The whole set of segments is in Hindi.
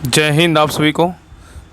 जय हिंद आप सभी को।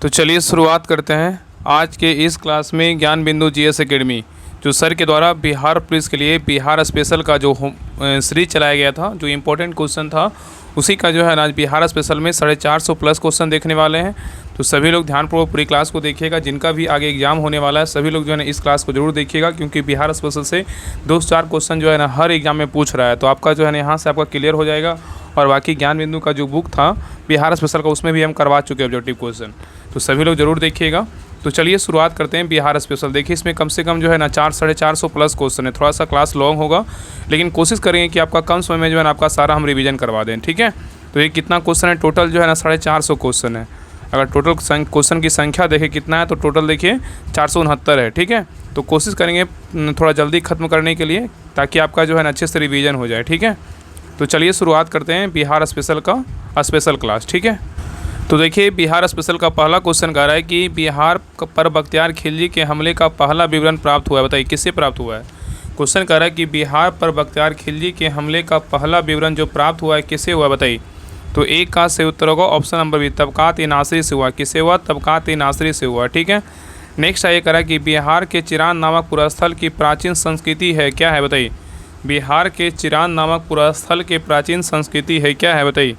तो चलिए शुरुआत करते हैं आज के इस क्लास में ज्ञान बिंदु जीएस एकेडमी, जो सर के द्वारा बिहार पुलिस के लिए बिहार स्पेशल का जो सीरीज चलाया गया था, जो इम्पोर्टेंट क्वेश्चन था उसी का जो है आज बिहार स्पेशल में 450 प्लस क्वेश्चन देखने वाले हैं। तो सभी लोग ध्यानपूर्वक पूरी क्लास को देखिएगा। जिनका भी आगे एग्जाम होने वाला है सभी लोग जो है ना इस क्लास को जरूर देखिएगा, क्योंकि बिहार स्पेशल से 2 से 4 क्वेश्चन जो है ना हर एग्जाम में पूछ रहा है। तो आपका जो है ना यहाँ से आपका क्लियर हो जाएगा। और बाकी ज्ञान बिंदु का जो बुक था बिहार स्पेशल का, उसमें भी हम करवा चुके हैं ऑब्जेक्टिव क्वेश्चन, तो सभी लोग जरूर देखिएगा। तो चलिए शुरुआत करते हैं बिहार स्पेशल। देखिए इसमें कम से कम जो है ना 400-450 प्लस क्वेश्चन है। थोड़ा सा क्लास लॉन्ग होगा, लेकिन कोशिश करेंगे कि आपका कम समय में जो है ना आपका सारा हम रिवीजन करवा दें, ठीक है। तो ये कितना क्वेश्चन है टोटल जो है ना 450 क्वेश्चन है। अगर टोटल क्वेश्चन की संख्या देखें कितना है तो टोटल देखिए 469 है, ठीक है। तो कोशिश करेंगे थोड़ा जल्दी ख़त्म करने के लिए, ताकि आपका जो है ना अच्छे से रिवीजन हो जाए, ठीक है। तो चलिए शुरुआत करते हैं बिहार स्पेशल का स्पेशल क्लास, ठीक है। तो देखिए बिहार स्पेशल का पहला क्वेश्चन कह रहा है कि बिहार पर बख्तियार खिलजी के हमले का पहला विवरण प्राप्त हुआ है। बताइए किससे प्राप्त हुआ है। क्वेश्चन कह रहा है कि बिहार पर बख्तियार खिलजी के हमले का पहला विवरण जो प्राप्त हुआ है किससे हुआ, बताइए। तो एक का सही उत्तर होगा ऑप्शन नंबर बी, तबकात ए नासरी से हुआ। किससे हुआ, तबकात ए नासरी से हुआ, ठीक है। नेक्स्ट है ये कह रहा है कि बिहार के चिरान नामक पुरस्थल की प्राचीन संस्कृति है, क्या है, बताइए। बिहार के चिरान नामक पुरस्थल के प्राचीन संस्कृति है, क्या है, बताइए।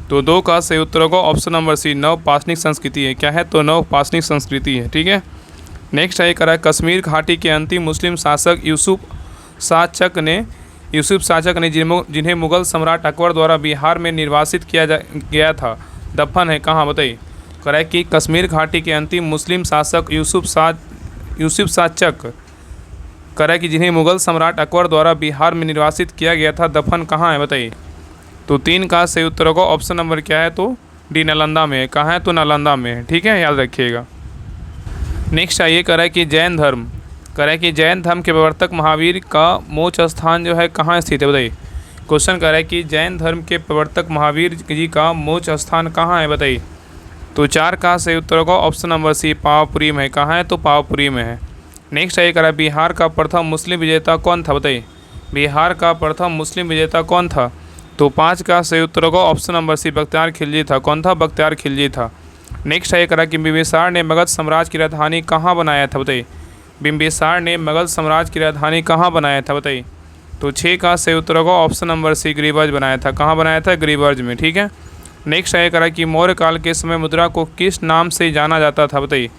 तो 2 का सही उत्तर होगा ऑप्शन नंबर सी, नवपाषाणिक संस्कृति है, क्या है, तो नवपाषाणिक संस्कृति है, ठीक है। नेक्स्ट है कह रहा है कश्मीर घाटी के अंतिम मुस्लिम शासक यूसुफ शाचक ने जिन्हें मुगल सम्राट अकबर द्वारा बिहार में निर्वासित किया गया था, दफन है कहाँ, बताइए। कह रहा है कि कश्मीर घाटी के अंतिम मुस्लिम शासक यूसुफ शाचक कह रहा है कि जिन्हें मुगल सम्राट अकबर द्वारा बिहार में निर्वासित किया गया था, दफन कहाँ है, बताइए। तो 3 का सही उत्तर होगा ऑप्शन नंबर क्या है, तो डी, नालंदा में है। कहाँ है, तो नालंदा में है, ठीक है, याद रखिएगा। नेक्स्ट आइए कह रहा है कि जैन धर्म के प्रवर्तक महावीर का मोक्ष स्थान जो है कहाँ स्थित है, बताइए। क्वेश्चन कह रहा है कि जैन धर्म के प्रवर्तक महावीर जी का मोक्ष स्थान कहाँ है, बताइए। तो 4 का सही उत्तर होगा ऑप्शन नंबर सी, पावापुरी में है। कहाँ है, तो पावापुरी में है। नेक्स्ट है कह रहा है बिहार का प्रथम मुस्लिम विजेता कौन था, बताइए। बिहार का प्रथम मुस्लिम विजेता कौन था। तो 5 का सही उत्तर होगा option number C, Bakhtiyar Khilji था। कौन था, बख्तियार खिलजी था। नेक्स्ट है कह रहा है कि बिम्बिसार ने मगध साम्राज्य की राजधानी कहाँ बनाया था, बताइए। बिम्बिसार ने मगध साम्राज्य की राजधानी कहाँ बनाया था, बताइए। तो 6 का सही उत्तर होगा ऑप्शन नंबर सी, गिरिब्रज बनाया था। कहाँ बनाया था, गिरिब्रज में, ठीक है। नेक्स्ट है कह रहा है कि मौर्य काल के समय मुद्रा को किस नाम से जाना जाता था, बताइए।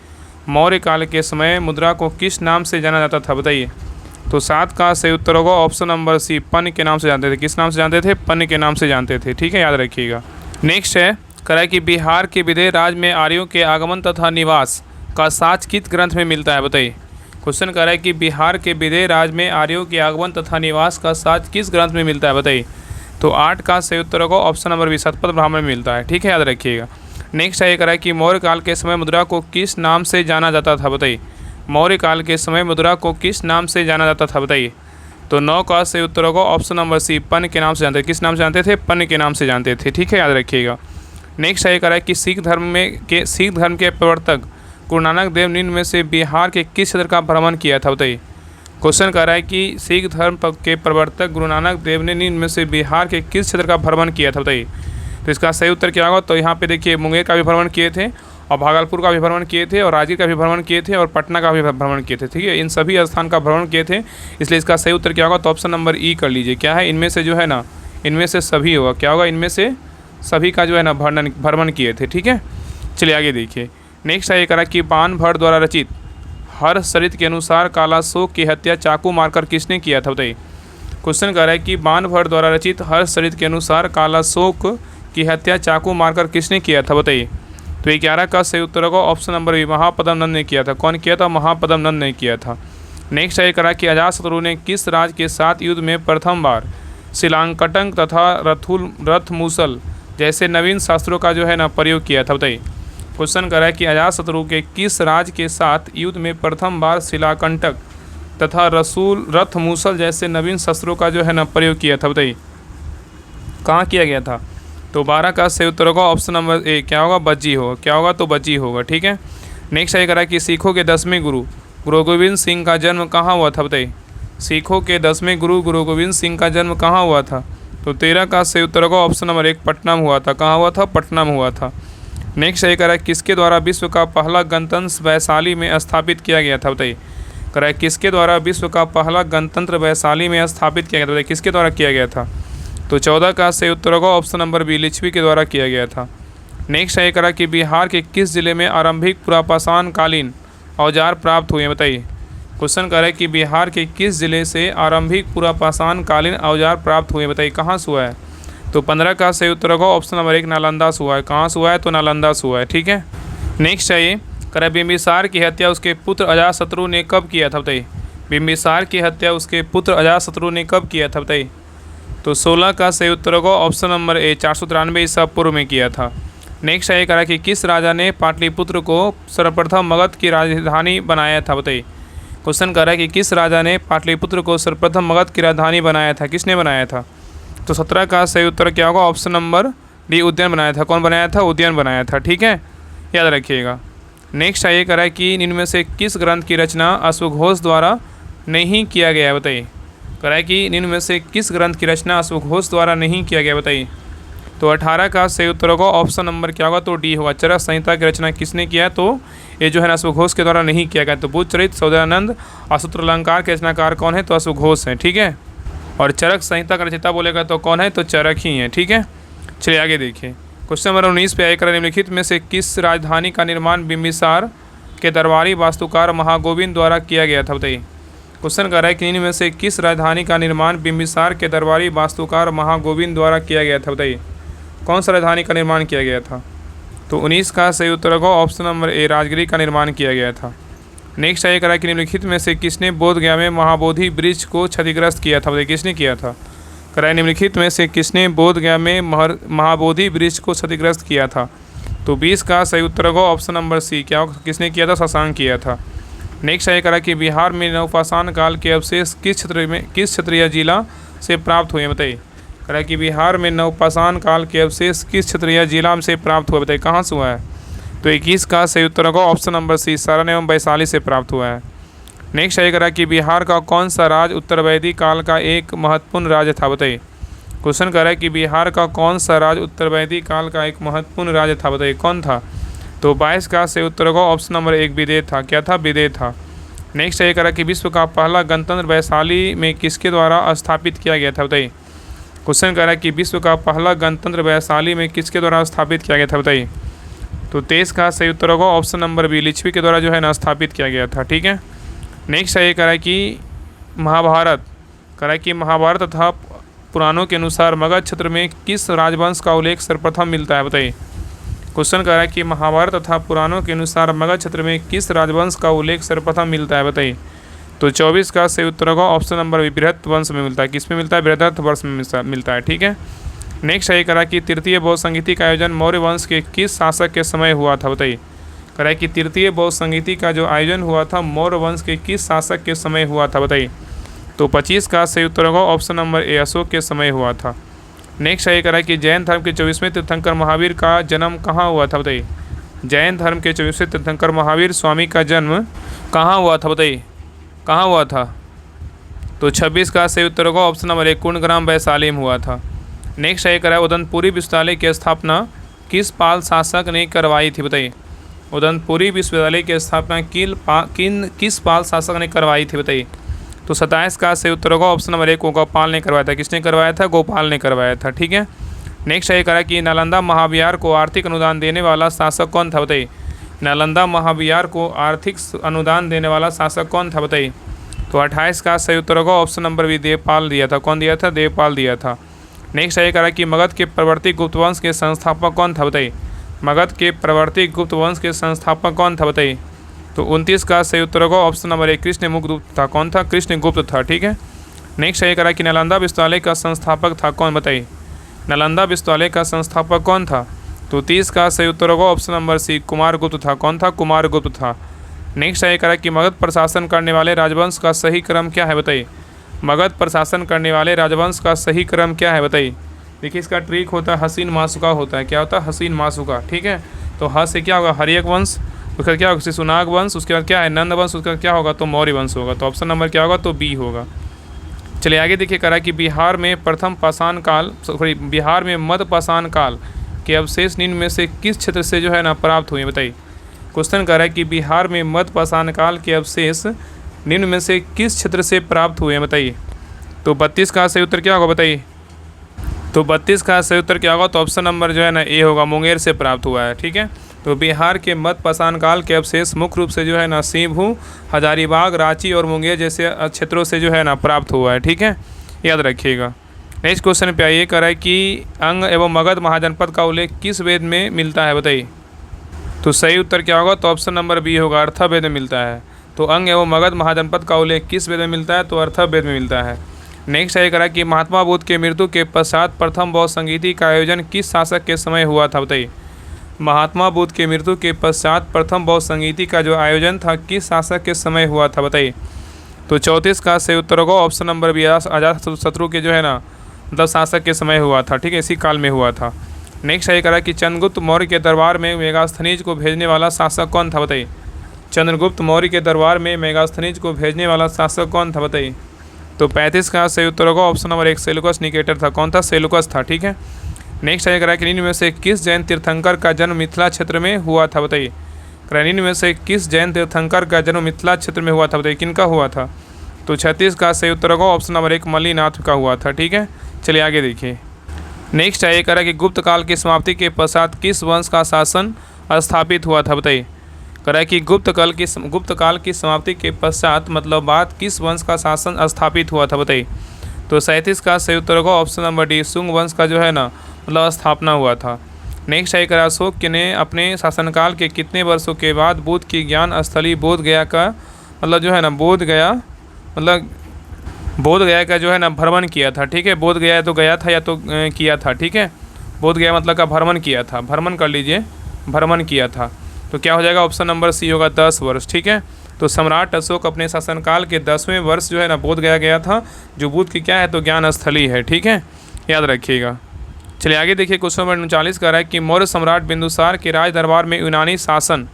मौर्य काल के समय मुद्रा को किस नाम से जाना जाता था, बताइए। तो 7 का सही उत्तर होगा ऑप्शन नंबर सी, पन्न के नाम से जानते थे। किस नाम से जानते थे, पन्न के नाम से जानते थे, ठीक है, याद रखिएगा। नेक्स्ट है कह रहा है कि बिहार के विदेह राज में आर्यों के आगमन तथा निवास का साक्ष्य किस ग्रंथ में मिलता है, बताइए। क्वेश्चन कह रहा है कि बिहार के विदेह राज में आर्यों के आगमन तथा निवास का साक्ष्य किस ग्रंथ में मिलता है, बताइए। तो 8 का सही उत्तर होगा option number B, Shatapatha Brahmana में मिलता है, ठीक है, याद रखिएगा। नेक्स्ट है कह रहा है कि मौर्य काल के समय मुद्रा को किस नाम से जाना जाता था, बताइए। मौर्य काल के समय मुद्रा को किस नाम से जाना जाता था, बताइए। तो 9 का सही उत्तर होगा ऑप्शन नंबर सी, पन्न के नाम से जानते थे। किस नाम से जानते थे, पन्न के नाम से जानते थे, ठीक है, याद रखिएगा। नेक्स्ट है कह रहा है कि सिख धर्म के प्रवर्तक गुरु नानक देव निम्न में से बिहार के किस क्षेत्र का भ्रमण किया था, बताइए। क्वेश्चन कह रहा है कि सिख धर्म के प्रवर्तक गुरु नानक देव ने निम्न में से बिहार के किस क्षेत्र का भ्रमण किया था, बताइए। तो इसका सही उत्तर क्या होगा, तो यहाँ पे देखिए मुंगेर का भी भ्रमण किए थे, और भागलपुर का भी भ्रमण किए थे, और राजगीर का भी भ्रमण किए थे, और पटना का भी भ्रमण किए थे, ठीक है। इन सभी स्थान का भ्रमण किए थे, इसलिए इसका सही उत्तर क्या होगा, तो ऑप्शन नंबर ई कर लीजिए। क्या है, इनमें से जो है ना, इनमें से सभी होगा, क्या होगा, इनमें से सभी का जो है ना भ्रमण किए थे, ठीक है। चलिए आगे देखिए। नेक्स्ट है ये करा कि बाण भट्ट द्वारा रचित हर्षचरित के अनुसार कालाशोक की हत्या चाकू मारकर किसने किया था, बताइए। क्वेश्चन कर रहा है कि बाण भट्ट द्वारा रचित हर्षचरित के अनुसार कालाशोक की हत्या चाकू मारकर किसने किया था, बताइए। तो 11 का सही उत्तर होगा ऑप्शन नंबर बी, महापद्म नंद ने किया था। कौन किया था, महापद्म नंद ने किया था। नेक्स्ट है करा कि अजातशत्रु ने किस राज्य के साथ युद्ध में प्रथम बार शिलांकटंक तथा रथमूसल जैसे नवीन शास्त्रों का जो है ना प्रयोग किया था, बताइए। क्वेश्चन कर रहा है कि अजातशत्रु के किस राज्य के साथ युद्ध में प्रथम बार शिलाकंटक तथा रथमूसल जैसे नवीन शस्त्रों का जो है ना प्रयोग किया था, बताइए। कहाँ किया गया था। तो 12 का सही उत्तर होगा ऑप्शन नंबर ए, क्या होगा, बज्जी होगा। क्या होगा, तो बज्जी होगा, ठीक है। नेक्स्ट है कह रहा है कि सिखों के 10वें गुरु गुरु गोविंद सिंह का जन्म कहाँ हुआ था, बताइए। सिखों के 10वें गुरु गुरु गोविंद सिंह का जन्म कहाँ हुआ था। तो 13 का सही उत्तर होगा ऑप्शन नंबर 1, पटना में हुआ था। कहाँ हुआ था, पटना में हुआ था। नेक्स्ट ये कह रहा है किसके द्वारा विश्व का पहला गणतंत्र वैशाली में स्थापित किया गया था, बताइए। कह रहा है किसके द्वारा विश्व का पहला गणतंत्र वैशाली में स्थापित किया गया था, बताइए किसके द्वारा किया गया था। तो 14 का सही उत्तर होगा ऑप्शन नंबर बी, लिच्छवी के द्वारा किया गया था। नेक्स्ट ये कह रहा है कि बिहार के किस जिले में आरंभिक पुरापाषाण कालीन औजार प्राप्त हुए, बताइए। क्वेश्चन कर रहा है कि बिहार के किस जिले से आरंभिक पुरापाषाण कालीन औजार प्राप्त हुए, बताइए कहाँ से हुआ है। तो 15 का सही उत्तर होगा ऑप्शन नंबर 1, नालंदा से हुआ है। कहाँ से हुआ है, तो नालंदा से हुआ है, ठीक है। नेक्स्ट है कर बिंबिसार की हत्या उसके पुत्र अजातशत्रु ने कब किया था, बताइए। बिंबिसार की हत्या उसके पुत्र अजातशत्रु ने कब किया था, बताइए। तो 16 का सही उत्तर होगा ऑप्शन नंबर ए, 493 ईसा पूर्व में किया था। नेक्स्ट है करा कि किस राजा ने पाटलिपुत्र को सर्वप्रथम मगध की राजधानी बनाया था, बताइए। क्वेश्चन कर रहा है कि किस राजा ने पाटलिपुत्र को सर्वप्रथम मगध की राजधानी बनाया था, किसने बनाया था। तो 17 का सही उत्तर क्या होगा ऑप्शन नंबर डी, उद्यन बनाया था। कौन बनाया था, उद्यन बनाया था, ठीक है, याद रखिएगा। नेक्स्ट ये कह रहा है कि इनमें से किस ग्रंथ की रचना अश्वघोष द्वारा नहीं किया गया है, बताइए। कह रहा है कि इनमें से किस ग्रंथ की रचना अश्वघोष द्वारा नहीं किया गया, बताइए। तो 18 का सही उत्तर होगा ऑप्शन नंबर क्या होगा, तो डी होगा। चरक संहिता की रचना किसने किया, तो ये जो है ना अश्वघोष के द्वारा नहीं किया गया। तो बुद्धचरित, सौदानंद और सूत्रालंकार के रचनाकार कौन है, तो अश्वघोष हैं, ठीक है। और चरक संहिता का रचयिता बोलेगा तो कौन है, तो चरक ही हैं, ठीक है। चलिए आगे देखिए क्वेश्चन नंबर 19 पे आकर निम्नलिखित में से किस राजधानी का निर्माण बिंबिसार के दरबारी वास्तुकार महागोविंद द्वारा किया गया था, बताइए। क्वेश्चन कर रहा है कि इनमें से किस राजधानी का निर्माण बिंबिसार के दरबारी वास्तुकार महागोविंद द्वारा किया गया था, बताइए। कौन सा राजधानी का निर्माण किया गया था। तो 19 का सही उत्तर होगा ऑप्शन नंबर ए, राजगिरी का निर्माण किया गया था। नेक्स्ट ये कह रहा है कि निम्नलिखित में से किसने बोधगया में महाबोधि वृक्ष को क्षतिग्रस्त किया था, बताइए किसने किया था। कह रहा है निम्नलिखित में से किसने बोधगया में महाबोधि वृक्ष को क्षतिग्रस्त किया था। तो 20 का सही उत्तर होगा ऑप्शन नंबर सी, क्या किसने किया था, शशांक किया था। नेक्स्ट ये कह रहा है कि बिहार में नवपाषाण काल के अवशेष किस क्षेत्रीय जिला से प्राप्त हुए, बताइए। कह रहा है कि बिहार में नवपाषाण काल के अवशेष किस क्षेत्रीय जिला से प्राप्त हुआ, बताइए कहाँ से हुआ है। तो 21 का सही उत्तर होगा ऑप्शन नंबर सी, सारण एवं वैशाली से प्राप्त हुआ है। नेक्स्ट ये कह रहा है कि बिहार का कौन सा राज्य उत्तरवैदिक काल का एक महत्वपूर्ण राज्य था, बताइए। क्वेश्चन कर रहा है कि बिहार का कौन सा राज्य उत्तरवैदिक काल का एक महत्वपूर्ण राज्य था, बताइए कौन था। तो 22 का सही उत्तर होगा ऑप्शन नंबर 1, विदेह था। क्या था, विदेह था। नेक्स्ट ये कह रहा है कि विश्व का पहला गणतंत्र वैशाली में किसके द्वारा स्थापित किया गया था, बताइए। क्वेश्चन कर रहा है कि विश्व का पहला गणतंत्र वैशाली में किसके द्वारा स्थापित किया गया था, बताइए। तो 23 का सही उत्तर होगा ऑप्शन नंबर बी, लिच्छवी के द्वारा जो है ना स्थापित किया गया था, ठीक है। नेक्स्ट ये कह रहा है कि महाभारत कह रहा है कि महाभारत तथा पुराणों के अनुसार मगध क्षेत्र में किस राजवंश का उल्लेख सर्वप्रथम मिलता है, बताइए। क्वेश्चन कर रहा है कि महाभारत तथा पुराणों के अनुसार मगध क्षेत्र में किस राजवंश का उल्लेख सर्वप्रथम मिलता है, बताइए। तो 24 का सही उत्तर होगा ऑप्शन नंबर बी, बृहत वंश में मिलता है। किस में मिलता है, बृहत वंश में मिलता है, ठीक है। नेक्स्ट ये कह रहा है कि तृतीय बौद्ध संगीति का आयोजन मौर्य वंश के किस शासक के समय हुआ था, बताइए। कह रहा है कि तृतीय बौद्ध संगीति का जो आयोजन हुआ था मौर्य वंश के किस शासक के समय हुआ था, बताइए। तो 25 का सही उत्तर होगा ऑप्शन नंबर ए, अशोक के समय हुआ था। नेक्स्ट ये कह रहा है कि जैन धर्म के 24वें तीर्थंकर महावीर का जन्म कहाँ हुआ था, बताइए। जैन धर्म के 24वें तीर्थंकर महावीर स्वामी का जन्म कहाँ हुआ था, बताइए कहाँ हुआ था। तो 26 का सही उत्तर होगा ऑप्शन नंबर 1, कुंडग्राम वैशाली में हुआ था। नेक्स्ट ये कह रहा है उदनपुरी विश्वविद्यालय की स्थापना किस पाल शासक ने करवाई थी, बताइए। उदनपुरी विश्वविद्यालय की स्थापना किस पाल शासक ने करवाई थी, बताइए। तो 27 का सही उत्तर होगा ऑप्शन नंबर 1, गोपाल ने करवाया था। किसने करवाया था, गोपाल ने करवाया था, ठीक है। नेक्स्ट ये कह रहा है कि नालंदा महाविहार को आर्थिक अनुदान देने वाला शासक कौन था, बताइए। नालंदा महाविहार को आर्थिक अनुदान देने वाला शासक कौन था, बताइए। तो 28 का सही उत्तर होगा ऑप्शन नंबर बी, देवपाल दिया था। कौन दिया था, देवपाल दिया था। नेक्स्ट ये कह रहा है कि मगध के प्रवर्ती गुप्त वंश के संस्थापक कौन था, बताइए। मगध के प्रवर्ती गुप्त वंश के संस्थापक कौन था, बताइए। तो 29 का सही उत्तर होगा ऑप्शन नंबर 1, कृष्णगुप्त था। कौन था, कृष्णगुप्त था, ठीक है। नेक्स्ट ये कह रहा है कि नालंदा विश्वविद्यालय का संस्थापक था कौन, बताइए। नालंदा विश्वविद्यालय का संस्थापक कौन था। तो 30 का सही उत्तर होगा ऑप्शन नंबर सी, कुमारगुप्त था। कौन था, कुमारगुप्त था। नेक्स्ट ये कह रहा है कि मगध प्रशासन करने वाले राजवंश का सही क्रम क्या है, बताइए। मगध प्रशासन करने वाले राजवंश का सही क्रम क्या है, बताइए। देखिए इसका ट्रिक होता है हसीन मासुका होता है। क्या होता है, हसीन मासुका, ठीक है। तो ह से क्या होगा, हर्यक वंश, उसके बाद क्या होगा, शिशुनाग वंश, उसके बाद क्या है, नंद वंश, उसके बाद क्या होगा, तो मौर्य वंश होगा। तो ऑप्शन नंबर क्या होगा, तो बी होगा। चलिए आगे देखिए कह रहा है कि बिहार में मध्य पाषाण काल के अवशेष निम्न में से किस क्षेत्र से जो है ना प्राप्त हुए, बताइए। क्वेश्चन कर रहा है कि बिहार में मध्य पाषाण काल के अवशेष निम्न में से किस क्षेत्र से प्राप्त हुए, बताइए। तो 32 का सही उत्तर क्या होगा, बताइए। तो 32 का सही उत्तर क्या होगा, तो ऑप्शन नंबर जो है ना ए होगा, मुंगेर से प्राप्त हुआ है। ठीक है, तो बिहार के मध्य पाषाण काल के अवशेष मुख्य रूप से जो है ना सिंहभूम, हजारीबाग, रांची और मुंगेर जैसे क्षेत्रों से जो है ना प्राप्त हुआ है। ठीक है, याद रखिएगा। नेक्स्ट क्वेश्चन पे आइए, कर है कि अंग एवं मगध महाजनपद का उल्लेख किस वेद में मिलता है, बताइए। तो सही उत्तर क्या होगा, तो ऑप्शन नंबर बी होगा, अर्थवेद में मिलता है। तो अंग एवं मगध महाजनपद का उल्लेख किस वेद में मिलता है, तो अर्थवेद में मिलता है। नेक्स्ट है करा कि महात्मा बुद्ध के मृत्यु के पश्चात प्रथम बौद्ध संगीति का आयोजन किस शासक के समय हुआ था, बताइए। महात्मा बुद्ध के मृत्यु के पश्चात प्रथम बौद्ध संगीति का जो आयोजन था किस शासक के समय हुआ था, बताइए। तो 34 का सही उत्तर होगा ऑप्शन नंबर बी, अजातशत्रु के जो है ना मतलब शासक के समय हुआ था। ठीक है, इसी काल में हुआ था। नेक्स्ट है करा कि चंद्रगुप्त मौर्य के दरबार में मेगास्थनीज को भेजने वाला शासक कौन था, बताइए। चंद्रगुप्त मौर्य के दरबार में मेगास्थनीज को भेजने वाला शासक कौन था, बताइए। तो 35 का सही उत्तर होगा ऑप्शन नंबर 1, सेलुकस निकेटर था। कौन था, सेलुकस था। ठीक है, नेक्स्ट है करा कि निम्न में से किस जैन तीर्थंकर का जन्म मिथिला क्षेत्र में हुआ था, बताइए। निम्न में से किस जैन तीर्थंकर का जन्म मिथिला क्षेत्र में हुआ था, बताइए, किनका हुआ था। तो 36 का सही उत्तर होगा ऑप्शन नंबर 1, मल्लीनाथ का हुआ था। ठीक है, चलिए आगे देखिए। नेक्स्ट है करा कि गुप्त काल की समाप्ति के पश्चात किस वंश का शासन स्थापित हुआ था, बताइए। करा कि गुप्त काल की समाप्ति के पश्चात मतलब बाद किस वंश का शासन स्थापित हुआ था, बताइए। तो 37 का सही उत्तर होगा ऑप्शन नंबर डी, शुंग वंश का जो है ना मतलब स्थापना हुआ था। नेक्स्ट है करा अशोक ने अपने शासनकाल के कितने वर्षों के बाद बुद्ध की ज्ञान स्थली बोध गया का मतलब जो है ना बोध गया का जो है ना भ्रमण किया था। ठीक है, बोध गया तो गया था या तो किया था। ठीक है, बोध गया मतलब का भ्रमण किया था, भ्रमण कर लीजिए, भ्रमण किया था। तो क्या हो जाएगा, ऑप्शन नंबर सी होगा, 10 वर्ष। ठीक है, तो सम्राट अशोक अपने शासनकाल के 10वें वर्ष जो है ना बोध गया था, जो बुद्ध की क्या है तो ज्ञान स्थली है। ठीक है, याद रखिएगा। चलिए आगे देखिए, क्वेश्चन नंबर 39 का रहा है कि मौर्य सम्राट बिंदुसार के राज दरबार में यूनानी शासन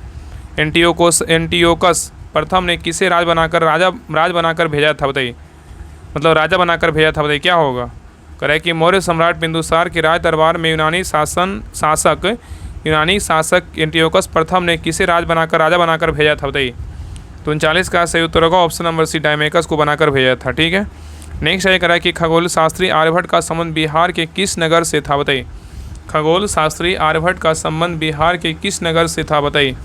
एंटियोकस प्रथम ने किसे राज बनाकर भेजा था, बताइए। मतलब राजा बनाकर भेजा था, बताइए, क्या होगा। कह रहा है कि मौर्य सम्राट बिंदुसार के राज दरबार में यूनानी शासक एंटियोकस प्रथम ने किसे राजा बनाकर भेजा था, बताइए। तो 39 का सही उत्तर होगा ऑप्शन नंबर सी, डायमेकस को बनाकर भेजा था। ठीक है, नेक्स्ट है कह रहा है कि खगोल शास्त्री आर्यभट्ट का संबंध बिहार के किस नगर से था, बताइए। खगोल शास्त्री आर्यभट्ट का संबंध बिहार के किस नगर से था, बताइए।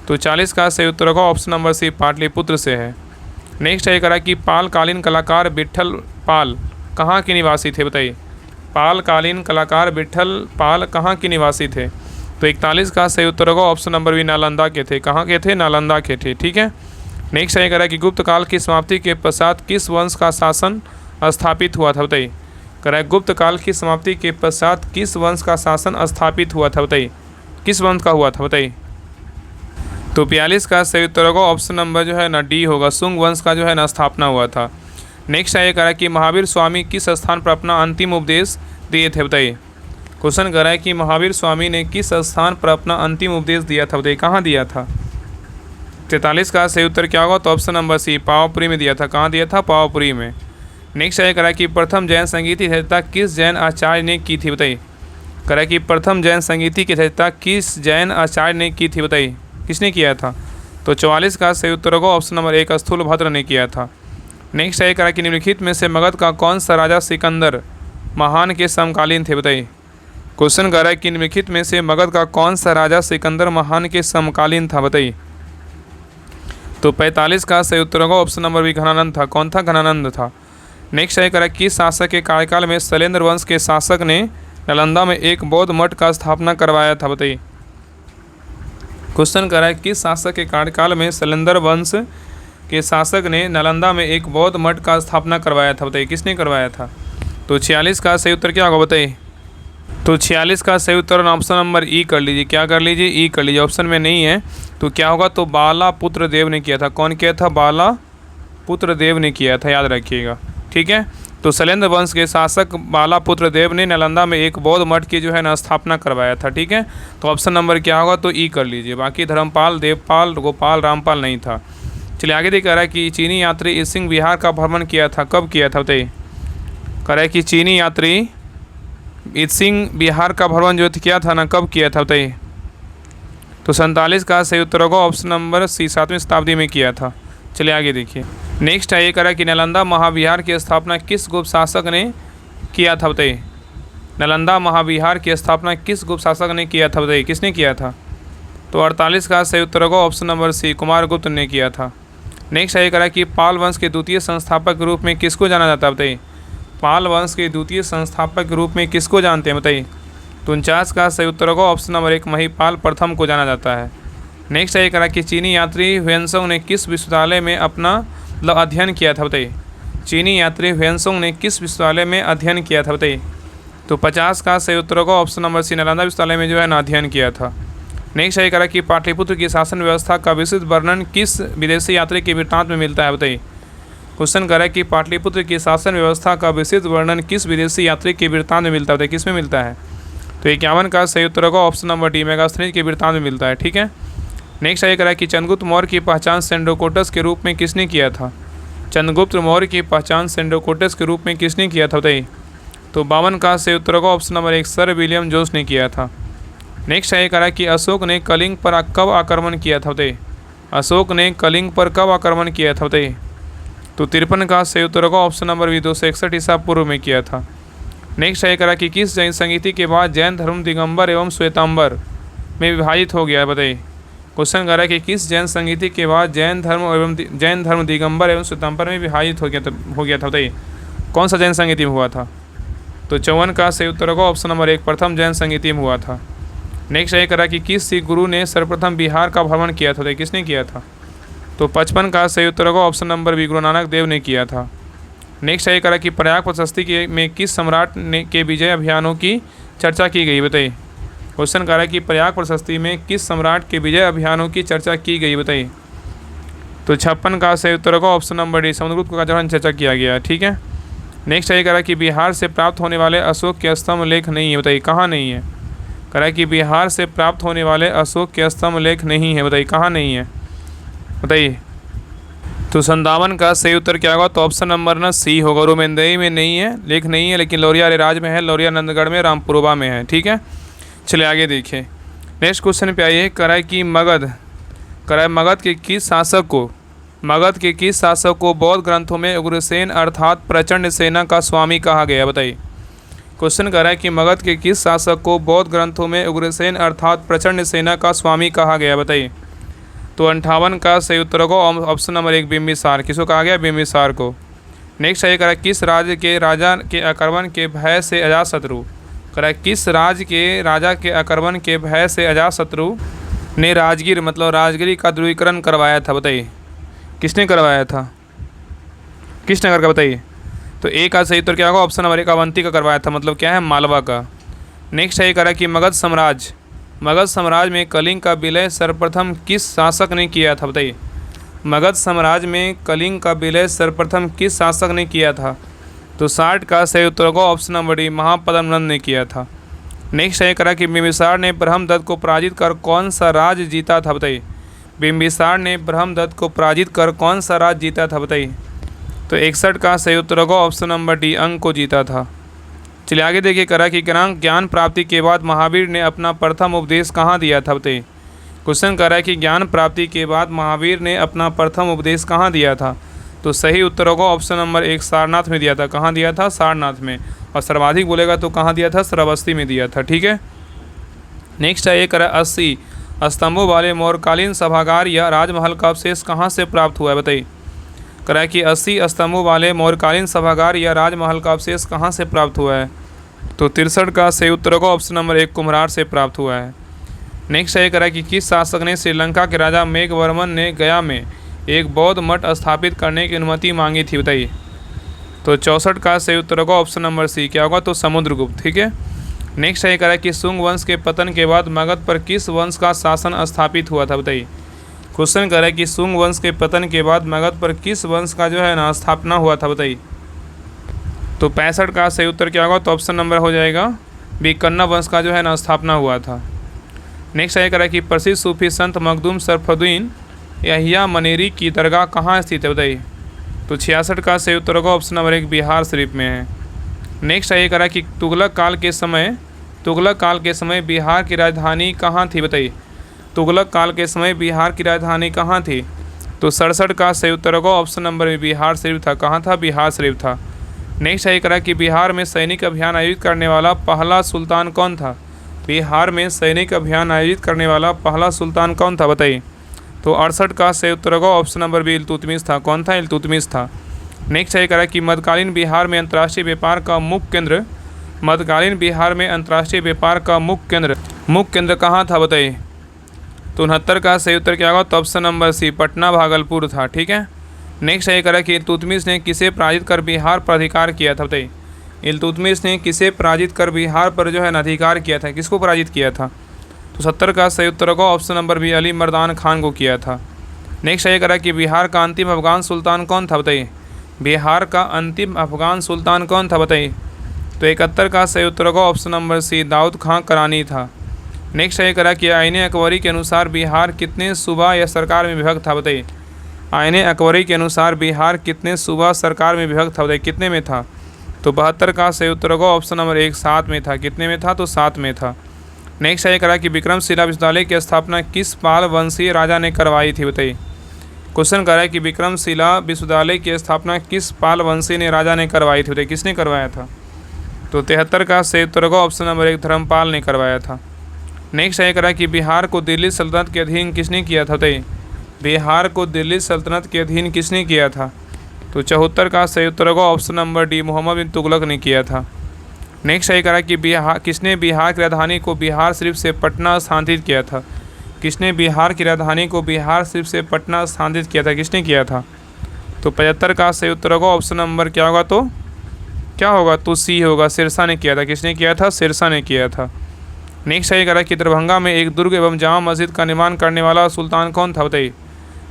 तो 40 का सही उत्तर होगा ऑप्शन नंबर सी, पाटलिपुत्र से है। नेक्स्ट है करा कि पालकालीन कलाकार विट्ठल पाल कहाँ के निवासी थे, बताइए। पालकालीन कलाकार विट्ठल पाल कहाँ के निवासी थे। तो 41 का सही उत्तर होगा ऑप्शन नंबर बी, नालंदा के थे। कहाँ के थे, नालंदा के थे। ठीक है, नेक्स्ट है करा कि गुप्त काल की समाप्ति के पश्चात किस वंश का शासन स्थापित हुआ था, बताइए। करा गुप्त काल की समाप्ति के पश्चात किस वंश का शासन स्थापित हुआ था, बताइए, किस वंश का हुआ था, बताइए। तो 42 का सही उत्तर होगा ऑप्शन नंबर जो है ना डी होगा, शुंग वंश का जो है ना स्थापना हुआ था। नेक्स्ट है करा कि महावीर स्वामी किस स्थान पर अपना अंतिम उपदेश दिए थे, बताइए। क्वेश्चन कर रहा है कि महावीर स्वामी ने किस स्थान पर अपना अंतिम उपदेश दिया था, बताइए, कहाँ दिया था। 43 का सही उत्तर क्या होगा, तो ऑप्शन नंबर सी, पावापुरी में दिया था। कहाँ दिया था, पावापुरी में। नेक्स्ट है करा कि प्रथम जैन संगीति की रचना किस जैन आचार्य ने की थी, बताइए। करा कि प्रथम जैन संगीति की रचना किस जैन आचार्य ने की थी, बताइए, किसने किया था। तो 44 का सही उत्तर होगा ऑप्शन नंबर 1, स्थूलभद्र ने किया था। नेक्स्ट है करा कि निम्नलिखित में से मगध का कौन सा राजा सिकंदर महान के समकालीन थे, बताइए। क्वेश्चन कर रहा है कि निम्नलिखित में से मगध का कौन सा राजा सिकंदर महान के समकालीन था, बताइए। तो 45 का सही उत्तर होगा ऑप्शन नंबर बी, घनानंद था। कौन था, घनानंद था। नेक्स्ट है करा किस शासक के कार्यकाल में शैलेंद्र वंश के शासक ने नालंदा में एक बौद्ध मठ का स्थापना करवाया था, बताइए। क्वेश्चन कर रहा है किस शासक के कार्यकाल में शैलेंद्र वंश के शासक ने नालंदा में एक बौद्ध मठ का स्थापना करवाया था, बताइए, किसने करवाया था। तो 46 का सही उत्तर क्या होगा, बताइए। तो 46 का सही उत्तर ऑप्शन नंबर ई कर लीजिए। क्या कर लीजिए, ई कर लीजिए, ऑप्शन में नहीं है तो क्या होगा, तो बालापुत्र देव ने किया था। कौन किया था, बालापुत्र देव ने किया था, याद रखिएगा। ठीक है, तो शैलेंद्र वंश के शासक बालापुत्र देव ने नालंदा में एक बौद्ध मठ की जो है ना स्थापना करवाया था। ठीक है, तो ऑप्शन नंबर क्या होगा, तो ई कर लीजिए। बाकी धर्मपाल, देवपाल, गोपाल, रामपाल नहीं था। चलिए आगे देख रहा है कि चीनी यात्री सिंह बिहार का भ्रमण किया था, कब किया था, बताइए। कह रहा है कि चीनी यात्री ईद सिंह बिहार का भ्रमण जो किया था ना, कब किया था बताइए? तो 47 का सही उत्तर होगा ऑप्शन नंबर सी, 7वीं शताब्दी में किया था। चलिए आगे देखिए। नेक्स्ट है ये करा कि नालंदा महाविहार की स्थापना किस गुप्त शासक ने किया था बताइए? नालंदा महाविहार की स्थापना किस गुप्त शासक ने किया था बताइए? किसने किया था? तो 48 का सही उत्तर होगा ऑप्शन नंबर सी, कुमारगुप्त ने किया था। नेक्स्ट है ये करा कि पाल वंश के द्वितीय संस्थापक के रूप में किसको जाना जाता है बताइए? पाल वंश के द्वितीय संस्थापक के रूप में किसको जानते हैं बताइए? तो 49 का सही उत्तर होगा ऑप्शन नंबर 1, महिपाल प्रथम को जाना जाता है। नेक्स्ट है ये करा कि चीनी यात्री ह्वेनसोंग ने किस विश्वविद्यालय में अपना अध्ययन किया था बताइए? चीनी यात्री ह्वेनसोंग ने किस विश्वविद्यालय में अध्ययन किया था बताइए? तो 50 का सही उत्तर होगा ऑप्शन नंबर सी, नालंदा विश्वविद्यालय में जो है ना अध्ययन किया था। नेक्स्ट है ये करा कि पाटलिपुत्र की शासन व्यवस्था का विस्तृत वर्णन किस विदेशी यात्री के वृत्तांत में मिलता है बताइए? क्वेश्चन करा कि पाटलिपुत्र की शासन व्यवस्था का विस्तृत वर्णन किस विदेशी यात्री के वृत्तांत में मिलता है? किस में मिलता है? तो 51 का सही उत्तर होगा ऑप्शन नंबर डी, मेगास्थनीज के वृत्तांत में मिलता है। ठीक है। नेक्स्ट है करा कि चंद्रगुप्त मौर्य की पहचान सेंड्रोकोटस के रूप में किसने किया था? चंद्रगुप्त मौर्य की पहचान सेंड्रोकोटस के रूप में किसने किया था बताइए? तो 52 का सही उत्तर होगा option number 1, sir William Jones ने किया था। नेक्स्ट है करा कि अशोक ने कलिंग पर कब आक्रमण किया था बताइए? अशोक ने कलिंग पर कब आक्रमण किया था बताइए? तो 53 का सही उत्तर होगा ऑप्शन नंबर बी, 261 ईसा पूर्व में किया था। नेक्स्ट है करा कि किस जैन संगीति के बाद जैन धर्म दिगंबर एवं श्वेतांबर में विभाजित हो गया है बताइए? क्वेश्चन करा कि किस जैन संगीति के बाद जैन धर्म दिगंबर एवं श्वेतांबर में विभाजित हो गया था बताइए? कौन सा जैन संगीति में हुआ था? तो 54 का सही उत्तर होगा ऑप्शन नंबर 1, प्रथम जैन संगीति में हुआ था। नेक्स्ट है करा कि किस सिख गुरु ने सर्वप्रथम बिहार का भ्रमण किया था? किसने किया था? तो 55 का सही उत्तर होगा option number B, Guru Nanak Dev ने किया था। नेक्स्ट है करा कि प्रयाग प्रशस्ति में किस सम्राट के विजय अभियानों की चर्चा की गई बताइए? क्वेश्चन करा कि प्रयाग प्रशस्ति में किस सम्राट के विजय अभियानों की चर्चा की गई बताइए? तो 56 का सही उत्तर होगा ऑप्शन नंबर डी, समुद्रगुप्त का जो चर्चा किया गया। ठीक है। नेक्स्ट है करा कि बिहार से प्राप्त होने वाले अशोक के स्तंभ लेख नहीं है बताइए? कहाँ नहीं है? करा कि बिहार से प्राप्त होने वाले अशोक के स्तंभ लेख नहीं है बताइए? कहाँ नहीं है बताइए? तो 57 का सही उत्तर क्या होगा? तो ऑप्शन नंबर ना सी होगा, रोमेंदई में नहीं है, लेख नहीं है, लेकिन लौरिया अरेराज में है, लौरिया नंदगढ़ में, रामपुरवा में है। ठीक है। चलिए आगे देखिए। नेक्स्ट क्वेश्चन पे आइए। कराए कि मगध के किस शासक को बौद्ध ग्रंथों में उग्रसेन अर्थात प्रचंड सेना का स्वामी कहा गया बताइए? क्वेश्चन कर रहा है कि मगध के किस शासक को बौद्ध ग्रंथों में उग्रसेन अर्थात प्रचंड सेना का स्वामी कहा गया बताइए? तो 58 का सही उत्तर होगा ऑप्शन नंबर 1, बिंबिसार। किसको कहा गया? बिंबिसार को। नेक्स्ट है करा किस राज्य के राजा के आक्रमण के भय से अजातशत्रु किस राज्य के राजा के आक्रमण के भय से अजातशत्रु ने राजगिरी का ध्रुवीकरण करवाया था बताइए? किसने करवाया था? किस नगर का बताइए? तो ए का सही उत्तर क्या होगा? ऑप्शन नंबर 1, अवंती का करवाया था, मतलब क्या है? मालवा का। नेक्स्ट है करा कि मगध साम्राज्य में कलिंग का विलय सर्वप्रथम किस शासक ने किया था बताइए? मगध साम्राज्य में कलिंग का विलय सर्वप्रथम किस शासक ने किया था? तो 60 का सही उत्तर होगा ऑप्शन नंबर डी, महापद्मनंद ने किया था। नेक्स्ट है करा कि बिंबिसार ने ब्रह्मदत्त को पराजित कर कौन सा राज्य जीता था बताइए? बिंबिसार ने ब्रह्मदत्त को पराजित कर कौन सा राज्य जीता था बताइए? तो 61 का सही उत्तर होगा ऑप्शन नंबर डी, अंग को जीता था। चलिए आगे देखिए। करा कि ज्ञान प्राप्ति के बाद महावीर ने अपना प्रथम उपदेश कहाँ दिया था बताइए? क्वेश्चन कर रहा है कि ज्ञान प्राप्ति के बाद महावीर ने अपना प्रथम उपदेश कहाँ दिया था? तो सही उत्तर होगा ऑप्शन नंबर 1, सारनाथ में दिया था। कहाँ दिया था? सारनाथ में। और सर्वाधिक बोलेगा तो कहाँ दिया था? श्रावस्ती में दिया था। ठीक है। नेक्स्ट है ये करा 80 स्तंभों वाले मौर्यकालीन सभागार या राजमहल का अवशेष कहाँ से प्राप्त हुआ है बताइए? करा कि 80 स्तंभों वाले मौर्यकालीन सभागार या राजमहल का अवशेष कहाँ से प्राप्त हुआ है? तो 63 का सही उत्तर होगा ऑप्शन नंबर 1, कुम्हरार से प्राप्त हुआ है। नेक्स्ट है करा कि किस शासक ने श्रीलंका के राजा मेघवर्मन ने गया में एक बौद्ध मठ स्थापित करने की अनुमति मांगी थी बताइए? तो 64 का सही उत्तर होगा ऑप्शन नंबर सी, क्या होगा? तो समुद्रगुप्त। ठीक है। नेक्स्ट है करा कि शुंग वंश के पतन के बाद मगध पर किस वंश का शासन स्थापित हुआ था बताइए? क्वेश्चन कर रहा है कि शुंग वंश के पतन के बाद मगध पर किस वंश का जो है ना स्थापना हुआ था बताइए? तो 65 का सही उत्तर क्या होगा? तो ऑप्शन नंबर हो जाएगा बी, कन्ना वंश का जो है ना स्थापना हुआ था। नेक्स्ट है करा कि प्रसिद्ध सूफी संत मखदूम सरफुद्दीन यहिया मनेरी की दरगाह कहाँ स्थित है बताइए? तो 66 का सही उत्तर होगा ऑप्शन नंबर 1, बिहार शरीफ में है। नेक्स्ट है ये करा कि तुगलक काल के समय बिहार की राजधानी कहाँ थी, बताइए। तुगलक काल के समय बिहार की राजधानी कहाँ थी? तो 67 का सही उत्तर होगा option number B, Bihar Sharif था। कहाँ था? बिहार शरीफ था। नेक्स्ट है ये करा कि बिहार में सैनिक अभियान आयोजित करने वाला पहला सुल्तान कौन था? बिहार में सैनिक अभियान आयोजित करने वाला पहला सुल्तान कौन था, बताइए। तो 68 का सही उत्तर होगा ऑप्शन नंबर बी, इल्तुतमिश था। कौन था? इल्तुतमिश था। नेक्स्ट है करा कि मध्यकालीन बिहार में अंतर्राष्ट्रीय व्यापार का मुख्य केंद्र कहाँ था, बताइए। तो 69 का सही उत्तर क्या होगा? तो option number C, Patna Bhagalpur था। ठीक है। नेक्स्ट है करा कि इल्तुतमिश ने किसे पराजित कर बिहार पर अधिकार किया था, बताइए। इल्तुतमिश ने किसे पराजित कर बिहार पर जो है ना अधिकार किया था? किसको पराजित किया था? तो 70 का सही उत्तर होगा option number B, Ali Mardan Khan को किया था। नेक्स्ट है करा कि बिहार का अंतिम अफगान सुल्तान कौन था, बताइए। बिहार का अंतिम अफगान सुल्तान कौन था, बताइए। तो 71 का सही उत्तर होगा ऑप्शन नंबर सी, दाऊद खां करानी था। नेक्स्ट है करा कि आईने अकबरी के अनुसार बिहार कितने सूबा या सरकार में विभक्त था, बताइए। आईने अकबरी के अनुसार बिहार कितने सूबा सरकार में विभक्त था, बताइए। कितने में था? तो 72 का सही उत्तर होगा ऑप्शन नंबर 1, 7 में था। कितने में था? तो 7 में था। नेक्स्ट है करा कि विक्रमशिला विश्वविद्यालय की स्थापना किस पाल वंशीय राजा ने करवाई थी, बताइए। क्वेश्चन कर रहा है कि विक्रमशिला विश्वविद्यालय की स्थापना किस पाल वंशी ने राजा ने करवाई थी, बताइए। किसने करवाया था? तो 73 का सही उत्तर होगा ऑप्शन नंबर 1, धर्मपाल ने करवाया था। नेक्स्ट है करा कि बिहार को दिल्ली सल्तनत के अधीन किसने किया था, बताइए। बिहार को दिल्ली सल्तनत के अधीन किसने किया था? तो 74 का सही उत्तर होगा ऑप्शन नंबर डी, मोहम्मद बिन तुगलक ने किया था। नेक्स्ट है करा कि किसने बिहार की राजधानी को बिहार शरीफ से पटना स्थानांतरित किया था? किसने बिहार की राजधानी को बिहार शरीफ से पटना स्थानांतरित किया था? किसने किया था? तो 75 का सही उत्तर होगा ऑप्शन नंबर क्या होगा? तो क्या होगा? तो सी होगा, सिरसा ने किया था। किसने किया था? सिरसा ने किया था। नेक्स्ट है करा कि दरभंगा में एक दुर्ग एवं जामा मस्जिद का निर्माण करने वाला सुल्तान कौन था, बताइए।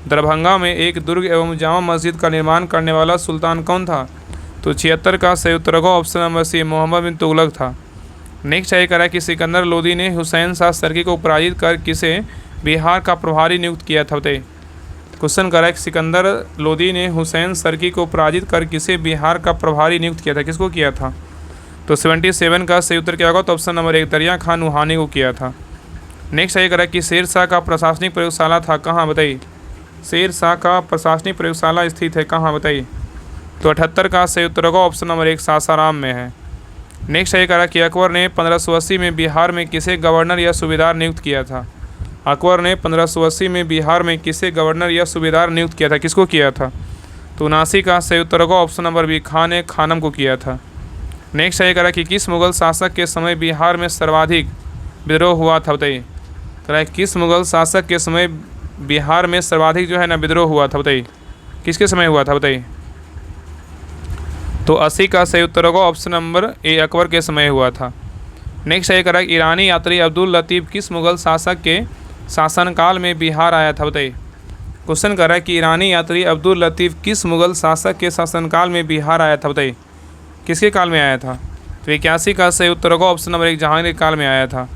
दरभंगा में एक दुर्ग एवं जामा मस्जिद का निर्माण करने वाला सुल्तान कौन था? तो 76 का सही उत्तर होगा ऑप्शन नंबर सी, मोहम्मद बिन तुगलक था। नेक्स्ट है करा कि सिकंदर लोदी ने हुसैन शाह सरकी को पराजित कर किसे बिहार का प्रभारी नियुक्त किया था, बताइए। क्वेश्चन करा कि सिकंदर लोदी ने हुसैन सरकी को पराजित कर किसे बिहार का प्रभारी नियुक्त किया था? किसको किया था? तो 77 का सही उत्तर क्या होगा? तो ऑप्शन नंबर 1, दरिया खान नुहानी को किया था। नेक्स्ट है करा कि शेर शाह का प्रशासनिक प्रयोगशाला था कहाँ, बताइए। शेर शाह का प्रशासनिक प्रयोगशाला स्थित है कहाँ, बताइए। तो 78 का सही उत्तर होगा ऑप्शन नंबर 1, सासाराम में है। नेक्स्ट है करा कि अकबर ने 1580 में बिहार में किसे गवर्नर या सूबेदार नियुक्त किया था? अकबर ने 1580 में बिहार में किसे गवर्नर या सूबेदार नियुक्त किया था? किसको किया था? तो 79 का सही उत्तर होगा ऑप्शन नंबर बी, खान ए खानम को किया था। नेक्स्ट है करा कि किस मुगल शासक के समय बिहार में सर्वाधिक विद्रोह हुआ था, बताइए। करा किस मुगल शासक के समय बिहार में सर्वाधिक जो है ना विद्रोह हुआ था, बताइए। किसके समय हुआ था, बताइए। तो 80 का सही उत्तर होगा ऑप्शन नंबर ए, अकबर के समय हुआ था। नेक्स्ट है करा ईरानी यात्री अब्दुल लतीफ़ किस मुगल शासक के शासनकाल में बिहार आया था, बताइए। क्वेश्चन कर रहा है कि ईरानी यात्री अब्दुल लतीफ़ किस मुगल शासक के शासनकाल में बिहार आया था, बताइए। किसके काल में आया था? तो 81 का सही उत्तर होगा ऑप्शन नंबर 1, जहांगीर काल में आया था।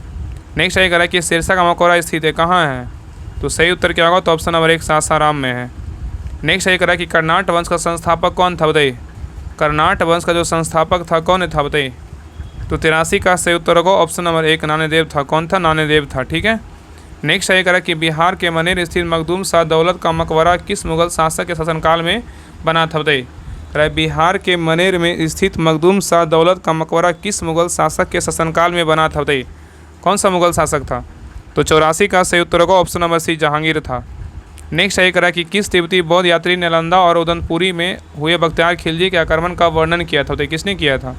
नेक्स्ट है करा कि सिरसा का मकबरा स्थित है कहाँ है? तो सही उत्तर क्या होगा? तो ऑप्शन नंबर 1, सासाराम में है। नेक्स्ट है करा कि कर्नाट वंश का संस्थापक कौन था, बताइए। कर्नाट वंश का जो संस्थापक था कौन था, बताइए। तो 83 का सही उत्तर होगा ऑप्शन नंबर 1, नानेदेव था। कौन था? नानेदेव था। ठीक है। नेक्स्ट है करा कि बिहार के मनेर स्थित मखदूम शाह दौलत का मकबरा किस मुगल शासक के शासनकाल में बना था, बताइए। बिहार के मनेर में स्थित मखदूम शाह दौलत का मकबरा किस मुगल शासक के शासनकाल में बना था, बताइए। कौन सा मुगल शासक था? तो 84 का सही उत्तर होगा ऑप्शन नंबर सी, जहांगीर था। नेक्स्ट है करा कि किस तिब्बती बौद्ध यात्री ने नालंदा और उदनपुरी में हुए बख्तियार खिलजी के आक्रमण का वर्णन किया था, बताइए। किसने किया था?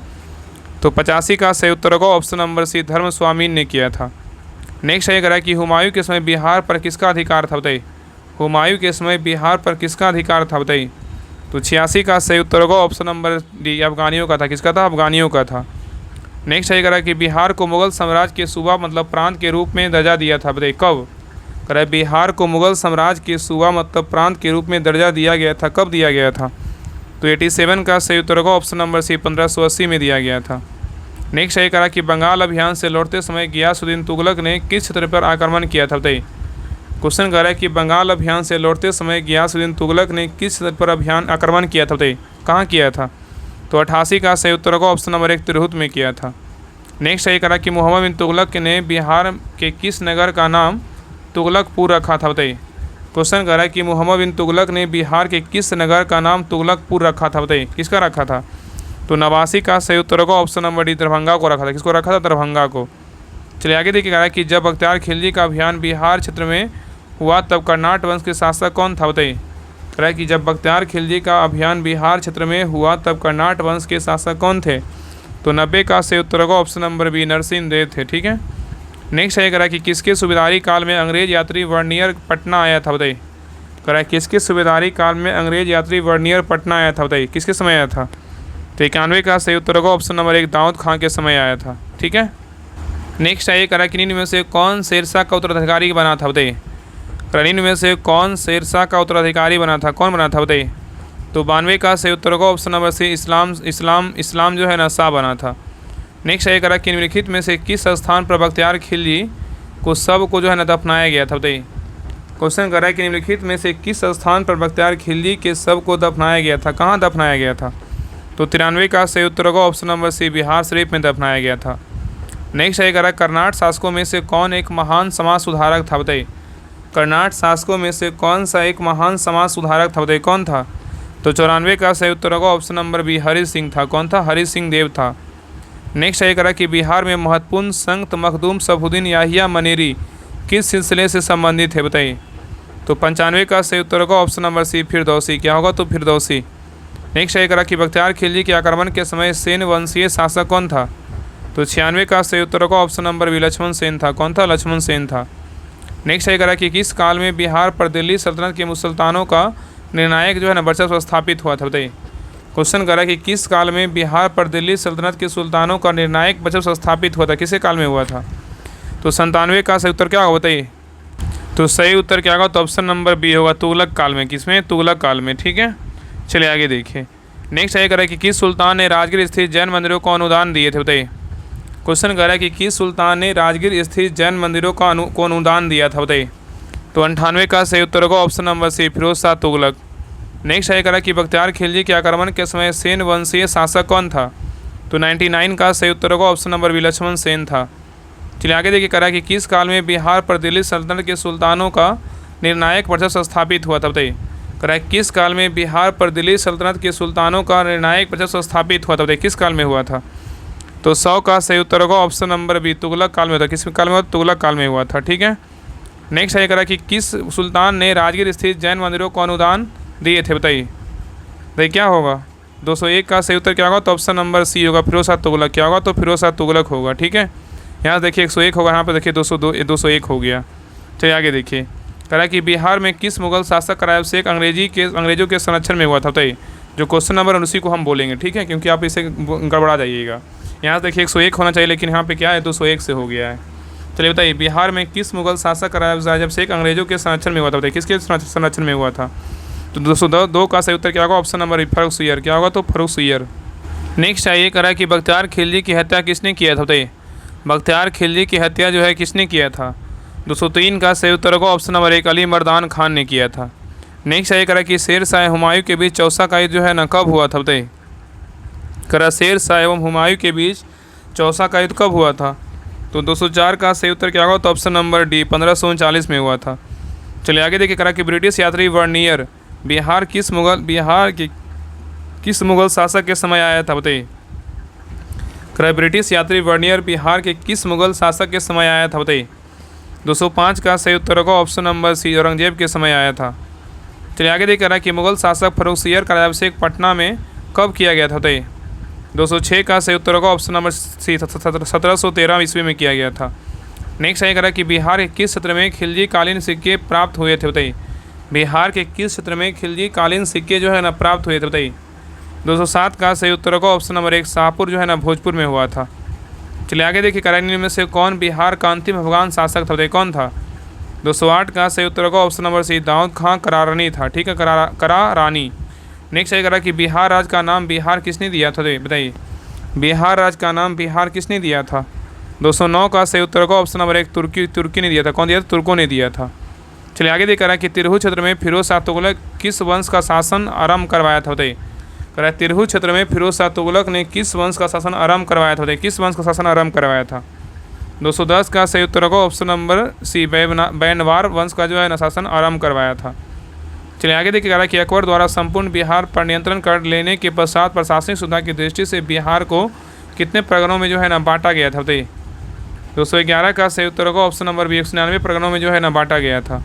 तो 85 का सही उत्तर होगा ऑप्शन नंबर सी, धर्मस्वामी ने किया था। नेक्स्ट है करा कि हुमायूं के समय बिहार पर किसका अधिकार था, बताइए। हुमायूं के समय बिहार पर किसका अधिकार था, बताइए। तो 86 का सही उत्तर होगा ऑप्शन नंबर डी, अफगानियों का था। किसका था? अफगानियों का था। नेक्स्ट है करा कि बिहार को मुगल साम्राज्य के सूबा मतलब प्रांत के रूप में दर्जा दिया था, बताइए। कब? करा बिहार को मुगल साम्राज्य के सूबा मतलब प्रांत के रूप में दर्जा दिया गया था। कब दिया गया था? तो 87 का सही उत्तर होगा ऑप्शन नंबर सी, 1580 में दिया गया था। नेक्स्ट है करा कि बंगाल अभियान से लौटते समय गियासुद्दीन तुगलक ने किस क्षेत्र पर आक्रमण किया था, बताइए। क्वेश्चन कर रहा है कि बंगाल अभियान से लौटते समय गियासुद्दीन तुगलक ने किस क्षेत्र पर आक्रमण किया था, बताइए। कहाँ किया था? तो 88 का सही उत्तर होगा ऑप्शन नंबर 1 तिरहुत में किया था। नेक्स्ट है करा कि मोहम्मद बिन तुगलक ने बिहार के किस नगर का नाम तुगलकपुर रखा था, बताइए। क्वेश्चन करा कि मोहम्मद बिन तुगलक ने बिहार के किस नगर का नाम तुगलकपुर रखा था, बताइए किसका रखा था। तो 89 का सही उत्तर होगा ऑप्शन नंबर डी दरभंगा को रखा था। किसको रखा था? दरभंगा को। चलिए आगे देखिए करा कि जब बख्तियार खिलजी का अभियान बिहार क्षेत्र में हुआ तब कर्नाट वंश के शासक कौन था, बताइए। कह रहा है कि जब बख्तियार खिलजी का अभियान बिहार क्षेत्र में हुआ तब कर्नाट वंश के शासक कौन थे। तो 90 का सही उत्तर होगा option number B Narsingh Dev थे, ठीक है। नेक्स्ट है कह रहा है कि किसके सूबेदारी काल में अंग्रेज यात्री वर्नियर पटना आया था, बताइए। कह रहा है किसके सूबेदारी काल में अंग्रेज यात्री वर्नियर पटना आया था, बताइए किसके समय आया था। तो 91 का सही उत्तर होगा ऑप्शन नंबर 1 दाऊद खां के समय आया था, ठीक है। नेक्स्ट है कह रहा है कि निम्न में से कौन शेरशाह का उत्तराधिकारी बना था, बताइए। निम्न में से कौन शेरशाह का उत्तराधिकारी बना था, कौन बना था, बताइए। तो 92 का सही उत्तर होगा ऑप्शन नंबर सी इस्लाम जो है ना शाह बना था। नेक्स्ट है करा कि निम्नलिखित में से किस स्थान पर बख्तियार खिलजी को जो है ना दफनाया गया था, बताइए। क्वेश्चन कर रहा है कि निम्नलिखित में से किस स्थान पर बख्तियार खिलजी के शव को दफनाया गया था, कहाँ दफनाया गया था। तो 93 का सही उत्तर होगा ऑप्शन नंबर सी बिहार शरीफ में दफनाया गया था। नेक्स्ट है करा कर्नाट शासकों में से कौन एक महान समाज सुधारक था, बताइए। कर्नाट शासकों में से कौन सा एक महान समाज सुधारक था, बताइए कौन था। तो 94 का सही उत्तर होगा option number B Hari Singh था। कौन था? हरि सिंह देव था। नेक्स्ट है करा कि बिहार में महत्वपूर्ण संत मखदूम सफुद्दीन याहिया मनेरी किस सिलसिले से संबंधित है, बताइए। तो 95 का सही उत्तर होगा ऑप्शन नंबर सी फिरदौसी। क्या होगा? तो फिरदौसी। नेक्स्ट है करा कि बख्तियार खिलजी के आक्रमण के समय सेन वंशीय शासक कौन था। तो 96 का सही उत्तर होगा option number B Lakshman Sen था। कौन था? लक्ष्मण सेन था। नेक्स्ट है करा कि किस काल में बिहार पर दिल्ली सल्तनत के सुल्तानों का निर्णायक जो है ना वर्चस्व स्थापित हुआ था, बताइए। क्वेश्चन करा कि किस काल में बिहार पर दिल्ली सल्तनत के सुल्तानों का निर्णायक वर्चस्व स्थापित हुआ था, किसे काल में हुआ था। तो 97 का सही उत्तर क्या होगा, बताइए। तो सही उत्तर क्या होगा? तो ऑप्शन नंबर बी होगा तुगलक काल में। किसमें? तुगलक काल में, ठीक है। चलिए आगे देखिए। नेक्स्ट है करा कि किस सुल्तान ने राजगीर स्थित जैन मंदिरों को अनुदान दिए थे, बताइए। क्वेश्चन करा कि किस सुल्तान ने राजगीर स्थित जैन मंदिरों को अनुदान दिया था, बताइए। तो 98 का सही उत्तर होगा option number C Firoz Shah Tughlaq. Next है करा कि बख्तियार खिलजी के आक्रमण के समय सेन वंशीय शासक कौन था। तो 99 का सही उत्तर होगा option number B Lakshman Sen था। चलिए आगे देखिए करा कि किस काल में बिहार पर दिल्ली सल्तनत के सुल्तानों का निर्णायक वर्चस्व स्थापित हुआ था, बताइए। करा किस काल में बिहार पर दिल्ली सल्तनत के सुल्तानों का निर्णायक वर्चस्व स्थापित हुआ था, बताइए किस काल में हुआ था। तो 100 का सही उत्तर होगा ऑप्शन नंबर बी तुगलक काल में था। किस काल में हुआ? तुगलक काल में हुआ था, ठीक है। नेक्स्ट है करा कि किस सुल्तान ने राजगीर स्थित जैन मंदिरों को अनुदान दिए थे, बताइए। देखिए क्या होगा? 201 का सही उत्तर क्या होगा? तो ऑप्शन नंबर सी होगा फिरोज शाह तुगलक। क्या होगा? तो फिरोज शाह तुगलक होगा, ठीक है। यहाँ देखिए 101 होगा, यहाँ पे देखिए 201 हो गया। चलिए आगे देखिए करा कि बिहार में किस मुगल शासक का राज्याभिषेक अंग्रेजों के संरक्षण में हुआ था, बताइए। जो क्वेश्चन नंबर है उसी को हम बोलेंगे, ठीक है, क्योंकि आप इसे गड़बड़ा जाइएगा। यहाँ देखिए 101 होना चाहिए, लेकिन यहाँ पे क्या है 201 से हो गया है। चलिए बताइए बिहार में किस मुगल शासक का राज्याभिषेक अंग्रेजों के संरक्षण में हुआ था, बताइए किसके संरक्षण में हुआ था। तो 202 का सही उत्तर क्या होगा? Option number Farrukh Siyar. क्या होगा? तो फर्रुख सियर। नेक्स्ट है ये करा कि बख्तियार खिलजी की हत्या किसने किया था, बताइए। बख्तियार खिलजी की हत्या जो है किसने किया था। 203 का सही उत्तर होगा ऑप्शन नंबर 1 अली मर्दान खान ने किया था। नेक्स्ट है ये करा कि शेर शाह हुमायूं के बीच चौसा का युद्ध जो है ना कब हुआ था, बताइए। करा शेर शाह एवं हुमायूं के बीच चौसा का युद्ध कब हुआ था। तो 204 का सही उत्तर क्या होगा? तो ऑप्शन नंबर डी 1539 में हुआ था। चलिए आगे देखिए करा कि ब्रिटिश यात्री वर्नियर बिहार के किस मुगल शासक के समय आया था, बताइए। करा ब्रिटिश यात्री वर्नियर बिहार के किस मुगल शासक के समय आया था, बताइए। 205 का सही उत्तर होगा ऑप्शन नंबर सी औरंगजेब के समय आया था। चलिए आगे देखिए करा कि मुगल शासक फर्रुख सियर का राज्याभिषेक पटना में कब किया गया था, बताइए। 206 का सही उत्तर होगा ऑप्शन नंबर सी 1713 ईस्वी में किया गया था। नेक्स्ट है करा कि बिहार के किस क्षेत्र में खिलजी कालीन सिक्के प्राप्त हुए थे, बताइए। बिहार के किस क्षेत्र में खिलजी कालीन सिक्के जो है ना प्राप्त हुए थे, बताइए। 207 का सही उत्तर होगा ऑप्शन नंबर 1 शाहपुर जो है ना भोजपुर में हुआ था। चलिए आगे देखिए करानी में से कौन बिहार का अंतिम अफगान शासक था, बताइए कौन था। 208 का सही उत्तर होगा ऑप्शन नंबर सी दाऊद खां करारानी था, ठीक है, करारानी। नेक्स्ट है करा कि बिहार राज्य का नाम बिहार किसने दिया था, बताइए। बिहार राज्य का नाम बिहार किसने दिया था। 209 का सही उत्तर होगा ऑप्शन नंबर 1 तुर्की ने दिया था। कौन दिया था? तुर्कों ने दिया था। चलिए आगे देखा कि तिरहुत क्षेत्र में फिरोज शाह तुगलक किस वंश का शासन आरंभ करवाया था, बताइए। कह रहा है तिरहुत क्षेत्र में फिरोज शाह तुगलक ने किस वंश का शासन आरंभ करवाया था? किस वंश का शासन आरंभ करवाया था? 210 का सही उत्तर होगा ऑप्शन नंबर सी, बैनवार वंश का जो है ना शासन आरंभ करवाया था। चलिए आगे देखिए, कह रहा है कि अकबर द्वारा संपूर्ण बिहार पर नियंत्रण कर लेने के पश्चात प्रशासनिक सुधार की दृष्टि से बिहार को कितने परगनों में जो है ना बांटा गया था? बताइए। 211 का सही उत्तर होगा ऑप्शन नंबर बी, 199 परगनों में जो है ना बांटा गया था।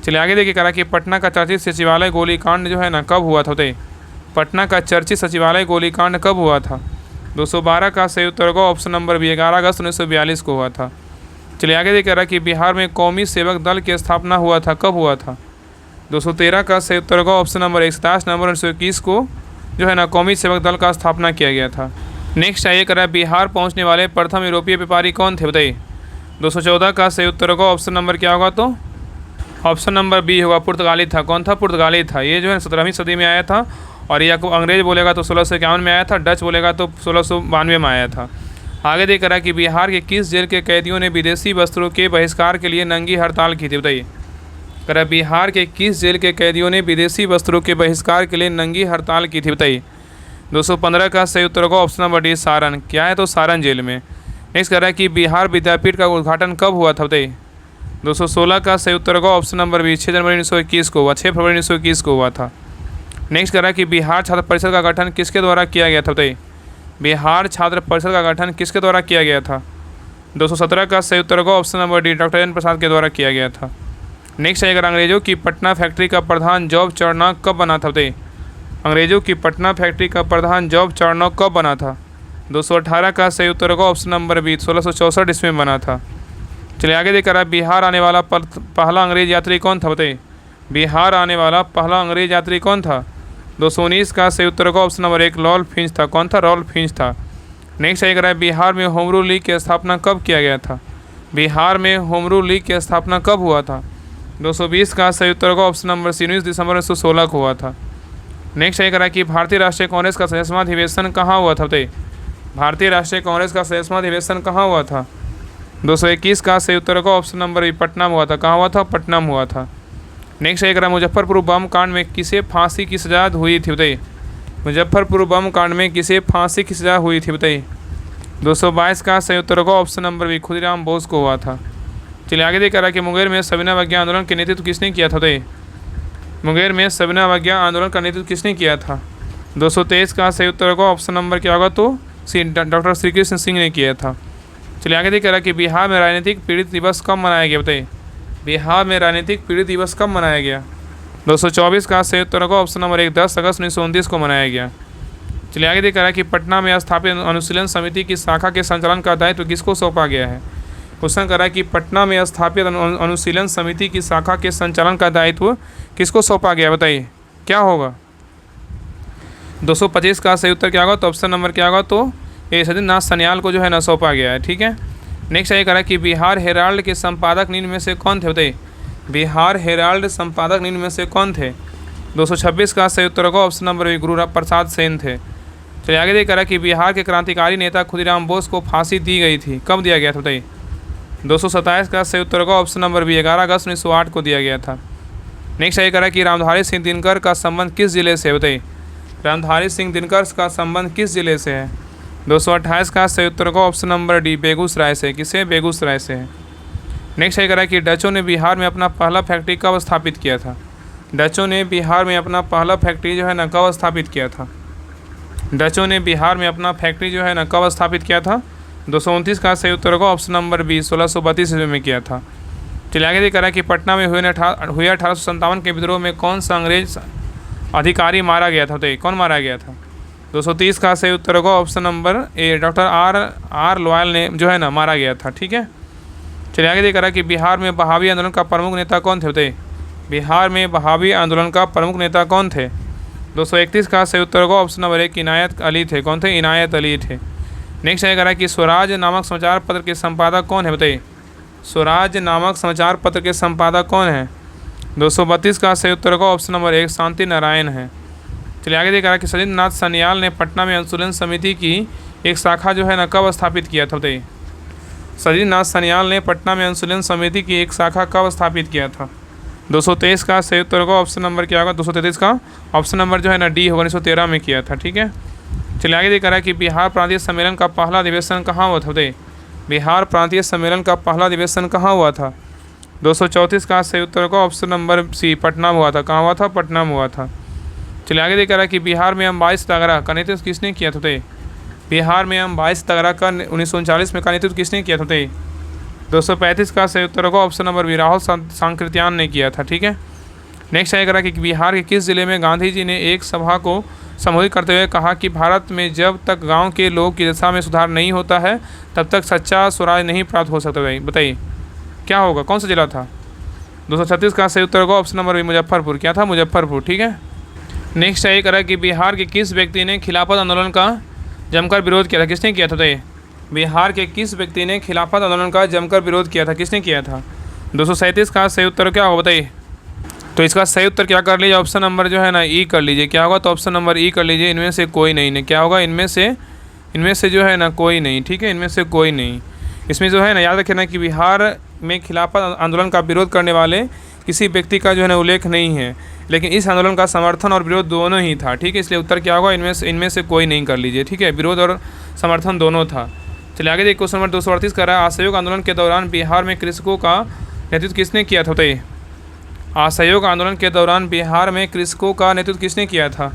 चलिए आगे देखिए, कह रहा है कि पटना का चर्चित सचिवालय गोलीकांड जो है ना कब हुआ था? बताइए। पटना का चर्चित सचिवालय गोलीकांड कब हुआ था? 212 का सही उत्तर होगा ऑप्शन नंबर बी, 11 अगस्त 1942 को हुआ था। चलिए आगे देखिए, कह रहा है कि बिहार में कौमी सेवक दल की स्थापना हुआ था, कब हुआ था? 213 का सही उत्तर होगा ऑप्शन नंबर 27 नवंबर 1921 को जो है ना कौमी सेवक दल का स्थापना किया गया था। नेक्स्ट आइए, कह रहा है बिहार पहुंचने वाले प्रथम यूरोपीय व्यापारी कौन थे? बताइए। 214 का सही उत्तर होगा ऑप्शन नंबर क्या होगा? तो ऑप्शन नंबर बी होगा, पुर्तगाली था। कौन था? पुर्तगाली था। ये जो है 17वीं सदी में आया था और ये आपको अंग्रेज बोलेगा तो 1651 में आया था, डच बोलेगा तो 1692 में आया था। आगे देख रहा है कि बिहार के किस जेल के कैदियों ने विदेशी वस्त्रों के बहिष्कार के लिए नंगी हड़ताल की थी? बताइए। कह रहा है बिहार के किस जेल के कैदियों ने विदेशी वस्त्रों के बहिष्कार के लिए नंगी हड़ताल की थी? बताइए। 215 का सही उत्तर होगा ऑप्शन नंबर डी, सारण। क्या है? तो सारण जेल में। नेक्स्ट कह रहा है कि बिहार विद्यापीठ का उद्घाटन कब हुआ था? बताइए। 216 का सही उत्तर होगा ऑप्शन नंबर बी, 6 जनवरी 1921 को हुआ, 6 फरवरी 1921 को हुआ था। नेक्स्ट कह रहा है कि बिहार छात्र परिषद का गठन किसके द्वारा किया गया था? बताइए। बिहार छात्र परिषद का गठन किसके द्वारा किया गया था? 217 का सही उत्तर होगा option number D, doctor N Prasad के द्वारा किया गया था। नेक्स्ट आएगा, अंग्रेजों की पटना फैक्ट्री का प्रधान जॉब चार्नॉक कब बना था? बताइए। अंग्रेजों की पटना फैक्ट्री का प्रधान जॉब चार्नॉक कब बना था? 218 का सही उत्तर होगा ऑप्शन नंबर बी, 1664 ईस्वी में बना था। चलिए आगे देखकर बिहार आने वाला पहला अंग्रेज यात्री कौन था? बताइए। बिहार आने वाला पहला अंग्रेज यात्री कौन था? 219 का सही उत्तर होगा ऑप्शन नंबर 1, रॉल्फ फिंच था। कौन था? रॉल्फ फिंच था। नेक्स्ट आएगा, बिहार में होम रूल लीग की स्थापना कब किया गया था? बिहार में होम रूल लीग की स्थापना कब हुआ था? 220 का सही उत्तर होगा ऑप्शन नंबर सी, 19 दिसंबर 1916 को हुआ था। नेक्स्ट आएगा कि भारतीय राष्ट्रीय कांग्रेस का 67वां अधिवेशन कहाँ हुआ था? बताइए। भारतीय राष्ट्रीय कांग्रेस का 67वां अधिवेशन कहाँ हुआ था? 221 का सही उत्तर होगा ऑप्शन नंबर बी, पटना में हुआ था। कहाँ हुआ था? पटना में हुआ था। नेक्स्ट आएगा, मुजफ्फरपुर बम कांड में किसे फांसी की सजा हुई थी? बताइए। मुजफ्फरपुर बम कांड में किसे फांसी की सजा हुई थी? बताइए। 222 का सही उत्तर होगा option number B, Khudiram Bose को हुआ था। चलिए आगे देखा रहा कि मुंगेर में सविनय अवज्ञा आंदोलन का नेतृत्व किसने किया था? बताइए। मुंगेर में सविनय अवज्ञा आंदोलन का नेतृत्व किसने किया था? 223 का सही उत्तर होगा ऑप्शन नंबर क्या होगा? तो सी, डॉक्टर श्री कृष्ण सिंह ने किया था। चलिए आगे देखा रहा कि बिहार में राजनीतिक पीड़ित दिवस कब मनाया गया? बताइए। बिहार में राजनीतिक पीड़ित दिवस कब मनाया गया? 224 का सही उत्तर होगा ऑप्शन नंबर 1, 10 अगस्त 1929 को मनाया गया। चलिए आगे देखा रहा कि पटना में स्थापित अनुशीलन समिति की शाखा के संचालन का दायित्व किसको सौंपा गया है? क्वेश्चन कर रहा है कि पटना में स्थापित अनुशीलन समिति की शाखा के संचालन का दायित्व किसको सौंपा गया? बताइए क्या होगा? 225 का सही उत्तर क्या होगा? तो ऑप्शन नंबर क्या होगा? तो ये सचिंद्र नाथ सन्याल को जो है ना सौंपा गया है। ठीक है। नेक्स्ट ये कह रहा है कि बिहार हेराल्ड के संपादक निम्न में से कौन थे? बताइए। बिहार हेराल्ड संपादक निम्न में से कौन थे? 226 का सही उत्तर होगा option number B, Guru Prasad Sen थे। चलिए आगे देख रहा है कि बिहार के क्रांतिकारी नेता खुदीराम बोस को फांसी दी गई थी, कब दिया गया था? बताइए। 227 का सही उत्तर होगा ऑप्शन नंबर बी, 11 अगस्त 1908 को दिया गया था। नेक्स्ट ये कह रहा है कि रामधारी सिंह दिनकर का संबंध किस जिले से है? बताइए। रामधारी सिंह दिनकर का संबंध किस जिले से है? 228 का सही उत्तर होगा ऑप्शन नंबर डी, बेगूसराय से। किसे? बेगूसराय से है। नेक्स्ट ये कह रहा है कि डचों ने बिहार में अपना पहला फैक्ट्री कब स्थापित किया था? डचों ने बिहार में अपना पहला फैक्ट्री जो है ना कब स्थापित किया था? डचों ने बिहार में अपना फैक्ट्री जो है ना कब स्थापित किया था? 229 का सही उत्तर होगा ऑप्शन नंबर बी, 1632 ईस्वी में किया था। चलिए आगे देखा रहा है कि पटना में हुए 1857 के विद्रोह में कौन सा अंग्रेज अधिकारी मारा गया था? बताइए कौन मारा गया था? 230 का सही उत्तर होगा option number A, doctor R loyal ने जो है ना मारा गया था। ठीक है। चलिए आगे देखा रहा है कि बिहार में बहावी आंदोलन का प्रमुख नेता कौन थे? बताइए। बिहार में बहावी आंदोलन का प्रमुख नेता कौन थे? 231 का सही उत्तर होगा ऑप्शन नंबर 1, इनायत अली थे। कौन थे? इनायत अली थे। नेक्स्ट आएगा कि स्वराज नामक समाचार पत्र के संपादक कौन है? बताइए। स्वराज नामक समाचार पत्र के संपादक कौन है? 232 का सही उत्तर होगा ऑप्शन नंबर 1, शांति नारायण है। चलिए आगे देखा कि सचिंद्र नाथ सन्याल ने पटना में अनुशीलन समिति की एक शाखा जो है ना कब स्थापित किया था? बताइए। सचिंद्र नाथ सन्याल ने पटना में अनुशीलन समिति की एक शाखा कब स्थापित किया था? 223 का सही उत्तर होगा ऑप्शन नंबर क्या होगा, 233 का ऑप्शन नंबर जो है ना डी होगा, 1913 में किया था। ठीक है, चलिए आगे देखा रहा है कि बिहार प्रांतीय सम्मेलन का पहला अधिवेशन कहाँ हुआ था। बताइए, बिहार प्रांतीय सम्मेलन का पहला अधिवेशन कहाँ हुआ था। 234 का सही उत्तर होगा ऑप्शन नंबर सी, पटना में हुआ था। कहाँ हुआ था, पटना में हुआ था। चलिए आगे देखा रहा है कि बिहार में 22 तगड़ा का नेतृत्व किसने किया था। बताइए, बिहार में 22 तगड़ा का 1939 में का नेतृत्व किसने किया था। बताइए, 235 का सही उत्तर होगा ऑप्शन नंबर बी, राहुल सांकृत्यान ने किया था। ठीक है, नेक्स्ट आएगा कि बिहार के किस जिले में गांधी जी ने एक सभा को संबोधित करते हुए कहा कि भारत में जब तक गांव के लोगों की दशा में सुधार नहीं होता है तब तक सच्चा स्वराज नहीं प्राप्त हो सकता। बताइए क्या होगा, कौन सा जिला था। 236 का सही उत्तर होगा ऑप्शन नंबर बी, मुजफ्फरपुर। क्या था, मुजफ्फरपुर। ठीक है, नेक्स्ट आएगा करा कि बिहार के किस व्यक्ति ने खिलाफत आंदोलन का जमकर विरोध किया था। किसने किया था। बताइए, बिहार के किस व्यक्ति ने खिलाफत आंदोलन का जमकर विरोध किया था, किसने किया था। 237 का सही उत्तर क्या होगा। बताइए, तो इसका सही उत्तर क्या कर लीजिए, ऑप्शन नंबर जो है ना ई कर लीजिए। क्या होगा, तो ऑप्शन नंबर ई कर लीजिए, इनमें से कोई नहीं। क्या होगा, इनमें से जो है ना कोई नहीं। ठीक है, इनमें से कोई नहीं। इसमें जो है ना याद रखना कि बिहार में खिलाफत आंदोलन का विरोध करने वाले किसी व्यक्ति का जो है ना उल्लेख नहीं है, लेकिन इस आंदोलन का समर्थन और विरोध दोनों ही था। ठीक है, इसलिए उत्तर क्या होगा, इनमें से कोई नहीं कर लीजिए। ठीक है, विरोध और समर्थन दोनों था। चलिए आगे देखिए, क्वेश्चन नंबर 238 कर रहा है, असहयोग आंदोलन के दौरान बिहार में कृषकों का नेतृत्व किसने किया था। बताइए, असहयोग आंदोलन के दौरान बिहार में कृषकों का नेतृत्व किसने किया था।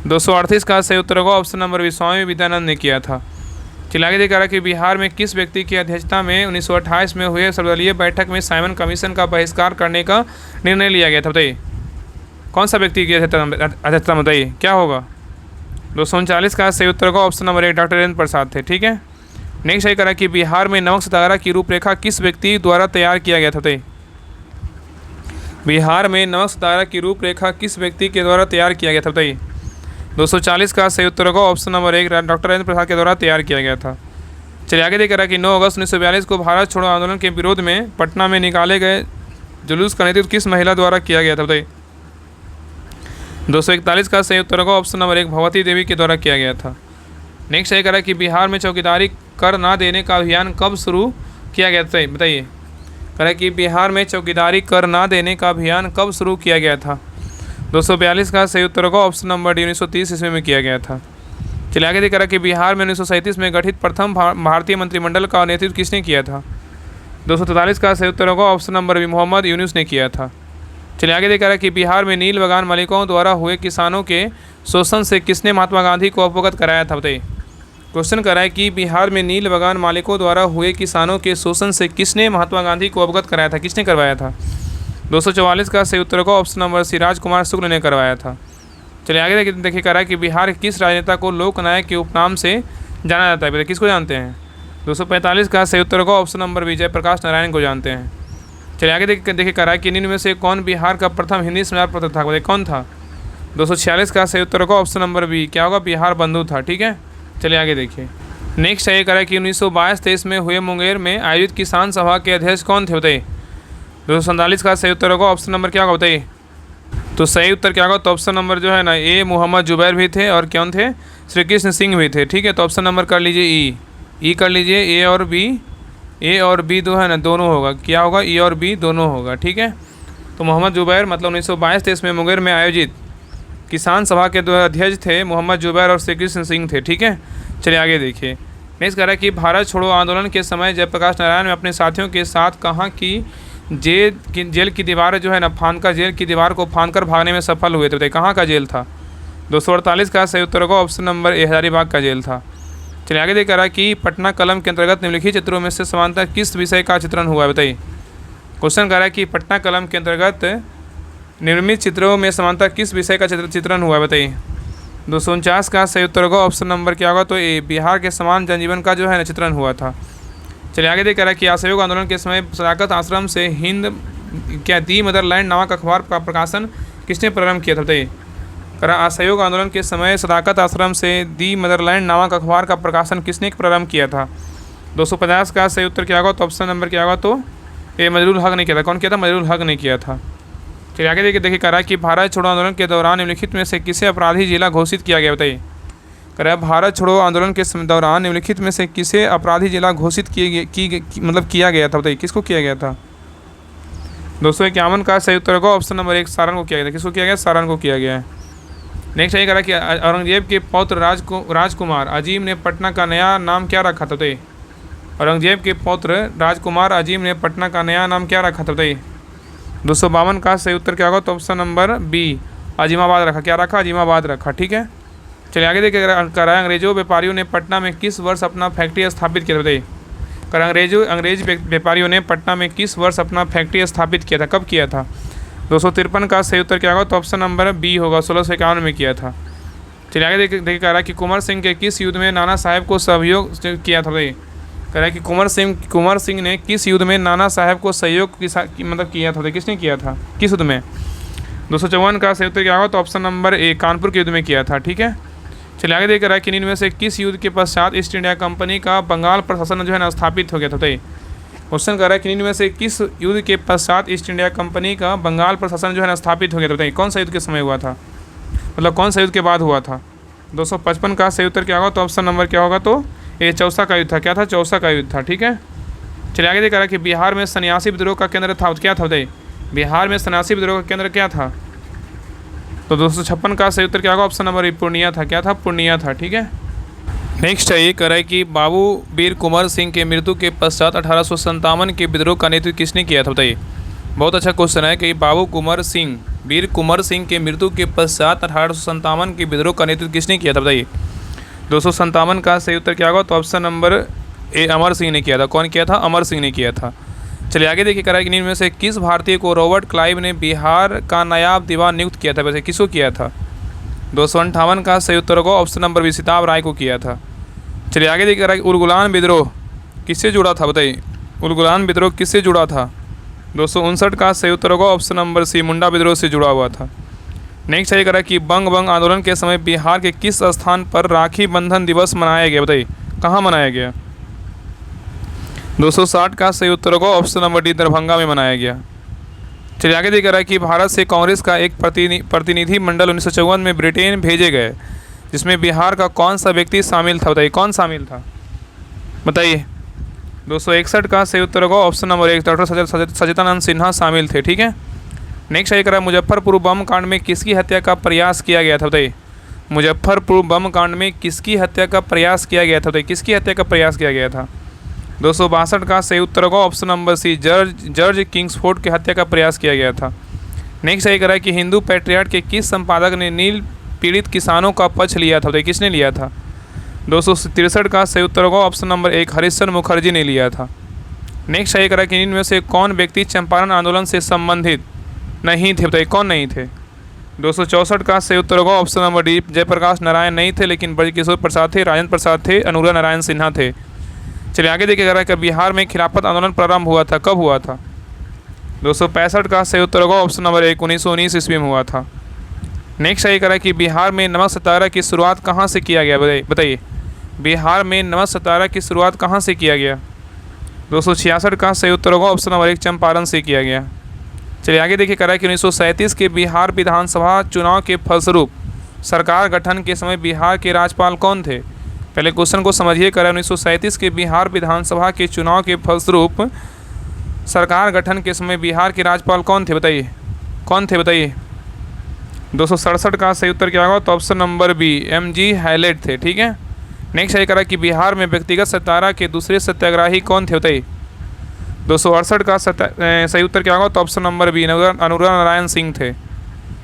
238 का सही उत्तर होगा ऑप्शन नंबर बी, स्वामी विद्यानंद ने किया था। चलिए आगे देखा रहा कि बिहार में किस व्यक्ति की अध्यक्षता में 1928 में हुए सर्वदलीय बैठक में साइमन कमीशन का बहिष्कार करने का निर्णय लिया गया था। बताइए, कौन सा व्यक्ति की अध्यक्षता में, बताइए क्या होगा। 239 का सही उत्तर होगा ऑप्शन नंबर 1, डॉक्टर वीरेंद्र प्रसाद थे। ठीक है, नेक्स्ट ये करा कि बिहार में नमक सत्याग्रह की रूपरेखा किस व्यक्ति द्वारा तैयार किया गया था। बताइए, बिहार में नमक सत्याग्रह की रूपरेखा किस व्यक्ति के द्वारा तैयार किया गया था। बताइए, 240 का सही उत्तर होगा option number 1, doctor Rajendra Prasad के द्वारा तैयार किया गया था। चलिए आगे देख रहा है कि 9 अगस्त 1942 को भारत छोड़ो आंदोलन के विरोध में पटना में निकाले गए जुलूस का नेतृत्व किस महिला द्वारा किया गया था। बताइए, 241 का सही उत्तर होगा ऑप्शन नंबर 1, भगवती देवी के द्वारा किया गया था। नेक्स्ट ये करा कि बिहार में चौकीदारी कर ना देने का अभियान कब शुरू किया गया था। बताइए, करा कि बिहार में चौकीदारी कर ना देने का अभियान कब शुरू किया गया था। 242 का सही उत्तर होगा ऑप्शन नंबर डी, 1930 ईस्वी में किया गया था। चलिए आगे देखा कि बिहार में 1937 में गठित प्रथम भारतीय मंत्रिमंडल का नेतृत्व किसने किया था। 243 का सही उत्तर होगा option number B, Mohammad Yunus ने किया था। चलिए आगे देखा कि बिहार में नील बगान मालिकों द्वारा हुए किसानों के शोषण से किसने महात्मा गांधी को अवगत कराया था। बताइए, क्वेश्चन करा है कि बिहार में नील बगान मालिकों द्वारा हुए किसानों के शोषण से किसने महात्मा गांधी को अवगत कराया था, किसने करवाया था। 244 का सही उत्तर होगा ऑप्शन नंबर सी, राजकुमार शुक्ल ने करवाया था। चलिए आगे देखिए करा कि बिहार के किस राजनेता को लोकनायक के उपनाम से जाना जाता है। बताइए, किसको जानते हैं। 245 का सही उत्तर होगा option number B, Jayaprakash Narayan को जानते हैं। चलिए आगे देखिए करा कि निम्न में से कौन बिहार का प्रथम हिंदी समाचार पत्र था। बताइए कौन था। 246 का सही उत्तर होगा ऑप्शन नंबर बी, क्या होगा, बिहार बंधु था। ठीक है, चलिए आगे देखिए। नेक्स्ट ये करा कि 1922-23 में हुए मुंगेर में आयोजित किसान सभा के अध्यक्ष कौन थे। बताइए, 247 का सही उत्तर होगा ऑप्शन नंबर क्या होगा। बताइए, तो सही उत्तर क्या होगा, तो ऑप्शन नंबर जो है ना ए, मोहम्मद जुबैर भी थे और कौन थे, श्री कृष्ण सिंह भी थे। ठीक है, तो ऑप्शन नंबर कर लीजिए ई कर लीजिए। ए और बी दो है ना, दोनों होगा। क्या होगा, ई और बी दोनों होगा। ठीक है, तो मोहम्मद जुबैर मतलब 1922-23 में मुंगेर में आयोजित किसान सभा के दो अध्यक्ष थे मोहम्मद जुबैर और श्री कृष्ण सिंह थे। ठीक है, चलिए आगे देखिए। नेक्स्ट कह रहा है कि भारत छोड़ो आंदोलन के समय जयप्रकाश नारायण ने अपने साथियों के साथ कहाँ की जेल की दीवार जो है ना फांदकर जेल की दीवार को फांदकर भागने में सफल हुए थे। बताइए, कहाँ का जेल था। 248 का सही उत्तर होगा ऑप्शन नंबर ए, हजारीबाग का जेल था। चलिए आगे देख रहा है कि पटना कलम के अंतर्गत निम्नलिखित चित्रों में से समानता किस विषय का चित्रण हुआ है। बताइए, क्वेश्चन कह रहा है कि पटना कलम के अंतर्गत निर्मित चित्रों में समानता किस विषय का चित्रण हुआ है। बताइए, 249 का सही उत्तर होगा ऑप्शन नंबर क्या होगा, तो ए, बिहार के समान जनजीवन का जो है ना चित्रण हुआ था। चलिए आगे देख रहा है कि असहयोग आंदोलन के समय सदाकत आश्रम से हिंद दी मदरलैंड नामक अखबार का प्रकाशन किसने प्रारंभ किया था। बताइए, करा असहयोग आंदोलन के समय सदाकत आश्रम से दी मदरलैंड नामक अखबार का प्रकाशन किसने प्रारंभ किया था। 250 का सही उत्तर क्या होगा, तो ऑप्शन नंबर क्या होगा, तो ए, मजरूल हक ने किया था। कौन किया था, मजरूल हक ने किया था। चलिए आगे देखिए करा कि भारत छोड़ो आंदोलन के दौरान निम्नलिखित में से किसे अपराधी जिला घोषित किया गया। बताइए, करा भारत छोड़ो आंदोलन के दौरान निम्नलिखित में से किसे अपराधी जिला घोषित किया गया था। बताइए, किसको किया गया था। 251 का सही उत्तर होगा ऑप्शन नंबर 1 सारण को किया गया था। किसको किया गया? सारण को किया गया है। नेक्स्ट ये करा कि औरंगजेब के पौत्र राजकुमार अजीम ने पटना का नया नाम क्या रखा था? बताइए। औरंगजेब के पौत्र राजकुमार अजीम ने पटना का नया नाम क्या रखा था? बताइए। 252 का सही उत्तर क्या होगा? तो ऑप्शन नंबर बी अजीमाबाद रखा। क्या रखा? अजीमाबाद रखा। ठीक है, चलिए आगे देखिए। करा अंग्रेजों व्यापारियों ने पटना में किस वर्ष अपना फैक्ट्री स्थापित किया? बताइए। कर अंग्रेज व्यापारियों ने पटना में किस वर्ष अपना फैक्ट्री स्थापित किया था? कब किया था? 253 का सही उत्तर क्या होगा? तो ऑप्शन नंबर बी होगा, 1651 में किया था। चलिए आगे देखिए कह रहा है कि कुंवर सिंह के किस युद्ध में नाना साहेब को सहयोग किया था? बताइए। कह रहा है कि कुंवर सिंह ने किस युद्ध में नाना साहेब को सहयोग मतलब किया था? किसने किया था? किस युद्ध में? 254 का सही उत्तर क्या होगा? तो ऑप्शन नंबर ए कानपुर के युद्ध में किया था। ठीक है, चलिए आगे देख रहा है कि इनमें से किस युद्ध के पश्चात ईस्ट इंडिया कंपनी का बंगाल प्रशासन जो है ना स्थापित हो गया था? बताइए। क्वेश्चन कर रहा है कि इनमें से किस युद्ध के पश्चात ईस्ट इंडिया कंपनी का बंगाल प्रशासन जो है ना स्थापित हो गया था? बताइए। कौन सा युद्ध के समय हुआ था? मतलब कौन सा युद्ध के बाद हुआ था? 255 का सही उत्तर क्या होगा? तो ऑप्शन नंबर क्या होगा? तो ये चौसा का युद्ध था। क्या था? चौसा का युद्ध था। ठीक है, चलिए आगे देख रहा है कि बिहार में सन्यासी विद्रोह का केंद्र था। क्या था? बताइए। बिहार में सन्यासी विद्रोह का केंद्र क्या था? तो 256 का सही उत्तर क्या होगा? ऑप्शन नंबर पूर्णिया था। क्या था? पूर्णिया था। ठीक है, नेक्स्ट है ये कह रहा है कि बाबू वीर कुंवर सिंह के मृत्यु के पश्चात 1857 के विद्रोह का नेतृत्व किसने किया था? बताइए। बहुत अच्छा क्वेश्चन है कि वीर कुंवर सिंह के मृत्यु के पश्चात 1857 के विद्रोह का नेतृत्व किसने किया था? बताइए। 257 का सही उत्तर क्या होगा? तो option number A Amar Singh ने किया था। कौन किया था? अमर सिंह ने किया था। चलिए आगे देखिए कह रहा है कि इनमें से किस भारतीय को रॉबर्ट क्लाइव ने बिहार का नायाब दीवान नियुक्त किया था? वैसे किसको किया था? 258 का सही उत्तर होगा ऑप्शन नंबर बी सिताब राय को किया था। चलिए आगे देखिए कह रहा है कि उलगुलान विद्रोह किससे जुड़ा था? बताइए। उलगुलान विद्रोह किससे जुड़ा था? 259 का सही उत्तर होगा ऑप्शन नंबर सी मुंडा विद्रोह से जुड़ा हुआ था। नेक्स्ट ये कह रहा है कि बंग आंदोलन के समय बिहार के किस स्थान पर राखी बंधन दिवस मनाया गया? बताइए। कहाँ मनाया गया? 260 का सही उत्तर होगा ऑप्शन नंबर डी दरभंगा में मनाया गया। चलिए आगे देखिए रहा है कि भारत से कांग्रेस का एक प्रतिनिधि मंडल 1954 में ब्रिटेन भेजे गए, जिसमें बिहार का कौन सा व्यक्ति शामिल था? बताइए। कौन शामिल था? बताइए। 261 का सही उत्तर होगा ऑप्शन नंबर 1 डॉक्टर सच्चिदानंद सिन्हा शामिल थे। ठीक है, नेक्स्ट ये करा मुजफ्फरपुर बम कांड में किसकी हत्या का प्रयास किया गया था? बताइए। मुजफ्फरपुर बम कांड में किसकी हत्या का प्रयास किया गया था? बताइए। किसकी हत्या का प्रयास किया गया था? 262 का सही उत्तर होगा option number C George Kingsford की हत्या का प्रयास किया गया था। नेक्स्ट यही करा है कि हिंदू पैट्रियट के किस संपादक ने नील पीड़ित किसानों का पक्ष लिया था? बताइए। किसने लिया था? 263 का सही उत्तर होगा ऑप्शन नंबर 1 हरिश्चंद्र मुखर्जी ने लिया था। नेक्स्ट यही करा कि इनमें से कौन व्यक्ति चंपारण आंदोलन से संबंधित नहीं थे? बताइए। कौन नहीं थे? 264 का सही उत्तर होगा option number D Jayaprakash Narayan नहीं थे, लेकिन ब्रजकिशोर प्रसाद थे, राजेंद्र प्रसाद थे, अनुग्रह नारायण सिन्हा थे। चलिए आगे देखिए कह बिहार में खिलाफत आंदोलन प्रारंभ हुआ था। कब हुआ था? 265 का सही उत्तर होगा ऑप्शन नंबर 1 1919 ईस्वी में हुआ था। नेक्स्ट यही कह रहा है कि बिहार में नमक सत्याग्रह की शुरुआत कहाँ से किया गया? बताइए। बिहार में नमक सत्याग्रह की शुरुआत कहाँ से किया गया? 266 का सही उत्तर होगा ऑप्शन नंबर 1 चंपारण से किया गया। चलिए आगे देखिए कह रहा है कि 1937 के बिहार विधानसभा चुनाव के फलस्वरूप सरकार गठन के समय बिहार के राज्यपाल कौन थे? पहले क्वेश्चन को समझिए। करें 1937 के बिहार विधानसभा के चुनाव के फलस्वरूप सरकार गठन के समय बिहार के राज्यपाल कौन थे? बताइए। कौन थे? बताइए। 267 का सही उत्तर क्या होगा? तो option number B MG Hallett थे। ठीक है, नेक्स्ट यही करा कि बिहार में व्यक्तिगत सत्याग्रह के दूसरे सत्याग्रही कौन थे? बताइए। 268 का सही उत्तर क्या होगा? तो option number B Anugrah Narayan Singh थे।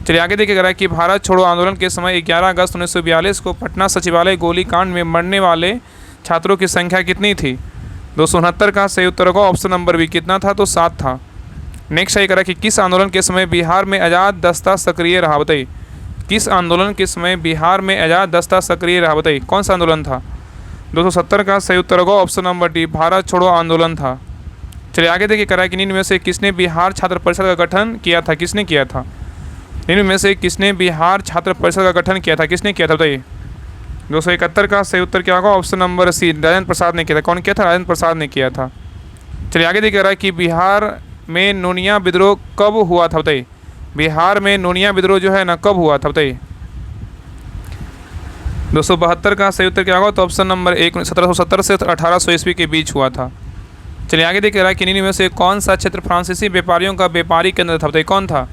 चलिए आगे देखिए करा कि भारत छोड़ो आंदोलन के समय 11 अगस्त 1942 को पटना सचिवालय गोलीकांड में मरने वाले छात्रों की संख्या कितनी थी? 269 का सही उत्तर होगा ऑप्शन नंबर बी कितना था? तो 7 था। नेक्स्ट यही करा कि किस आंदोलन के समय बिहार में आज़ाद दस्ता सक्रिय रहा? बताइए। किस आंदोलन के समय बिहार में आज़ाद दस्ता सक्रिय रहा? बताइए। कौन सा आंदोलन था? 270 का सही उत्तर होगा ऑप्शन नंबर डी भारत छोड़ो आंदोलन था। चलिए आगे देखिए करा कि इनमें से किसने बिहार छात्र परिषद का गठन किया था? किसने किया था? इनमें से किसने बिहार छात्र परिषद का गठन किया था? किसने किया था? बताइए। 271 का सही उत्तर क्या होगा? ऑप्शन नंबर सी राजेंद्र प्रसाद ने किया था। कौन किया था? राजेंद्र प्रसाद ने किया था। चलिए आगे देखिए रहा है कि बिहार में नोनिया विद्रोह कब हुआ था? बताइए। बिहार में नोनिया विद्रोह जो है ना कब हुआ था? बताइए। 272 का सही उत्तर क्या होगा? तो ऑप्शन नंबर 1 1770 से 1800 ईस्वी के बीच हुआ था। चलिए आगे देखिए, रहा है किन्हीं में से कौन सा क्षेत्र फ्रांसीसी व्यापारियों का व्यापारी केंद्र था, बताइए कौन था।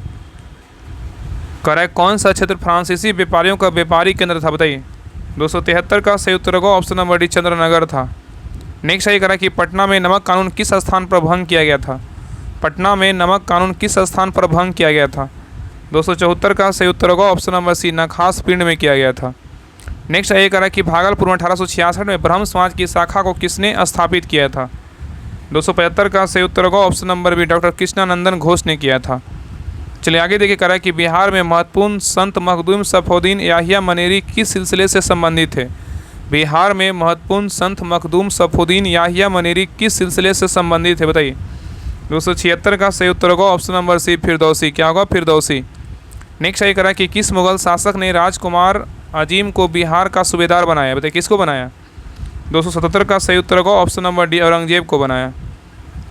करेक्ट, कौन सा क्षेत्र फ्रांसीसी व्यापारियों का व्यापारी केंद्र था, बताइए। 273 का सही उत्तर होगा ऑप्शन नंबर डी, चंद्रनगर था। नेक्स्ट सही करा कि पटना में नमक कानून किस स्थान पर भंग किया गया था। पटना में नमक कानून किस स्थान पर भंग किया गया था। 274 का सही उत्तर होगा ऑप्शन नंबर सी, नखास पिंड में किया गया था। नेक्स्ट ये करा कि भागलपुर में 1866 में ब्रह्म समाज की शाखा को किसने स्थापित किया था। 275 का सही उत्तर होगा option number B, doctor Krishnanandan Ghosh ने किया था। चलिए आगे देखिए, करा कि बिहार में महत्वपूर्ण संत मखदूम सफुद्दीन याहिया मनेरी किस सिलसिले से संबंधित है। बिहार में महत्वपूर्ण संत मखदूम सफुद्दीन याहिया मनेरी किस सिलसिले से संबंधित है, बताइए। 276 का सही उत्तर होगा ऑप्शन नंबर सी, फिरदौसी। क्या होगा, फिरदौसी। नेक्स्ट ये करा कि किस मुगल शासक ने राजकुमार अजीम को बिहार का सूबेदार बनाया, बताइए किसको बनाया। 277 का सही उत्तर होगा ऑप्शन नंबर डी, औरंगजेब को बनाया।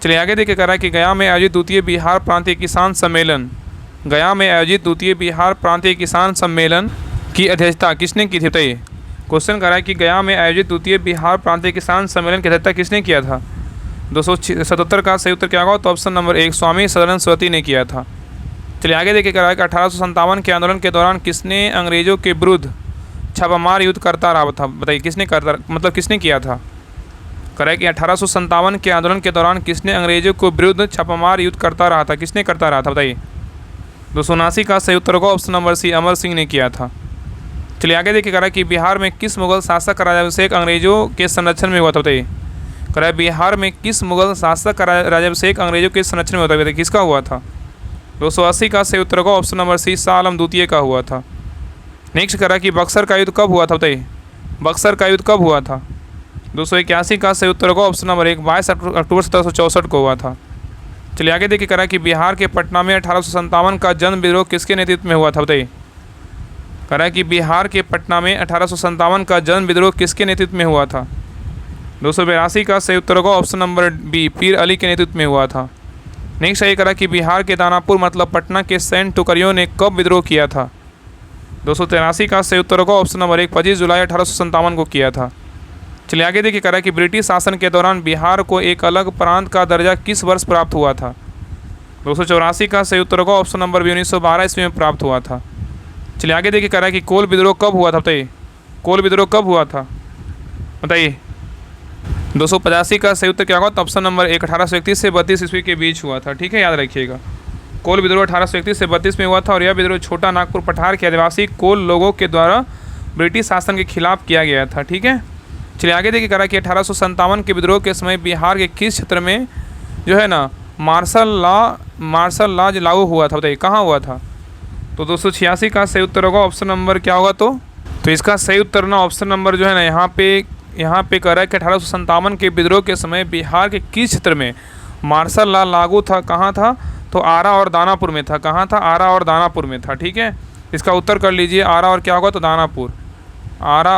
चलिए आगे देखिए, करा कि गया में आयोजित द्वितीय बिहार प्रांतीय किसान सम्मेलन, गया में आयोजित द्वितीय बिहार प्रांतीय किसान सम्मेलन की अध्यक्षता किसने की थी, बताइए। क्वेश्चन करा है कि गया में आयोजित द्वितीय बिहार प्रांतीय किसान सम्मेलन की अध्यक्षता किसने किया था। 277 का सही उत्तर क्या होगा, तो ऑप्शन नंबर एक, स्वामी सदानंद सरस्वती ने किया था। चलिए आगे देखिए, करा है कि 1857 के आंदोलन के दौरान किसने अंग्रेजों के विरुद्ध छापामार युद्ध करता रहा था, बताइए किसने करता, मतलब किसने किया था। करा है कि 1857 के आंदोलन के दौरान किसने अंग्रेजों को विरुद्ध छापामार युद्ध करता रहा था, किसने करता रहा था, बताइए। 279 का सही उत्तर होगा ऑप्शन नंबर सी, अमर सिंह ने किया था। चलिए आगे देखिए, करा कि बिहार में किस मुगल शासक का राज्याभिषेक अंग्रेजों के संरक्षण में हुआ था, बताइए। करा बिहार में किस मुगल शासक का राज्याभिषेक अंग्रेजों के संरक्षण में होता है, किसका हुआ था। 280 का सही उत्तर होगा ऑप्शन नंबर सी, शाह आलम द्वितीय का हुआ था। नेक्स्ट करा कि बक्सर का युद्ध कब हुआ था, बताइए। बक्सर का युद्ध कब हुआ था। 281 का सही उत्तर होगा ऑप्शन नंबर एक, 22 अक्टूबर 1764 को हुआ था। चलिए आगे देखिए, करा कि बिहार के पटना में 1857 का जन विद्रोह किसके नेतृत्व में हुआ था, बताइए। करा कि बिहार के पटना में 1857 का जन विद्रोह किसके नेतृत्व में हुआ था। 282 का सही उत्तर होगा ऑप्शन नंबर बी, पीर अली के नेतृत्व में हुआ था। नेक्स्ट ये करा कि बिहार के दानापुर मतलब पटना के सैन्य टुकड़ियों ने कब विद्रोह किया था। 283 का सही उत्तर होगा ऑप्शन नंबर एक, 25 जुलाई 1857 को किया था। चलिए आगे देखिए, करा कि ब्रिटिश शासन के दौरान बिहार को एक अलग प्रांत का दर्जा किस वर्ष प्राप्त हुआ था। 284 का सही उत्तर होगा ऑप्शन नंबर बी, 1912 ईस्वी में प्राप्त हुआ था। चलिए आगे देखिए, करा कि कोल विद्रोह कब हुआ था, बताइए। कोल विद्रोह कब हुआ था, बताइए। 285 का सही उत्तर क्या होगा, तो ऑप्शन नंबर एक, 1831 से 32 ईस्वी के बीच हुआ था, ठीक है, याद रखिएगा। कोल विद्रोह 1831 से 32 में हुआ था और यह विद्रोह छोटा नागपुर पठार के आदिवासी कोल लोगों के द्वारा ब्रिटिश शासन के खिलाफ किया गया था, ठीक है। चलिए आगे देखिए, करा कि 1857 के विद्रोह के समय बिहार के किस क्षेत्र में जो है ना मार्शल लॉ लागू हुआ था, बताइए कहाँ हुआ था। तो 286 का सही उत्तर होगा ऑप्शन नंबर क्या होगा, तो इसका सही उत्तर ना ऑप्शन नंबर जो है ना यहाँ पे कह रहा है कि 1857 के विद्रोह के समय बिहार के किस क्षेत्र में मार्शल लॉ लागू था, कहाँ था, तो आरा और दानापुर में था। कहाँ था, आरा और दानापुर में था, ठीक है। इसका उत्तर कर लीजिए, आरा और क्या होगा, तो दानापुर, आरा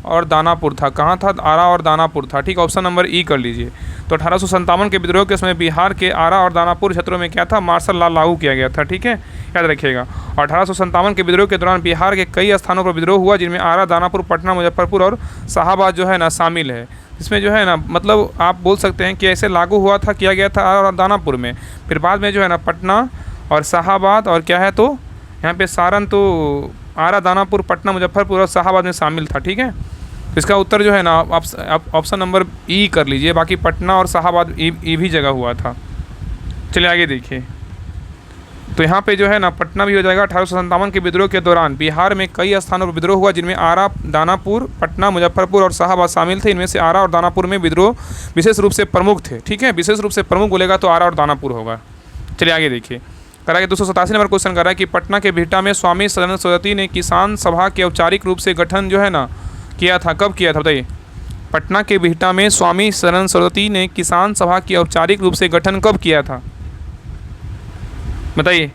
और दानापुर था। कहाँ था, आरा और दानापुर था, ठीक, ऑप्शन नंबर ई कर लीजिए। तो 1857 के विद्रोह के समय बिहार के आरा और दानापुर क्षेत्रों में क्या था, मार्शल लॉ लागू किया गया था, ठीक है, याद रखिएगा। और 1857 के विद्रोह के दौरान बिहार के कई स्थानों पर विद्रोह हुआ, जिनमें आरा, दानापुर, पटना, मुजफ्फरपुर और शाहाबाद जो है ना शामिल है। इसमें जो है ना मतलब आप बोल सकते हैं कि ऐसे लागू हुआ था, किया गया था आरा और दानापुर में, फिर बाद में जो है ना पटना और शाहाबाद और क्या है, तो यहाँ पे सारण, तो आरा, दानापुर, पटना, मुजफ्फरपुर और शाहाबाद में शामिल था, ठीक है। इसका उत्तर जो है ना आप ऑप्शन नंबर ई कर लीजिए, बाकी पटना और शाहाबाद ई भी जगह हुआ था। चलिए आगे देखिए, तो यहाँ पे जो है ना पटना भी हो जाएगा। 1857 के विद्रोह के दौरान बिहार में कई स्थानों पर विद्रोह हुआ, जिनमें आरा, दानापुर, पटना, मुजफ्फरपुर और शाहाबाद शामिल थे। इनमें से आरा और दानापुर में विद्रोह विशेष रूप से प्रमुख थे, ठीक है, विशेष रूप से प्रमुख बोलेगा तो आरा और दानापुर होगा। चलिए आगे देखिए, करा कि 287 नंबर क्वेश्चन कर रहा है कि पटना के बिहटा में स्वामी सदानंद सरस्वती ने किसान सभा के औपचारिक रूप से गठन जो है ना किया था, कब किया था, बताइए। पटना के बिहटा में स्वामी सदानंद सरस्वती ने किसान सभा की औपचारिक रूप से गठन कब किया था, बताइए।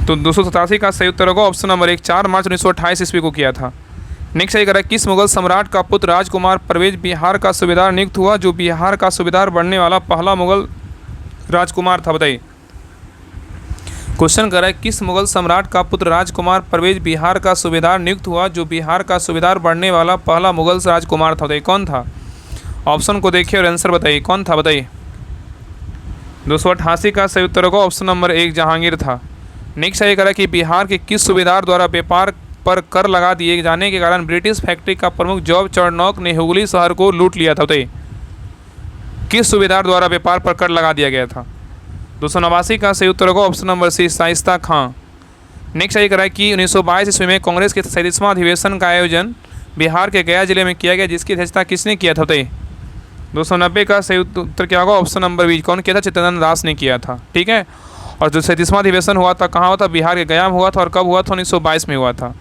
तो 287 का सही उत्तर होगा ऑप्शन नंबर एक, 4 मार्च 1928 ईस्वी को किया था। नेक्स्ट ये करा किस मुगल सम्राट का पुत्र राजकुमार परवेज बिहार का सूबेदार नियुक्त हुआ, जो बिहार का सूबेदार बनने वाला पहला मुगल राजकुमार था, बताइए। क्वेश्चन कर रहा है किस मुगल सम्राट का पुत्र राजकुमार परवेज बिहार का सूबेदार नियुक्त हुआ, जो बिहार का सूबेदार बनने वाला पहला मुगल राजकुमार था, बताइए कौन था। ऑप्शन को देखिए और आंसर बताइए कौन था, बताइए। 288 का सही उत्तर होगा ऑप्शन नंबर 1 जहांगीर था। नेक्स्ट ये करा कि बिहार के किस सूबेदार द्वारा व्यापार पर कर लगा दिए जाने के कारण ब्रिटिश फैक्ट्री का प्रमुख जॉब चार्नॉक ने हुगली शहर को लूट लिया था, बताइए। किस सूबेदार द्वारा व्यापार पर कर लगा दिया गया था? 289 का सही उत्तर होगा ऑप्शन नंबर सी शाइस्ता खां। नेक्स्ट ये करा कि 1922 ईस्वी में कांग्रेस के 37वां अधिवेशन का आयोजन बिहार के गया जिले में किया गया, जिसकी अध्यक्षता किसने किया था, बताइए। 290 का सही उत्तर क्या होगा ऑप्शन नंबर बी, कौन किया था? चित्तरंजन दास ने किया था, ठीक है। और जो 37वां अधिवेशन हुआ था कहाँ हुआ था? बिहार के गया में हुआ था। और कब हुआ था? 1922 में हुआ था।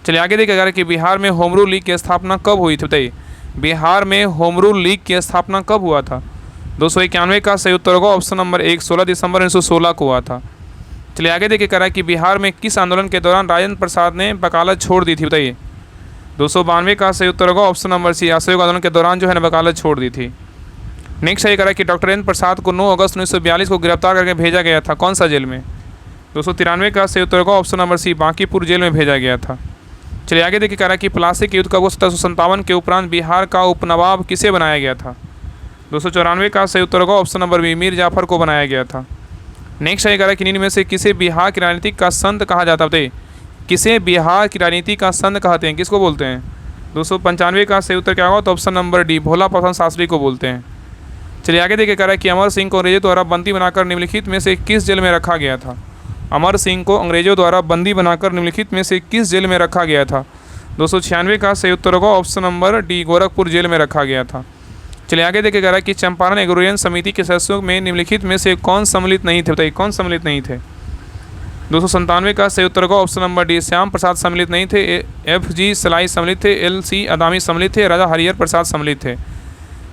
चलिए आगे देखिएगा कि बिहार में होम रूल लीग की स्थापना कब हुई थी, बताइए। बिहार में होम रूल लीग की स्थापना कब हुआ था? 291 का सही उत्तर होगा ऑप्शन नंबर 1 16 दिसंबर 1916 को हुआ था। चलिए आगे देखिए करा कि बिहार में किस आंदोलन के दौरान राजेंद्र प्रसाद ने वकालत छोड़ दी थी, बताइए। 292 का सही उत्तर होगा ऑप्शन नंबर सी असहयोग आंदोलन के दौरान जो है ना वकालत छोड़ दी थी। नेक्स्ट ये करा कि डॉक्टर राजेंद्र प्रसाद को 9 अगस्त 1942 को गिरफ्तार करके भेजा गया था, कौन सा जेल में? 293 का सही उत्तर होगा option number C Bankipur jail में भेजा गया था। चलिए आगे देखिए करा कि प्लासी के युद्ध का 1757 के उपरांत बिहार का उपनवाब किसे बनाया गया था? 294 का सही उत्तर होगा option number B Mir Jafar को बनाया गया था। नेक्स्ट ये करा कि निम्न में से किसे बिहार की राजनीति का संत कहा जाता है? किसे बिहार की राजनीति का संत कहते हैं, किसको बोलते हैं? 295 का सही उत्तर क्या होगा? तो ऑप्शन नंबर डी भोला प्रसाद शास्त्री को बोलते हैं। चलिए आगे देखिए कह रहा है कि अमर सिंह को अंग्रेजों द्वारा बंदी बनाकर निम्नलिखित में से किस जेल में रखा गया था? अमर सिंह को अंग्रेजों द्वारा बंदी बनाकर निम्नलिखित में से किस जेल में रखा गया था? 296 का सही उत्तर होगा option number D Gorakhpur jail में रखा गया था। चलिए आगे देखिए कह रहा है कि चंपारण एग्रोरियन समिति के सदस्यों में निम्नलिखित में से कौन सम्मिलित नहीं थे, बताइए कौन सम्मिलित नहीं थे? 297 का सही उत्तर होगा option number D Shyam Prasad सम्मिलित नहीं थे, FG सलाई सम्मिलित थे, LC अदामी सम्मिलित थे, राजा हरिहर प्रसाद सम्मिलित थे।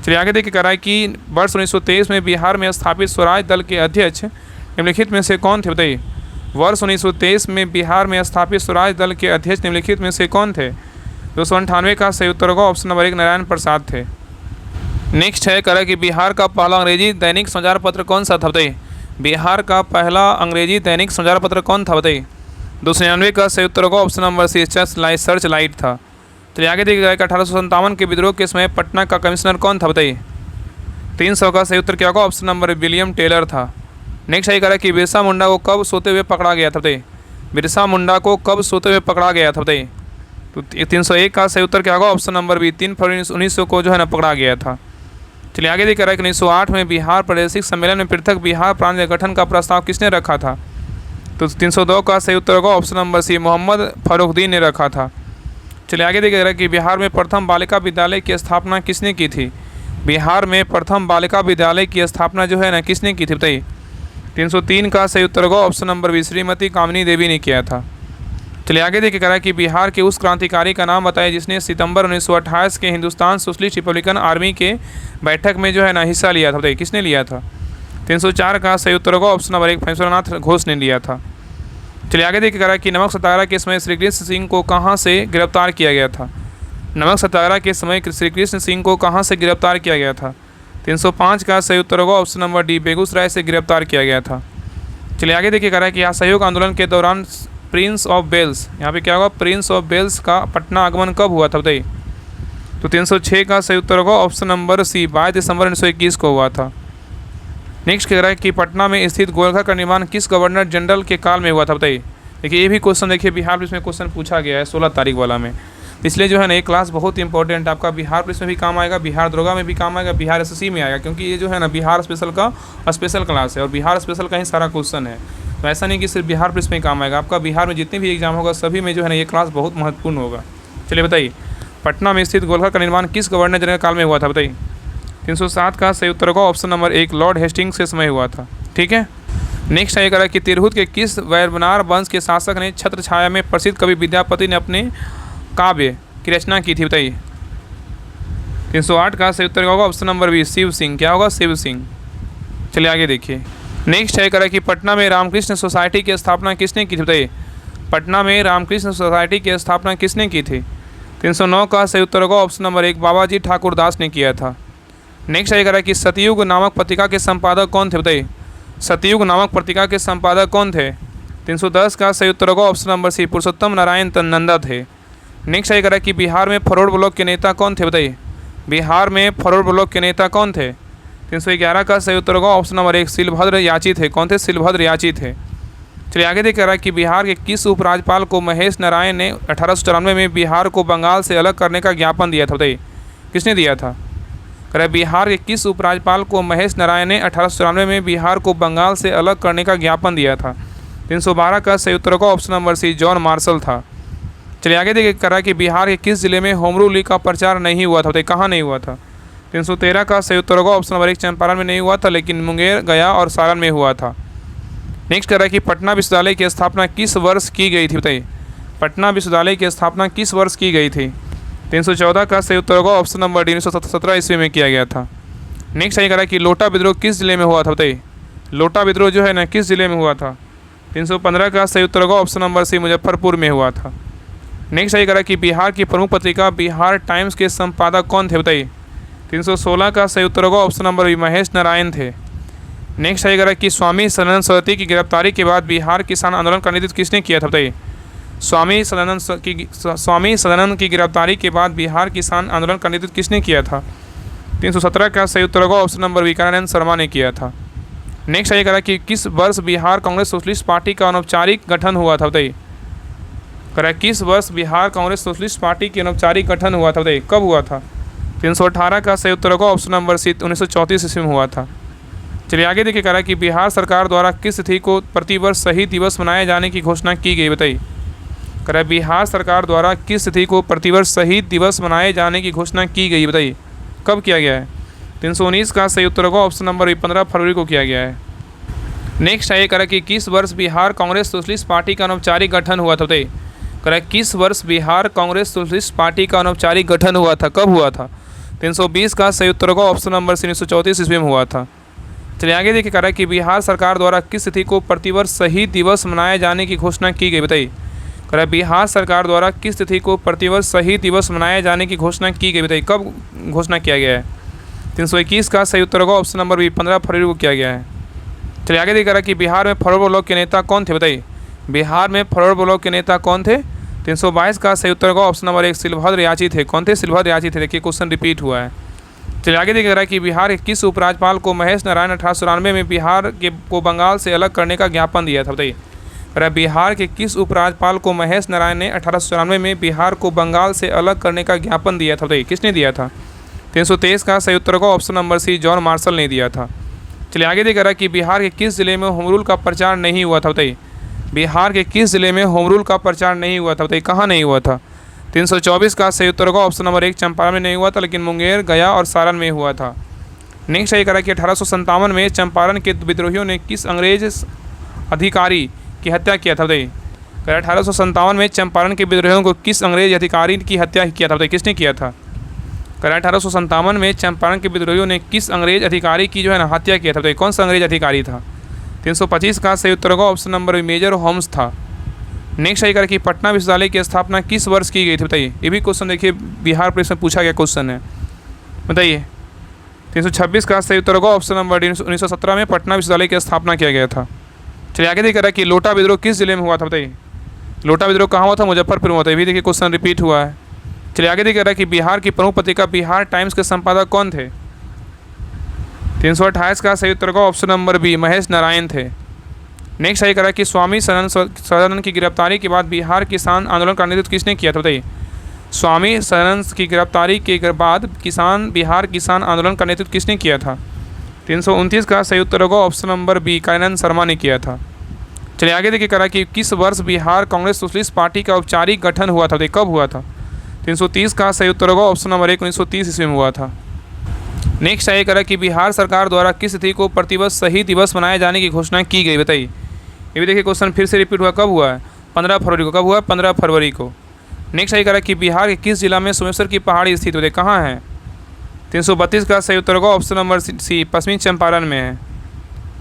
चलिए आगे देखिए कह रहा है कि वर्ष 1923 में बिहार में स्थापित स्वराज दल के अध्यक्ष निम्नलिखित में से कौन थे, बताइए। वर्ष 1923 में बिहार में स्थापित स्वराज दल के अध्यक्ष निम्नलिखित में से कौन थे? 298 का सही उत्तर होगा ऑप्शन नंबर 1 नारायण प्रसाद थे। नेक्स्ट है कह रहा है कि बिहार का पहला अंग्रेजी दैनिक समाचार पत्र कौन सा था, बताइए। बिहार का पहला अंग्रेजी दैनिक समाचार पत्र कौन था, बताइए। 299 का सही उत्तर होगा option number C searchlight था। चलिए आगे देखिए 1857 के विद्रोह के समय पटना का कमिश्नर कौन था, बताइए। 300 का सही उत्तर क्या होगा? ऑप्शन नंबर विलियम टेलर था। नेक्स्ट ये कह रहा है कि बिरसा मुंडा को कब सोते हुए पकड़ा गया था, बताइए। बिरसा मुंडा को कब सोते हुए पकड़ा गया था, बताइए। तो 301 का सही उत्तर क्या होगा? ऑप्शन नंबर बी 3 फरवरी 1900 को जो है ना पकड़ा गया था। चलिए आगे देखिए रहा है कि 1908 में बिहार प्रादेशिक सम्मेलन में पृथक बिहार प्रांत के गठन का प्रस्ताव किसने रखा था? तो 302 का सही उत्तर होगा ऑप्शन नंबर सी मोहम्मद फर्रुखदीन ने रखा था। चलिए आगे देखिए रहा है कि बिहार में प्रथम बालिका विद्यालय की स्थापना किसने की थी? बिहार में प्रथम बालिका विद्यालय की स्थापना जो है ना किसने की थी, बताइए। 303 का सही उत्तर होगा ऑप्शन नंबर बी श्रीमती कामिनी देवी ने किया था। चलिए आगे देखिए कह रहा है कि बिहार के उस क्रांतिकारी का नाम बताएं जिसने सितंबर 1928 के हिंदुस्तान सोशलिस्ट रिपब्लिकन आर्मी के बैठक में जो है ना हिस्सा लिया था, बताइए किसने लिया था? 304 का सही उत्तर होगा ऑप्शन नंबर 1 फणीश्वरनाथ घोष ने लिया था। चलिए आगे देखिए कह रहा है कि नमक सत्याग्रह के समय श्री कृष्ण सिंह को कहाँ से गिरफ्तार किया गया था? नमक सत्याग्रह के समय श्री कृष्ण सिंह को कहाँ से गिरफ्तार किया गया था? 305 का सही उत्तर होगा ऑप्शन नंबर डी बेगूसराय से गिरफ्तार किया गया था। चलिए आगे देखिए कह रहा है कि असहयोग आंदोलन के दौरान प्रिंस ऑफ वेल्स, यहाँ पे क्या होगा? प्रिंस ऑफ वेल्स का पटना आगमन कब हुआ था, बताइए। तो 306 का सही उत्तर होगा ऑप्शन नंबर सी 22 दिसंबर 1921 को हुआ था। नेक्स्ट कह रहा है कि पटना में स्थित गोलघर का निर्माण किस गवर्नर जनरल के काल में हुआ था, बताइए। देखिए ये भी क्वेश्चन देखिए बिहार पुलिस में क्वेश्चन पूछा गया है 16 तारीख वाला में, इसलिए जो है ना ये क्लास बहुत इंपॉर्टेंट आपका बिहार पुलिस में भी काम आएगा, बिहार दरोगा में भी काम आएगा, बिहार SSC में आएगा, क्योंकि ये जो है ना बिहार स्पेशल का स्पेशल क्लास है और बिहार स्पेशल का ही सारा क्वेश्चन है। तो ऐसा नहीं कि सिर्फ बिहार पुलिस में काम आएगा, आपका बिहार में जितने भी एग्जाम होगा सभी में जो है ना ये क्लास बहुत महत्वपूर्ण होगा। चलिए बताइए पटना में स्थित गोलघर का निर्माण किस गवर्नर जनरल काल में हुआ था, बताइए। 307 का सही उत्तर होगा ऑप्शन नंबर 1 लॉर्ड हेस्टिंग्स के समय हुआ था, ठीक है। नेक्स्ट ये कह रहा है कि तिरहुत के किस वैरबनार वंश के शासक ने छत्र छाया में प्रसिद्ध कवि विद्यापति ने अपने काव्य की रचना की थी, बताइए। 308 का सही उत्तर होगा option number B Shiv Singh, क्या होगा? शिव सिंह। चलिए आगे देखिए नेक्स्ट है कह रहा है कि पटना में रामकृष्ण सोसाइटी की स्थापना किसने की थी, बताइए। पटना में रामकृष्ण सोसाइटी की स्थापना किसने की थी? 309 का सही उत्तर होगा ऑप्शन नंबर 1 बाबाजी ठाकुर दास ने किया था। नेक्स्ट है कह रहा है कि सतयुग नामक पत्रिका के संपादक कौन थे, बताइए। सतयुग नामक पत्रिका के संपादक कौन थे? 310 का सही उत्तर होगा ऑप्शन नंबर सी पुरुषोत्तम नारायण नंदा थे। नेक्स्ट है कह रहा है कि बिहार में फरवर्ण ब्लॉक के नेता कौन थे, बताइए। बिहार में फॉरवर्ड ब्लॉक के नेता कौन थे? 311 का सही उत्तर होगा ऑप्शन नंबर 1 शिलभद्र याची थे। कौन थे? शिलभद्र याची थे। चलिए आगे देखिए रहा है कि बिहार के किस उपराज्यपाल को महेश नारायण ने 1894 में बिहार को बंगाल से अलग करने का ज्ञापन दिया था? बताइए किसने दिया था? कह रहे बिहार के किस उपराज्यपाल को महेश नारायण ने 1894 में बिहार को बंगाल से अलग करने का ज्ञापन दिया था? 312 का सही उत्तर होगा option number C John Marshall था। चलिए आगे देखिए कर रहा है कि बिहार के किस जिले में होम रूल का प्रचार नहीं हुआ था? बताइए कहाँ नहीं हुआ था? 313 का सही उत्तर होगा ऑप्शन नंबर 1 चंपारण में नहीं हुआ था, लेकिन मुंगेर, गया और सारण में हुआ था। नेक्स्ट कर रहा है कि पटना विश्वविद्यालय की स्थापना किस वर्ष की गई थी? बताइए पटना विश्वविद्यालय की स्थापना किस वर्ष की गई थी? 314 का सही उत्तर होगा ऑप्शन नंबर डी 1917 ईस्वी में किया गया था। नेक्स्ट ये कह रहा है कि लोटा विद्रोह किस जिले में हुआ था? बताइए लोटा विद्रोह जो है ना किस जिले में हुआ था? 315 का सही उत्तर होगा ऑप्शन नंबर सी मुजफ्फरपुर में हुआ था। नेक्स्ट ये कह रहा है कि बिहार की प्रमुख पत्रिका बिहार टाइम्स के संपादक कौन थे? बताइए 316 का सही उत्तर होगा option number B Mahesh Narayan थे। नेक्स्ट है कह कि स्वामी सदानंद सरस्वती की गिरफ्तारी के बाद बिहार किसान आंदोलन का नेतृत्व किसने किया था? बताइए स्वामी सदानंद की गिरफ्तारी के बाद बिहार किसान आंदोलन का नेतृत्व किसने किया था? 317 का सही उत्तर होगा ऑप्शन नंबर विकारानंद शर्मा ने किया था। नेक्स्ट है कह कि किस वर्ष बिहार कांग्रेस सोशलिस्ट पार्टी का अनौपचारिक गठन हुआ था? बताइए कह किस वर्ष बिहार कांग्रेस सोशलिस्ट पार्टी की अनौपचारिक गठन हुआ था? बताइए कब हुआ था? 318 का सही उत्तर होगा ऑप्शन नंबर सी 1934 ईस्वी में हुआ था। चलिए आगे देखिए कह रहा है कि बिहार सरकार द्वारा किस तिथि को प्रतिवर्ष शहीद दिवस मनाए जाने की घोषणा की गई? बताइए कह रहा है बिहार सरकार द्वारा किस तिथि को प्रतिवर्ष शहीद दिवस मनाए जाने की घोषणा की गई? बताइए कब किया गया है? 319 का सही उत्तर होगा ऑप्शन नंबर 15 फरवरी को किया गया है। नेक्स्ट है कह रहा है कि किस वर्ष बिहार कांग्रेस सोशलिस्ट पार्टी का अनौपचारिक गठन हुआ था? बताइए कह रहा है किस वर्ष बिहार कांग्रेस सोशलिस्ट पार्टी का अनौपचारिक गठन हुआ था? कब हुआ था? 320 का सही उत्तर होगा ऑप्शन नंबर सी 1934 ईस्वी में हुआ था। चलिए आगे देखिए कह रहा है कि बिहार सरकार द्वारा किस तिथि को प्रतिवर्ष शहीद दिवस मनाए जाने की घोषणा की गई? बताइए कह रहा है बिहार सरकार द्वारा किस तिथि को प्रतिवर्ष शहीद दिवस मनाए जाने की घोषणा की गई? बताइए कब घोषणा किया गया है? 321 का सही उत्तर होगा ऑप्शन नंबर बी 15 फरवरी को किया गया है। चलिए आगे देखिए कह रहा है कि बिहार में फॉरवर्ड ब्लॉक के नेता कौन थे? बताइए बिहार में फॉरवर्ड ब्लॉक के नेता कौन थे? 322 का सही उत्तर होगा ऑप्शन नंबर 1 शिलभद्र याची थे। कौन थे? शिलभद्र याची थे। देखिए क्वेश्चन रिपीट हुआ है। चलिए आगे देखिए रहा है कि बिहार के किस उपराज्यपाल को महेश नारायण 1894 में बिहार को बंगाल से अलग करने का ज्ञापन दिया था? बताइए कह रहा है बिहार के किस उपराज्यपाल को महेश नारायण ने 1894 में बिहार को बंगाल से अलग करने का ज्ञापन दिया था? बताइए किसने दिया था? 323 का सही उत्तर होगा option number C John Marshall ने दिया था। चलिए आगे देखिए रहा है कि बिहार के किस जिले में होम रूल का प्रचार नहीं हुआ था? बताइए बिहार के किस जिले में होम रूल का प्रचार नहीं हुआ था? बताइए कहाँ नहीं हुआ था? 324 का सही उत्तर होगा ऑप्शन नंबर 1 चंपारण में नहीं हुआ था, लेकिन मुंगेर, गया और सारण में हुआ था। नेक्स्ट ये करा कि 1857 में चंपारण के विद्रोहियों ने किस अंग्रेज अधिकारी की हत्या किया था? बताइए 1857 में चंपारण के विद्रोहियों को किस अंग्रेज अधिकारी की हत्या किया था? बताइए किसने किया था? 1857 में चंपारण के विद्रोहियों ने किस अंग्रेज अधिकारी की जो है ना हत्या किया था? बताइए कौन सा अंग्रेज अधिकारी था? 325 का सही उत्तर होगा ऑप्शन नंबर मेजर होम्स था। नेक्स्ट है कि पटना विश्वविद्यालय की स्थापना किस वर्ष की गई थी? बताइए ये भी क्वेश्चन देखिए बिहार पुलिस में पूछा गया क्वेश्चन है। बताइए 326 का सही उत्तर होगा ऑप्शन नंबर डी 1917 में पटना विश्वविद्यालय की स्थापना किया गया था। चलिए आगे देखिए कि लोटा विद्रोह किस जिले में हुआ था? बताइए लोटा विद्रोह कहाँ हुआ था? मुजफ्फरपुर में हुआ था। ये भी देखिए क्वेश्चन रिपीट हुआ है। चलिए आगे देखिए कि बिहार की प्रमुख पत्रिका बिहार टाइम्स के संपादक कौन थे? 328 का सही उत्तर होगा option number B Mahesh Narayan थे। नेक्स्ट है करा कि स्वामी सदानंद की गिरफ्तारी के बाद बिहार किसान आंदोलन का नेतृत्व किसने किया था? बताइए स्वामी सदानंद की गिरफ्तारी के बाद बिहार किसान आंदोलन का नेतृत्व किसने किया था? 329 का सही उत्तर होगा ऑप्शन नंबर बी कायनानंद शर्मा ने किया था। चलिए आगे देखिए करा कि किस वर्ष बिहार कांग्रेस सोशलिस्ट पार्टी का औपचारिक गठन हुआ था? बताइए कब हुआ था? 330 का सही उत्तर होगा ऑप्शन नंबर 1 1930 ईस्वी में हुआ था। नेक्स्ट है करा कि बिहार सरकार द्वारा किस तिथि को प्रतिवर्ष शहीद दिवस मनाए जाने की घोषणा की गई? बताइए ये भी देखिए क्वेश्चन फिर से रिपीट हुआ। कब हुआ है? 15 फरवरी को। कब हुआ? 15 फरवरी को। नेक्स्ट है करा कि बिहार के किस जिला में सोमेश्वर की पहाड़ी स्थित होती है? कहाँ है? 332 का सही उत्तर होगा ऑप्शन नंबर सी पश्चिमी चंपारण में है।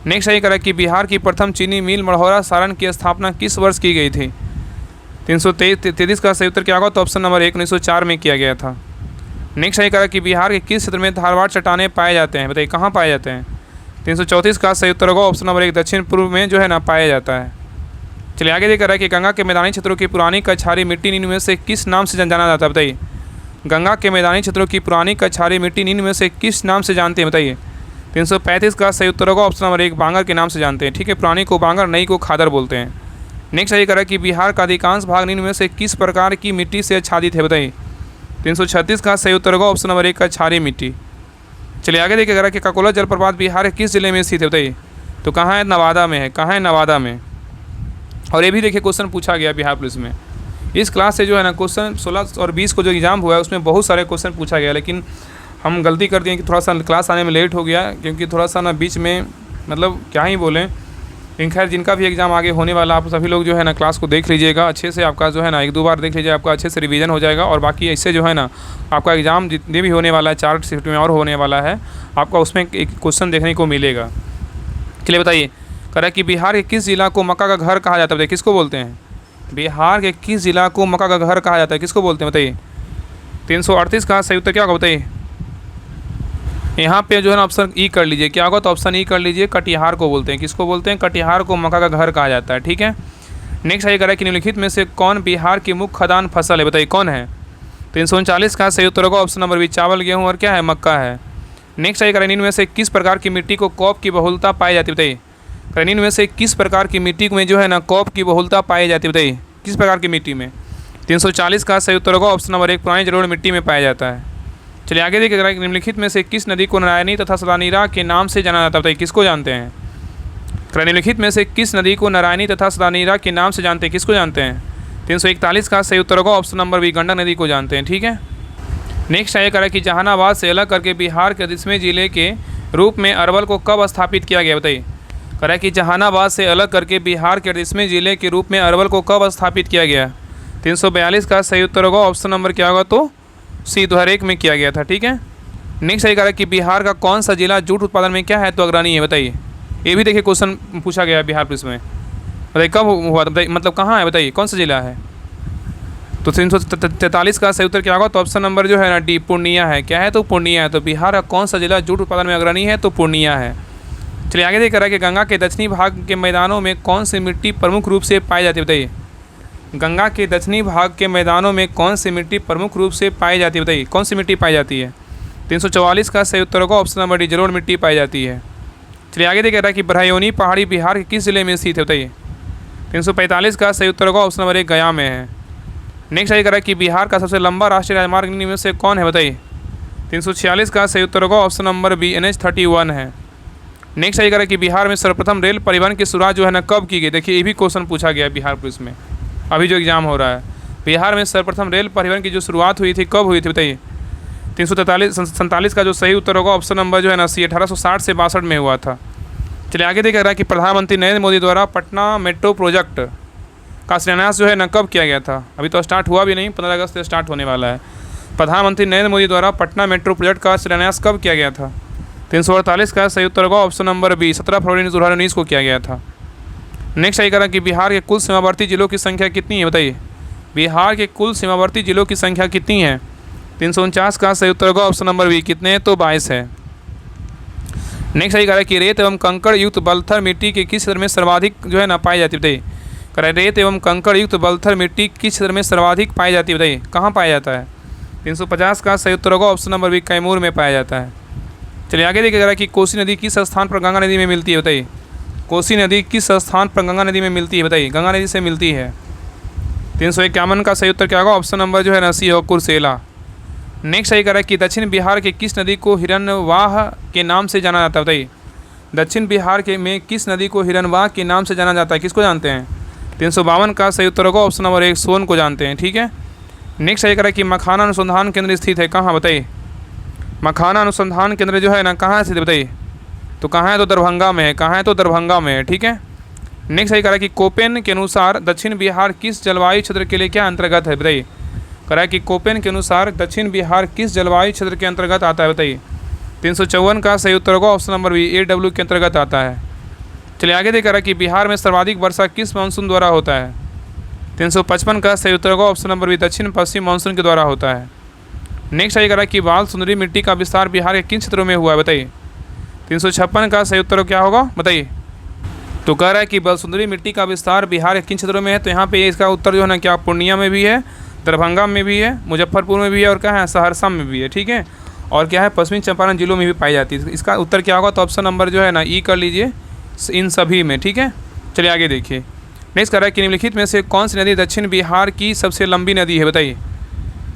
नेक्स्ट है करा कि बिहार की प्रथम चीनी मिल मढ़ौरा सारण की स्थापना किस वर्ष की गई थी? 333 का सही उत्तर क्या होगा? तो ऑप्शन नंबर 1 1904 में किया गया था। नेक्स्ट है करा कि बिहार के किस क्षेत्र में धारवाड़ चट्टाने पाए जाते हैं? बताइए कहाँ पाए जाते हैं? 334 का सही उत्तर होगा ऑप्शन नंबर 1 दक्षिण पूर्व में जो है ना पाया जाता है। चलिए आगे देख रहा है कि गंगा के मैदानी क्षेत्रों की पुरानी कछारी मिट्टी इन में से किस नाम से जाना जाता है? बताइए गंगा के मैदानी क्षेत्रों की पुरानी कछारी मिट्टी निम्न में से किस नाम से जानते हैं बताइए। 335 का सही उत्तर होगा ऑप्शन नंबर 1 बांगर के नाम से जानते हैं। ठीक है, पुरानी को बांगर, नई को खादर बोलते हैं। नेक्स्ट सही करें कि बिहार का अधिकांश भाग निम्न में से किस प्रकार की मिट्टी से आच्छादित है बताइए। 336 का सही उत्तर होगा ऑप्शन नंबर 1 क्षारीय मिट्टी। चलिए आगे देखिए करा कि ककोला जलप्रपात बिहार के किस जिले में स्थित है बताइए। तो कहाँ है, नवादा में है। कहाँ है, नवादा में। और ये भी देखिए क्वेश्चन पूछा गया बिहार पुलिस में। इस क्लास से जो है ना क्वेश्चन 16 और 20 को जो एग्ज़ाम हुआ है उसमें बहुत सारे क्वेश्चन पूछा गया, लेकिन हम गलती कर दिए कि थोड़ा सा क्लास आने में लेट हो गया, क्योंकि थोड़ा सा ना बीच में मतलब क्या ही बोलें। लेकिन खैर जिनका भी एग्ज़ाम आगे होने वाला, आप सभी लोग जो है ना क्लास को देख लीजिएगा अच्छे से। आपका जो है ना 1-2 बार देख लीजिए, आपका अच्छे से रिवीजन हो जाएगा। और बाकी इससे जो है ना आपका एग्ज़ाम जितने भी होने वाला है 4 शिफ्ट में और होने वाला है, आपका उसमें एक क्वेश्चन देखने को मिलेगा। चलिए बताइए करा कि बिहार के किस जिला को मक्का का घर कहा जाता है बताइए। किसको बोलते हैं? बिहार के किस जिला को मक्का का घर कहा जाता है, किसको बोलते हैं बताइए। 338 का सही उत्तर क्या होगा बताइए। यहाँ पे जो है ना ऑप्शन ई कर लीजिए, क्या होगा, तो ऑप्शन ई कर लीजिए, कटिहार को बोलते हैं। किसको बोलते हैं? कटिहार को मक्का का घर कहा जाता है। ठीक है, नेक्स्ट सही करा कि निम्नलिखित में से कौन बिहार की मुख्य खदान फसल है बताइए, कौन है। 339 का सही उत्तर होगा ऑप्शन नंबर बी चावल, गेहूँ और क्या है, मक्का है। नेक्स्ट सही करा इनमें से किस प्रकार की मिट्टी को कॉप की बहुलता पाई जाती है बताइए। करेनिन में से किस प्रकार की मिट्टी में जो है ना कॉप की बहुलता पाई जाती है बताइए, किस प्रकार की मिट्टी में। 340 का सही उत्तर होगा ऑप्शन नंबर 1 पुरानी जलोढ़ मिट्टी में पाया जाता है। चलिए आगे देखिए निम्नलिखित में से किस नदी को नारायणी तथा सदानीरा के नाम से जाना जाता है बताइए, किसको जानते हैं। निम्नलिखित में से किस नदी को नारायणी तथा सदानीरा के नाम से जानते हैं, किसको जानते हैं। 341 का सही उत्तर होगा ऑप्शन नंबर बी गंडक नदी को जानते हैं। ठीक है, नेक्स्ट आगे करें कि जहानाबाद से अलग करके बिहार के 10वें जिले के रूप में अरवल को कब स्थापित किया गया बताइए। करें कि जहानाबाद से अलग करके बिहार के 10वें जिले के रूप में अरवल को कब स्थापित किया गया। 342 का सही उत्तर होगा ऑप्शन नंबर क्या होगा, तो सी 2001 में किया गया था। ठीक है, नेक्स्ट सही करें कि बिहार का कौन सा जिला जूट उत्पादन में क्या है, तो अग्रणी है बताइए। ये भी देखिए क्वेश्चन पूछा गया है बिहार पुलिस में, बताइए कब हुआ था बताइए, मतलब कहाँ है बताइए, कौन सा जिला है। तो 343 का सही उत्तर क्या होगा, तो ऑप्शन नंबर जो है ना डी पूर्णिया है। क्या है, तो पूर्णिया है। तो बिहार का कौन सा जिला जूट उत्पादन में अग्रणी है, तो पूर्णिया है। चलिए आगे देख रहा है कि गंगा के दक्षिणी भाग के मैदानों में कौन सी मिट्टी प्रमुख रूप से पाई जाती है बताइए। गंगा के दक्षिणी भाग के मैदानों में कौन सी मिट्टी प्रमुख रूप से पाई जाती है बताइए, कौन सी मिट्टी पाई जाती है। 344 का सही उत्तर होगा ऑप्शन नंबर डी जलोढ़ मिट्टी पाई जाती है। चलिए आगे देख रहा है कि बरहयोनी पहाड़ी बिहार के किस जिले में स्थित है बताइए। 345 का सही उत्तर होगा ऑप्शन नंबर 1 गया में है। नेक्स्ट आगे करा कि बिहार का सबसे लंबा राष्ट्रीय राजमार्ग निम्न में से कौन है बताइए। 346 का सही उत्तर होगा ऑप्शन नंबर बी NH-31 है। नेक्स्ट आगे करा कि बिहार में सर्वप्रथम रेल परिवहन की शुरुआत जो है ना कब की गई। देखिए ये भी क्वेश्चन पूछा गया बिहार पुलिस में, अभी जो एग्जाम हो रहा है। बिहार में सर्वप्रथम रेल परिवहन की जो शुरुआत हुई थी कब हुई थी बताइए। 347 का जो सही उत्तर होगा ऑप्शन नंबर जो है ना सी 1860 से 62 में हुआ था। चलिए आगे देखा रहा है कि प्रधानमंत्री नरेंद्र मोदी द्वारा पटना मेट्रो प्रोजेक्ट का शिलान्यास जो है ना कब किया गया था। अभी तो स्टार्ट हुआ भी नहीं, 15 अगस्त से स्टार्ट होने वाला है। प्रधानमंत्री नरेंद्र मोदी द्वारा पटना मेट्रो प्रोजेक्ट का शिलान्यास कब किया गया था। 348 का सही उत्तर होगा ऑप्शन नंबर बी 17 फरवरी 2019 को किया गया था। नेक्स्ट आई करा कि बिहार के कुल सीमावर्ती जिलों की संख्या कितनी है बताइए। बिहार के कुल सीमावर्ती जिलों की संख्या कितनी है। 349 का सही उत्तर होगा ऑप्शन नंबर बी कितने हैं, तो 22 है। नेक्स्ट आई करा कि रेत एवं कंकड़ युक्त बलथर मिट्टी के किस क्षेत्र में सर्वाधिक जो है ना पाई जाती है बताइए। करें रेत एवं कंकड़ युक्त बलथर मिट्टी किस क्षेत्र में सर्वाधिक पाई जाती है बताइए, कहाँ पाया जाता है। 350 का सही उत्तर होगा ऑप्शन नंबर बी कैमूर में पाया जाता है। चलिए आगे देखिएगा कि कोसी नदी किस स्थान पर गंगा नदी में मिलती है बताइए। कोसी नदी किस स्थान पर गंगा नदी में मिलती है बताइए, गंगा नदी से मिलती है। 351 का सही उत्तर क्या होगा, ऑप्शन नंबर जो है ना सी हो कुर्सेला। नेक्स्ट सही करा कि दक्षिण बिहार के किस नदी को हिरनवाह के नाम से जाना जाता है बताइए। दक्षिण बिहार के में किस नदी को हिरनवाह के नाम से जाना जाता है, किसको जानते हैं। 352 का सही उत्तर होगा ऑप्शन नंबर 1 सोन को जानते हैं। ठीक है, नेक्स्ट सही करा कि मखाना अनुसंधान केंद्र स्थित है कहाँ बताइए। मखाना अनुसंधान केंद्र जो है ना कहाँ स्थित बताइए, तो कहाँ है, तो दरभंगा में है। कहाँ है, तो दरभंगा में है। ठीक है, नेक्स्ट सही करा कि कोपेन के अनुसार दक्षिण बिहार किस जलवायु क्षेत्र के लिए क्या अंतर्गत है बताइए। करा कि कोपेन के अनुसार दक्षिण बिहार किस जलवायु क्षेत्र के अंतर्गत आता है बताइए। 354 का सही उत्तर होगा ऑप्शन नंबर बी AW के अंतर्गत आता है। चलिए आगे देख रहा कि बिहार में सर्वाधिक वर्षा किस मानसून द्वारा होता है। 355 का सही उत्तर होगा ऑप्शन नंबर बी दक्षिण पश्चिम मानसून के द्वारा होता है। नेक्स्ट आई करा कि बाल सुंदरी मिट्टी का विस्तार बिहार के किन क्षेत्रों में हुआ है बताइए। 356 का सही उत्तर क्या होगा बताइए। तो कह रहा है कि बाल सुंदरी मिट्टी का विस्तार बिहार के किन क्षेत्रों में है, तो यहाँ पे इसका उत्तर जो है ना क्या पूर्णिया में भी है दरभंगा में भी है, मुजफ्फरपुर में भी है और क्या है, सहरसा में भी है। ठीक है, और क्या है, पश्चिमी चंपारण जिलों में भी पाई जाती है। इसका उत्तर क्या होगा, तो ऑप्शन नंबर जो है ना ई कर लीजिए, इन सभी में। ठीक है, चलिए आगे देखिए। नेक्स्ट कर रहा है कि निम्नलिखित में से कौन सी नदी दक्षिण बिहार की सबसे लंबी नदी है, बताइए।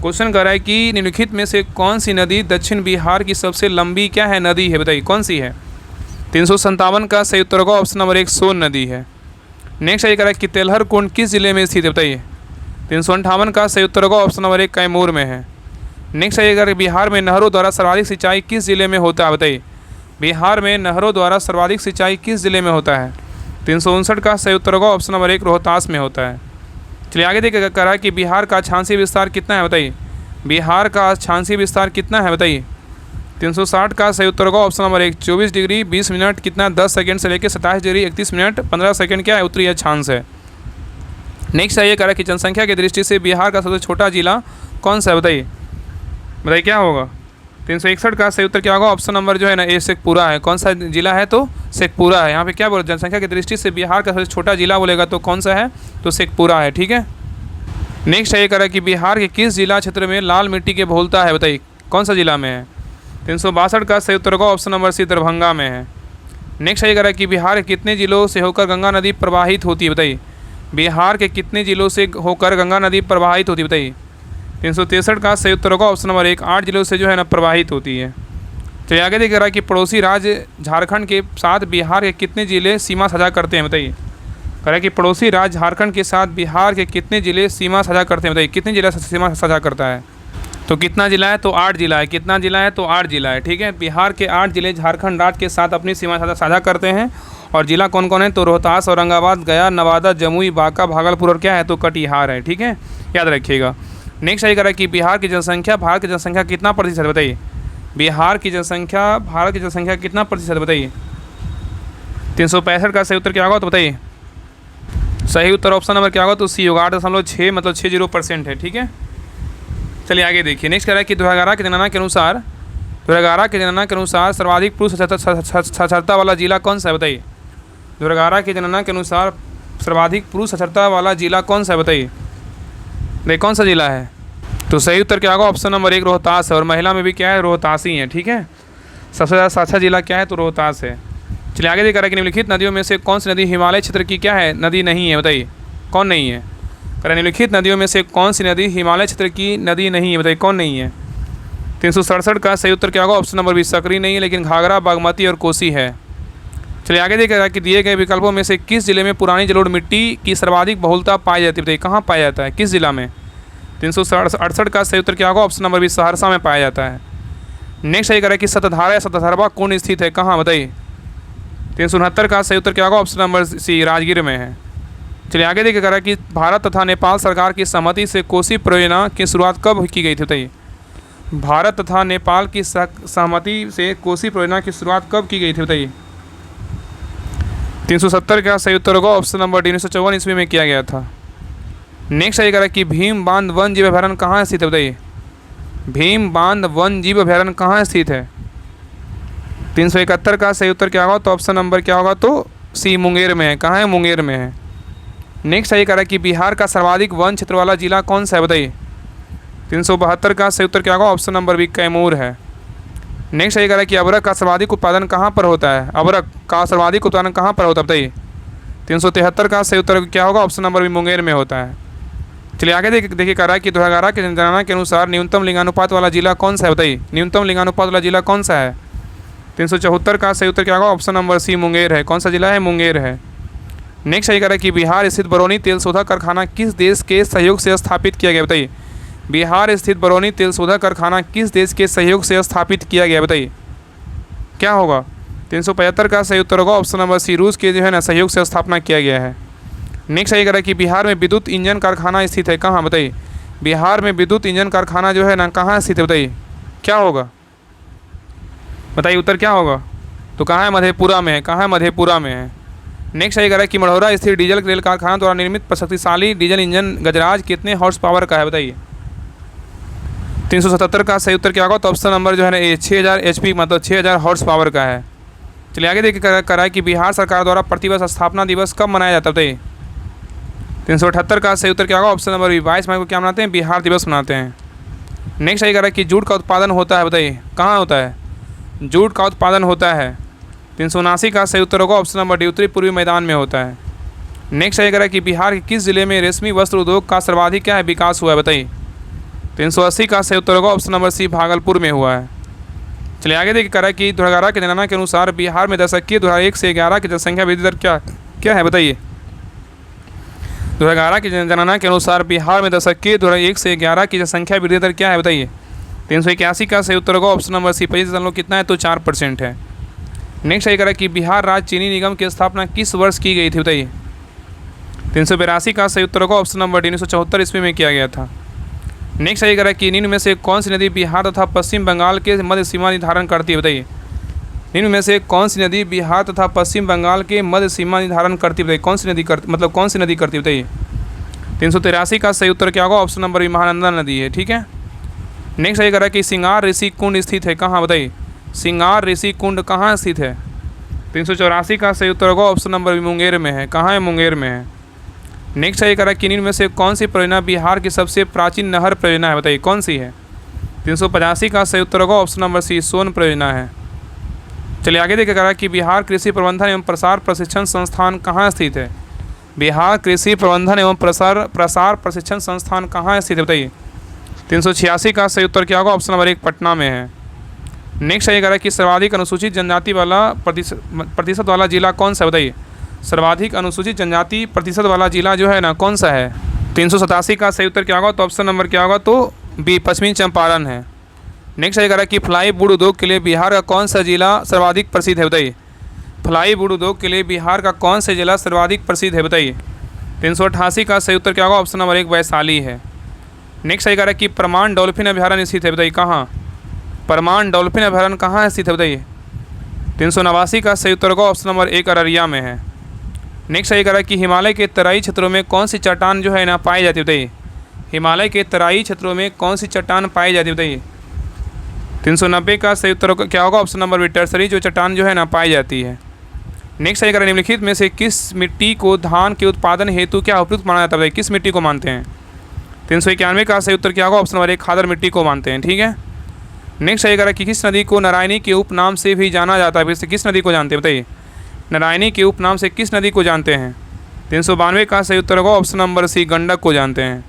क्वेश्चन कर रहा है कि निम्नलिखित में से कौन सी नदी दक्षिण बिहार की सबसे लंबी क्या है, नदी है, बताइए कौन सी है। 357 का सही उत्तर होगा ऑप्शन नंबर 1 सोन नदी है। नेक्स्ट ये कह रहा है कि तेलहर कुंड किस जिले में स्थित है, बताइए। 358 का सही उत्तर होगा ऑप्शन नंबर 1 कैमूर में है। नेक्स्ट ये कह रहा है बिहार में नहरों द्वारा सर्वाधिक सिंचाई किस जिले में होता है, बताइए। बिहार में नहरों द्वारा सर्वाधिक सिंचाई किस जिले में होता है। 359 का सही उत्तर होगा ऑप्शन नंबर 1 रोहतास में होता है। चलिए आगे देखिए, कह रहा है कि बिहार का अक्षांशीय विस्तार कितना है, बताइए। बिहार का अक्षांशीय विस्तार कितना है, बताइए। 360 का सही उत्तर होगा ऑप्शन नंबर 1 24 डिग्री 20 मिनट कितना 10 सेकंड से लेकर 27 डिग्री 31 मिनट 15 सेकंड क्या है, उत्तरी अक्षांश है। नेक्स्ट है ये कह रहा है कि जनसंख्या की दृष्टि से बिहार का सबसे छोटा जिला कौन सा है, बताइए। बताइए क्या होगा। 361 का सही उत्तर क्या होगा, ऑप्शन नंबर जो है ना ए शेखपुरा है। कौन सा जिला है, तो शेखपुरा है। यहाँ पे क्या बोला, जनसंख्या की दृष्टि से बिहार का सबसे छोटा जिला बोलेगा तो कौन सा है, तो शेखपुरा है। ठीक है, नेक्स्ट है ये कह रहा है कि बिहार के किस जिला क्षेत्र में लाल मिट्टी के बहुलता है, बताइए कौन सा जिला में है। 362 का सही उत्तर होगा ऑप्शन नंबर सी दरभंगा में है। नेक्स्ट ये कह रहा है कि बिहार के कितने जिलों से होकर गंगा नदी प्रवाहित होती है, बताइए। बिहार के कितने जिलों से होकर गंगा नदी प्रवाहित होती है, बताइए। 363 का सही उत्तर होगा ऑप्शन नंबर 1 8 जिलों से जो है ना प्रवाहित होती है। चलिए आगे देख रहा है कि पड़ोसी राज्य झारखंड के साथ बिहार के कितने जिले सीमा साझा करते हैं, बताइए। कह रहा है कि पड़ोसी राज्य झारखंड के साथ बिहार के कितने जिले सीमा साझा करते हैं, बताइए। कितने जिला सीमा साझा करता है, तो कितना जिला है, तो 8 जिला है। कितना जिला है, तो 8 जिला है। ठीक है, बिहार के 8 जिले झारखंड राज्य के साथ अपनी सीमा साझा करते हैं। और जिला कौन कौन है, तो रोहतास, औरंगाबाद, गया, नवादा, जमुई, बांका, भागलपुर और क्या है, तो कटिहार है। ठीक है, याद रखिएगा। नेक्स्ट ये कह रहा है कि बिहार की जनसंख्या भारत की जनसंख्या कितना प्रतिशत, बताइए। बिहार की जनसंख्या भारत की जनसंख्या कितना प्रतिशत, बताइए। 365 का सही उत्तर क्या होगा, तो बताइए। सही उत्तर ऑप्शन नंबर क्या होगा, तो सी होगा 8.6 मतलब 60% है। ठीक है, चलिए आगे देखिए। नेक्स्ट कह रहा है कि 2011 की जनगणना के अनुसार सर्वाधिक पुरुष साक्षरता वाला जिला कौन सा है, बताइए। 2011 की जनगणना के अनुसार सर्वाधिक पुरुष साक्षरता वाला जिला कौन सा है, बताइए। नहीं, कौन सा जिला है, तो सही उत्तर क्या होगा, ऑप्शन नंबर 1 रोहतास है। और महिला में भी क्या है, रोहतास ही है। ठीक है, सबसे ज़्यादा साक्षर जिला क्या है, तो रोहतास है। चलिए आगे देखा कि निम्नलिखित नदियों में से कौन सी नदी हिमालय क्षेत्र की क्या है, नदी नहीं है, बताइए। कौन नहीं है, कह निम्नलिखित नदियों में से कौन सी नदी हिमालय क्षेत्र की नदी नहीं है, बताइए कौन नहीं है। 367 का सही उत्तर क्या होगा, ऑप्शन नंबर 20 सकरी नहीं है, लेकिन घाघरा, बागमती और कोसी है। चलिए आगे देखा कि दिए गए विकल्पों में से किस जिले में पुरानी जलोढ़ मिट्टी की सर्वाधिक बहुलता पाई जाती है, बताइए कहाँ पाया जाता है, किस जिला में। 368 का सही उत्तर क्या होगा, ऑप्शन नंबर 20 सहरसा में पाया जाता है। नेक्स्ट ये कह रहा है कि सतधारा या सतधरवा कुंड स्थित है कहाँ, बताइए। 369 का सही उत्तर क्या होगा, ऑप्शन नंबर सी राजगीर में है। चलिए आगे देखिए, कह रहा है कि भारत तथा नेपाल सरकार की सहमति से कोसी परियोजना की शुरुआत कब की गई थी, बताइए। भारत तथा नेपाल की सहमति से कोसी परियोजना की शुरुआत कब की गई थी, बताइए। 370 का सही उत्तर होगा ऑप्शन नंबर डी 1954 ईस्वी में किया गया था। नेक्स्ट ये कह रहा है कि भीम बांध वन जीव अभयारण्य कहाँ स्थित है, बताइए। भीम बांध वन जीव अभयारण्य कहाँ स्थित है। 371 का सही उत्तर क्या होगा, तो ऑप्शन नंबर क्या होगा, तो सी मुंगेर में है। कहाँ है, मुंगेर में है। नेक्स्ट ये कह रहा है कि बिहार का सर्वाधिक वन क्षेत्र वाला जिला कौन सा है, बताइए। 372 का सही उत्तर क्या होगा, ऑप्शन नंबर बी कैमूर है। नेक्स्ट ये कह रहा है कि अबरक का सर्वाधिक उत्पादन कहाँ पर होता है, अबरक का सर्वाधिक उत्पादन कहाँ पर होता है, बताइए। 373 का सही उत्तर क्या होगा, ऑप्शन नंबर बी मुंगेर में होता है। चलिए आगे देखिए, कह रहा है कि 2011 की जनगणना के अनुसार न्यूनतम लिंगानुपात वाला जिला कौन सा है, बताइए। न्यूनतम लिंगानुपात वाला जिला कौन सा है। 374 का सही उत्तर क्या होगा, ऑप्शन नंबर सी मुंगेर है। कौन सा जिला है, मुंगेर है। नेक्स्ट ये कह रहा है कि बिहार स्थित बरौनी तेल शोधक कारखाना किस देश के सहयोग से स्थापित किया गया, बताइए। बिहार स्थित बरौनी तेल शोधक कारखाना किस देश के सहयोग से स्थापित किया गया, बताइए क्या होगा। 375 का सही उत्तर होगा ऑप्शन नंबर सी रूस के जो है ना सहयोग से स्थापना किया गया है। नेक्स्ट ये कह रहा है कि बिहार में विद्युत इंजन कारखाना स्थित है कहाँ, बताइए। बिहार में विद्युत इंजन कारखाना जो है ना कहाँ स्थित है, बताइए क्या होगा, बताइए उत्तर क्या होगा, तो कहाँ है, मधेपुरा में है। कहाँ है, मधेपुरा में है। नेक्स्ट ये कह रहा है कि मढ़ौरा स्थित डीजल रेल कारखाना द्वारा निर्मित शक्तिशाली डीजल इंजन गजराज कितने हॉर्स पावर का है, बताइए। 377 का सही उत्तर क्या होगा, तो ऑप्शन नंबर जो है ना ए 6000 HP मतलब 6000 हॉर्स पावर का है। चलिए आगे देखिए, कह रहा है कि बिहार सरकार द्वारा प्रतिवर्ष स्थापना दिवस कब मनाया जाता है, बताइए। 378 का सही उत्तर क्या होगा? ऑप्शन नंबर बी, 22 मई को क्या मनाते हैं? बिहार दिवस मनाते हैं। नेक्स्ट सही कह रहा है कि जूट का उत्पादन होता है, बताइए कहाँ होता है? जूट का उत्पादन होता है। 379 का सही उत्तर होगा ऑप्शन नंबर डी, उत्तरी पूर्वी मैदान में होता है। नेक्स्ट सही कह रहा है कि बिहार के किस जिले में रेशमी वस्त्र उद्योग का सर्वाधिक क्या है विकास हुआ है, बताइए। 380 का सही उत्तर होगा ऑप्शन नंबर सी, भागलपुर में हुआ है। चलिए आगे देखिए, कह रहा है कि 2011 की जनगणना के अनुसार बिहार में दशकीय 2001 से 11 की जनसंख्या वृद्धि दर क्या है, बताइए। 2011 की जनगणना के अनुसार बिहार में दशकीय 2001 से 11 की जनसंख्या वृद्धि दर क्या है, बताइए। 381 का सही उत्तर होगा ऑप्शन नंबर सी, 25 कितना है? तो 4% है। नेक्स्ट सही कह रहा है कि बिहार राज्य चीनी निगम की स्थापना किस वर्ष की गई थी, बताइए। 382 का सही उत्तर होगा ऑप्शन नंबर डी, 1974 ईस्वी में किया गया था। नेक्स्ट सही कह रहा है कि निम्न में से कौन सी नदी बिहार तथा पश्चिम बंगाल के मध्य सीमा निर्धारण करती है, बताइए। निम्न में से कौन सी नदी बिहार तथा पश्चिम बंगाल के मध्य सीमा निर्धारण करती है, बताइए। कौन सी नदी करती है, बताइए। 383 का सही उत्तर क्या होगा? ऑप्शन नंबर बी, महानंदा नदी है, ठीक है। नेक्स्ट सही कह रहा है कि सिंगार ऋषि कुंड स्थित है कहाँ, बताइए। सिंगार ऋषि कुंड कहाँ स्थित है? 384 का सही उत्तर होगा ऑप्शन नंबर बी, मुंगेर में है। कहाँ है? मुंगेर में है। नेक्स्ट सही कह रहा है कि निम्न में से कौन सी परियोजना बिहार की सबसे प्राचीन नहर परियोजना है, बताइए कौन सी है। 385 का सही उत्तर होगा ऑप्शन नंबर सी, सोन परियोजना है। चलिए आगे देखिए, कह रहा है कि बिहार कृषि प्रबंधन एवं प्रसार प्रशिक्षण संस्थान कहाँ स्थित है। बिहार कृषि प्रबंधन एवं प्रसार प्रशिक्षण संस्थान कहाँ स्थित है, बताइए। 386 का सही उत्तर क्या होगा? ऑप्शन नंबर 1, पटना में है। नेक्स्ट सही कह रहा है कि सर्वाधिक अनुसूचित जनजाति वाला प्रतिशत वाला जिला कौन सा है, बताइए। सर्वाधिक अनुसूचित जनजाति प्रतिशत वाला जिला जो है ना, कौन सा है? 387 का सही उत्तर क्या होगा? तो ऑप्शन नंबर क्या होगा? तो बी, पश्चिमी चंपारण है। नेक्स्ट सही कह रहा है कि फ्लाई वुड उद्योग के लिए बिहार का कौन सा जिला सर्वाधिक प्रसिद्ध है, बताइए। फ्लाई वुड उद्योग के लिए बिहार का कौन सा जिला सर्वाधिक प्रसिद्ध है, बताइए। 388 का सही उत्तर क्या होगा? ऑप्शन नंबर 1, वैशाली है। नेक्स्ट सही कह रहा है कि परमान डॉल्फिन अभयारण्य स्थित है, बताइए कहाँ। परमान डॉल्फिन अभयारण्य कहाँ स्थित है, बताइए। 389 का सही उत्तर होगा ऑप्शन नंबर 1, अररिया में है। नेक्स्ट सही कह रहा है कि हिमालय के तराई क्षेत्रों में कौन सी चट्टान जो है ना पाई जाती है, बताइए। हिमालय के तराई क्षेत्रों में कौन सी चट्टान पाई जाती है, बताइए। 390 का सही उत्तर क्या होगा? ऑप्शन नंबर बी, टर्सरी जो चट्टान जो है ना पाई जाती है। नेक्स्ट सही कह रहा है निम्नलिखित में से किस मिट्टी को धान के उत्पादन हेतु क्या उपयुक्त माना जाता है, बताइए किस मिट्टी को मानते हैं। 391 का सही उत्तर क्या होगा? ऑप्शन नंबर 1, खादर मिट्टी को मानते हैं, ठीक है। नेक्स्ट सही कह रहा है कि किस नदी को नारायणी के उपनाम से भी जाना जाता है, वैसे किस नदी को जानते हैं, बताइए। नारायणी के उपनाम से किस नदी को जानते हैं? 392 का सही उत्तर होगा ऑप्शन नंबर सी, गंडक को जानते हैं।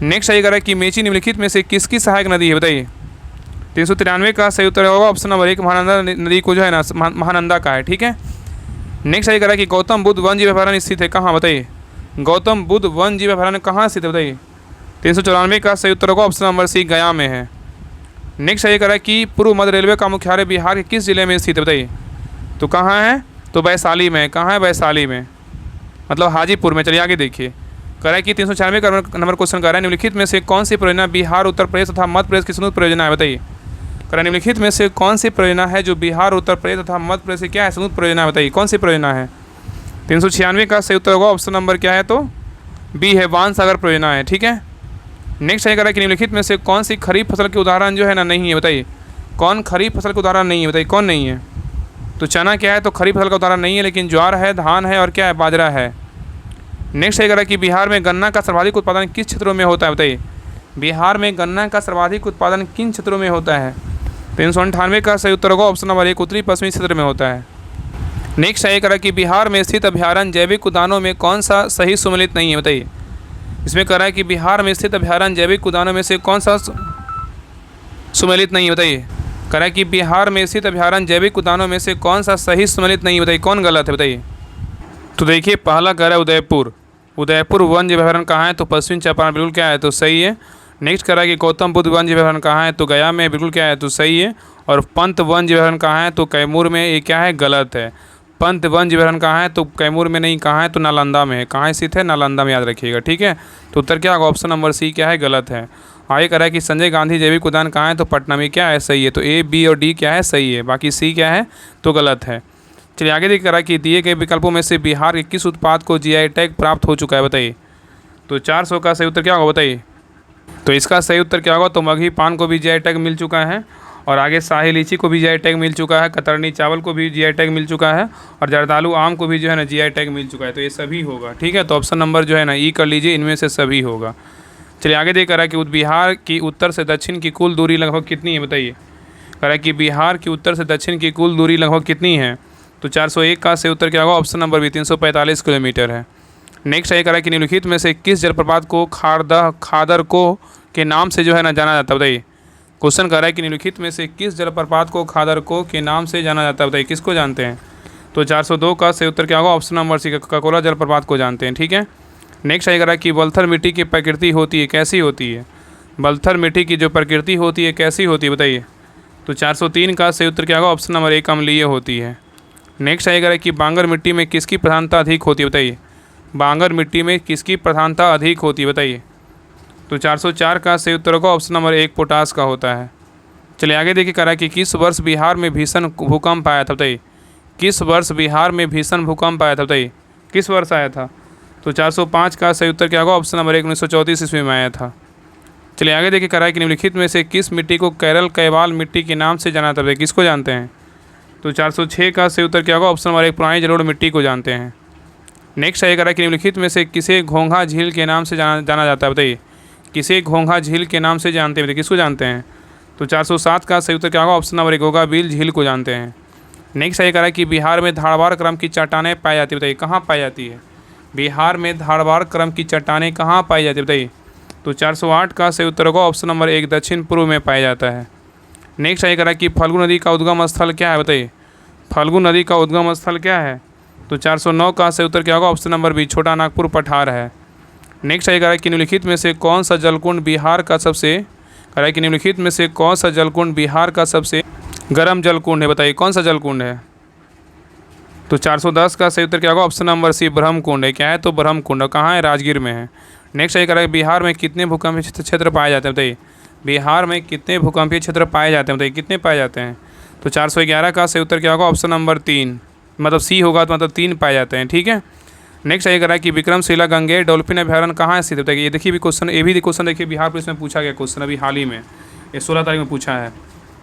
नेक्स्ट सही कह रहा है कि मेची निम्नलिखित में से किसकी सहायक नदी है, बताइए। 393 का सही उत्तर होगा ऑप्शन नंबर 1, महानंदा नदी को जो है ना महानंदा का है, ठीक है। नेक्स्ट सही कह रहा है कि गौतम बुद्ध वन्य जीव अभयारण्य स्थित है कहाँ, बताइए। गौतम बुद्ध वन्य जीव अभयारण्य कहाँ स्थित है, बताइए। 394 का सही उत्तर होगा ऑप्शन नंबर सी, गया में है। नेक्स्ट सही कह रहा है कि पूर्व मध्य रेलवे का मुख्यालय बिहार के किस जिले में स्थित है, बताइए। तो कहाँ है? तो वैशाली में। कहाँ है? वैशाली में, मतलब हाजीपुर में। चलिए आगे देखिए, कह रहा है कि 396 का नंबर क्वेश्चन कर रहा है निम्नलिखित में से कौन सी परियोजना बिहार उत्तर प्रदेश तथा मध्य प्रदेश की संयुक्त परियोजना है, बताइए। कह रहा है निम्नलिखित में से कौन सी परियोजना है जो बिहार उत्तर प्रदेश तथा मध्य प्रदेश की क्या है संयुक्त परियोजना है, बताइए कौन सी परियोजना है। 396 का सही उत्तर होगा ऑप्शन नंबर क्या है? तो बी है, बाण सागर परियोजना है, ठीक है। नेक्स्ट सही कह रहा है कि निम्नलिखित में से कौन सी खरीफ फसल के उदाहरण जो है ना नहीं है, बताइए। कौन खरीफ फसल के उदाहरण नहीं है, बताइए कौन नहीं है। तो चना क्या है? तो खरीफ फसल का उदाहरण नहीं है, लेकिन ज्वार है, धान है और क्या है? बाजरा है। नेक्स्ट सही कह रहा है कि बिहार में गन्ना का सर्वाधिक उत्पादन किस क्षेत्रों में होता है, बताइए। बिहार में गन्ना का सर्वाधिक उत्पादन किन क्षेत्रों में होता है। 398 का सही उत्तर होगा ऑप्शन नंबर 1, उत्तरी पश्चिमी क्षेत्र में होता है। नेक्स्ट सही कह रहा है कि बिहार में स्थित अभयारण्य जैविक उद्यानों में कौन सा सही सुमेलित नहीं है, बताइए। इसमें कह रहा है कि बिहार में स्थित अभयारण्य जैविक उद्यानों में से कौन सा सुमेलित नहीं है, बताइए। कह रहा है कि बिहार में स्थित अभयारण्य जैविक उद्यानों में से कौन सा सही सुमेलित नहीं है, बताइए कौन गलत है, बताइए। तो देखिए पहला कह रहा है उदयपुर। उदयपुर वन्य जीव अभयारण्य कहाँ है? तो पश्चिम चंपारण, बिल्कुल क्या है? तो सही है। नेक्स्ट कह रहा है कि गौतम बुद्ध वन्य जीव अभयारण्य कहाँ है? तो गया में, बिल्कुल क्या है? तो सही है। और पंत वन्य जीव अभयारण्य कहाँ है? तो कैमूर में, ये क्या है? गलत है। पंत वन्य जीव अभयारण्य कहाँ है? तो कैमूर में नहीं, कहाँ है? तो नालंदा में है। कहाँ स्थित है? नालंदा में, याद रखिएगा, ठीक है। तो उत्तर क्या होगा? ऑप्शन नंबर सी क्या है? गलत है। आगे कह रहा है कि संजय गांधी जैविक उद्यान कहाँ है? तो पटना में, क्या है? सही है। तो ए, बी और डी क्या है? सही है। बाकी सी क्या है? तो गलत है। चलिए आगे देख रहा है कि दिए गए विकल्पों में से बिहार के किस उत्पाद को जीआई टैग प्राप्त हो चुका है, बताइए। तो 400 का सही उत्तर क्या होगा, बताइए। तो इसका सही उत्तर क्या होगा? तो मगही पान को भी जीआई टैग मिल चुका है। और आगे शाही लीची को भी जीआई टैग मिल चुका है, कतरनी चावल को भी जीआई टैग मिल चुका है, और जर्दालू आम को भी जो है ना जीआई टैग मिल चुका है। तो ये सभी होगा, ठीक है। तो ऑप्शन नंबर जो है ना ई कर लीजिए, इनमें से सभी होगा। चलिए आगे देख रहा है कि बिहार की उत्तर से दक्षिण की कुल दूरी लगभग कितनी है, बताइए। कह रहा है कि बिहार की उत्तर से दक्षिण की कुल दूरी लगभग कितनी है। तो 401 का से उत्तर क्या होगा, ऑप्शन नंबर बी 345 किलोमीटर है। नेक्स्ट है कह रहा है कि निम्नलिखित में से किस जलप्रपात को खादर को के नाम से जो है ना जाना जाता है, बताइए। क्वेश्चन कर रहा है कि निम्नलिखित में से किस जलप्रपात को खादर को के नाम से जाना जाता है, बताइए किसको जानते हैं। तो 402 का से उत्तर क्या होगा, ऑप्शन नंबर सी ककोला जलप्रपात को जानते हैं, ठीक है। नेक्स्ट है कह रहा है कि बलथर मिट्टी की प्रकृति होती है, कैसी होती है। बलथर मिट्टी की जो प्रकृति होती है कैसी होती है, बताइए। तो 403 का से उत्तर क्या होगा, ऑप्शन नंबर एक अम्लीय होती है। नेक्स्ट है कह रहा है कि बांगर मिट्टी में किसकी प्रधानता अधिक होती है, बताइए। बांगर मिट्टी में किसकी प्रधानता अधिक होती है, बताइए। तो 404 का सही उत्तर होगा ऑप्शन नंबर एक पोटास का होता है। चलिए आगे देखिए कह रहा है कि किस वर्ष बिहार में भीषण भूकंप आया था, बताइए। किस वर्ष बिहार में भीषण भूकंप आया था, बताइए किस वर्ष आया था। तो 405 का सही उत्तर क्या होगा, ऑप्शन नंबर एक 1934 ईस्वी में आया था। चलिए आगे देखिए कह रहा है कि निम्नलिखित में से किस मिट्टी को केरल कैवाल मिट्टी के नाम से जाना जाता है, किसको जानते हैं। तो 406 का सही उत्तर क्या होगा, ऑप्शन नंबर एक पुरानी जलोढ़ मिट्टी को जानते हैं। नेक्स्ट है कह रहा है कि निम्नलिखित में से किसे घोंघा झील के नाम से जाना जाता है, बताइए। किसे घोंघा झील के नाम से जानते हैं, किसको जानते हैं। तो 407 का सही उत्तर क्या होगा, ऑप्शन नंबर एक गोगा बिल झील को जानते हैं। नेक्स्ट है कह रहा है कि बिहार में धारवाड़ क्रम की चट्टानें पाई जाती है, बताइए कहाँ पाई जाती है। बिहार में धारवाड़ क्रम की चट्टानें कहाँ पाई जाती है, बताइए। तो 408 का सही उत्तर होगा ऑप्शन नंबर एक दक्षिण पूर्व में पाया जाता है। नेक्स्ट है कह रहा है कि फल्गु नदी का उद्गम स्थल क्या है, बताइए। फल्गु नदी का उद्गम स्थल क्या है। तो 409 का सही उत्तर क्या होगा, ऑप्शन नंबर बी छोटा नागपुर पठार है। नेक्स्ट है कह रहा है कि निम्नलिखित में से कौन सा जलकुंड बिहार का सबसे कह रहा है कि निम्नलिखित में से कौन सा जलकुंड बिहार का सबसे गर्म जलकुंड है, बताइए कौन सा जलकुंड है। तो 410 का सही उत्तर क्या होगा, ऑप्शन नंबर सी ब्रह्मकुंड है। क्या है, तो ब्रह्मकुंड कहाँ है, राजगीर में है। नेक्स्ट है कह रहा है बिहार में कितने भूकंपीय क्षेत्र पाए जाते हैं, बताइए। बिहार में कितने भूकंपीय क्षेत्र पाए जाते हैं, बताइए कितने पाए जाते हैं। तो 411 का सही उत्तर क्या होगा, ऑप्शन नंबर 3 मतलब सी होगा, तो मतलब 3 पाए जाते हैं, ठीक है। नेक्स्ट ये कह रहा है कि विक्रमशिला गंगेर डॉल्फिन अभ्यारण्य कहाँ स्थित है। ये देखिए भी क्वेश्चन, ये भी क्वेश्चन देखिए बिहार पुलिस में पूछा गया क्वेश्चन अभी हाल ही में, ये 16 तारीख में पूछा है।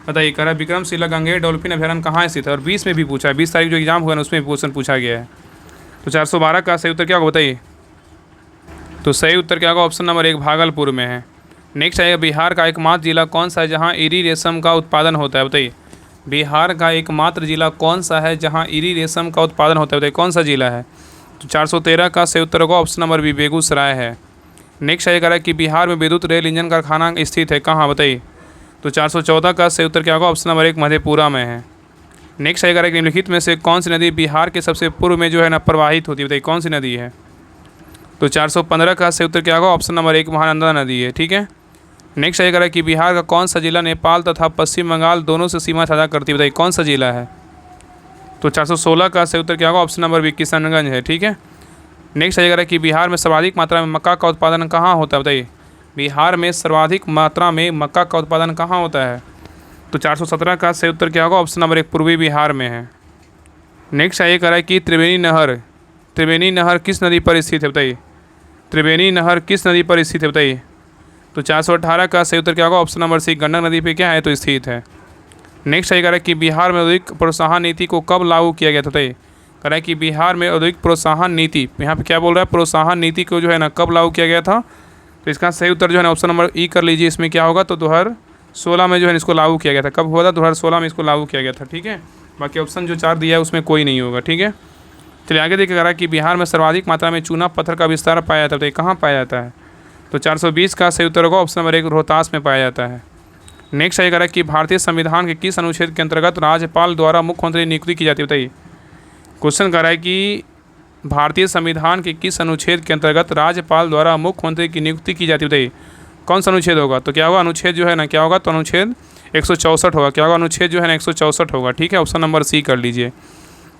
बताइए कह रहा है विक्रमशिला गंगेर डॉल्फिन अभ्यारण्य कहाँ स्थित है, और 20 में भी पूछा है, 20 तारीख जो एग्जाम हुआ ना उसमें भी क्वेश्चन पूछा गया है। तो 412 का सही उत्तर क्या होगा, बताइए। तो सही उत्तर क्या होगा, ऑप्शन नंबर एक भागलपुर में है। नेक्स्ट है बिहार का एकमात्र जिला कौन सा है जहाँ इरी रेशम का उत्पादन होता है, बताइए। बिहार का एकमात्र जिला कौन सा है जहाँ इरी रेशम का उत्पादन होता है, बताइए कौन सा जिला है। तो 413 का सही उत्तर होगा ऑप्शन नंबर बी बेगूसराय है। नेक्स्ट है कह रहा है कि बिहार में विद्युत रेल इंजन कारखाना स्थित है कहाँ, बताइए। तो 414 का सही उत्तर क्या होगा, ऑप्शन नंबर एक मधेपुरा में है। नेक्स्ट है कह रहा है कि निम्नलिखित में से कौन सी नदी बिहार के सबसे पूर्व में जो है ना प्रवाहित होती है, बताइए कौन सी नदी है। तो 415 का सही उत्तर क्या होगा, ऑप्शन नंबर एक महानंदा नदी है, ठीक है। नेक्स्ट है कह रहा है कि बिहार का कौन सा जिला नेपाल तथा पश्चिम बंगाल दोनों से सीमा साझा करती है, बताइए कौन सा जिला है। तो 416 का सही उत्तर क्या होगा, ऑप्शन नंबर बी किशनगंज है, ठीक है। नेक्स्ट है कह रहा है कि बिहार में सर्वाधिक मात्रा में मक्का का उत्पादन कहाँ होता है, बताइए। बिहार में सर्वाधिक मात्रा में मक्का का उत्पादन कहाँ होता है। तो 417 का सही उत्तर क्या होगा, ऑप्शन नंबर एक पूर्वी बिहार में है। नेक्स्ट है कह रहा है कि त्रिवेणी नहर किस नदी पर स्थित है, बताइए। त्रिवेणी नहर किस नदी पर स्थित है, बताइए। तो 418 का सही उत्तर क्या होगा, ऑप्शन नंबर सी गंडक नदी पे क्या है, तो स्थित है। नेक्स्ट है कह रहा है कि बिहार में औद्योगिक प्रोत्साहन नीति को कब लागू किया गया था, बताइए। कह रहा है कि बिहार में औद्योगिक प्रोत्साहन नीति, यहाँ पे क्या बोल रहा है, प्रोत्साहन नीति को जो है ना कब लागू किया गया था। तो इसका सही उत्तर जो है ना ऑप्शन नंबर ई कर लीजिए, इसमें क्या होगा, तो 2016 में जो है इसको लागू किया गया था। कब हुआ था, 2016 में इसको लागू किया गया था, ठीक है। बाकी ऑप्शन जो 4 दिया है उसमें कोई नहीं होगा, ठीक है। चलिए आगे देखिए कह रहा है कि बिहार में सर्वाधिक मात्रा में चूना पत्थर का विस्तार पाया जाता है, तो ये कहाँ पाया जाता है। तो 420 का सही उत्तर होगा ऑप्शन नंबर एक रोहतास में पाया जाता है। नेक्स्ट है कह रहा है कि भारतीय संविधान के किस अनुच्छेद के अंतर्गत राज्यपाल द्वारा मुख्यमंत्री नियुक्ति की जाती है, बताइए। क्वेश्चन कह रहा है कि भारतीय संविधान के किस अनुच्छेद के अंतर्गत राज्यपाल द्वारा मुख्यमंत्री की नियुक्ति की जाती है, बताइए कौन सा अनुच्छेद होगा। तो क्या होगा, अनुच्छेद जो है ना क्या होगा, तो अनुच्छेद 164 होगा। क्या होगा, अनुच्छेद जो है ना 164 होगा, ठीक है। ऑप्शन नंबर सी कर लीजिए।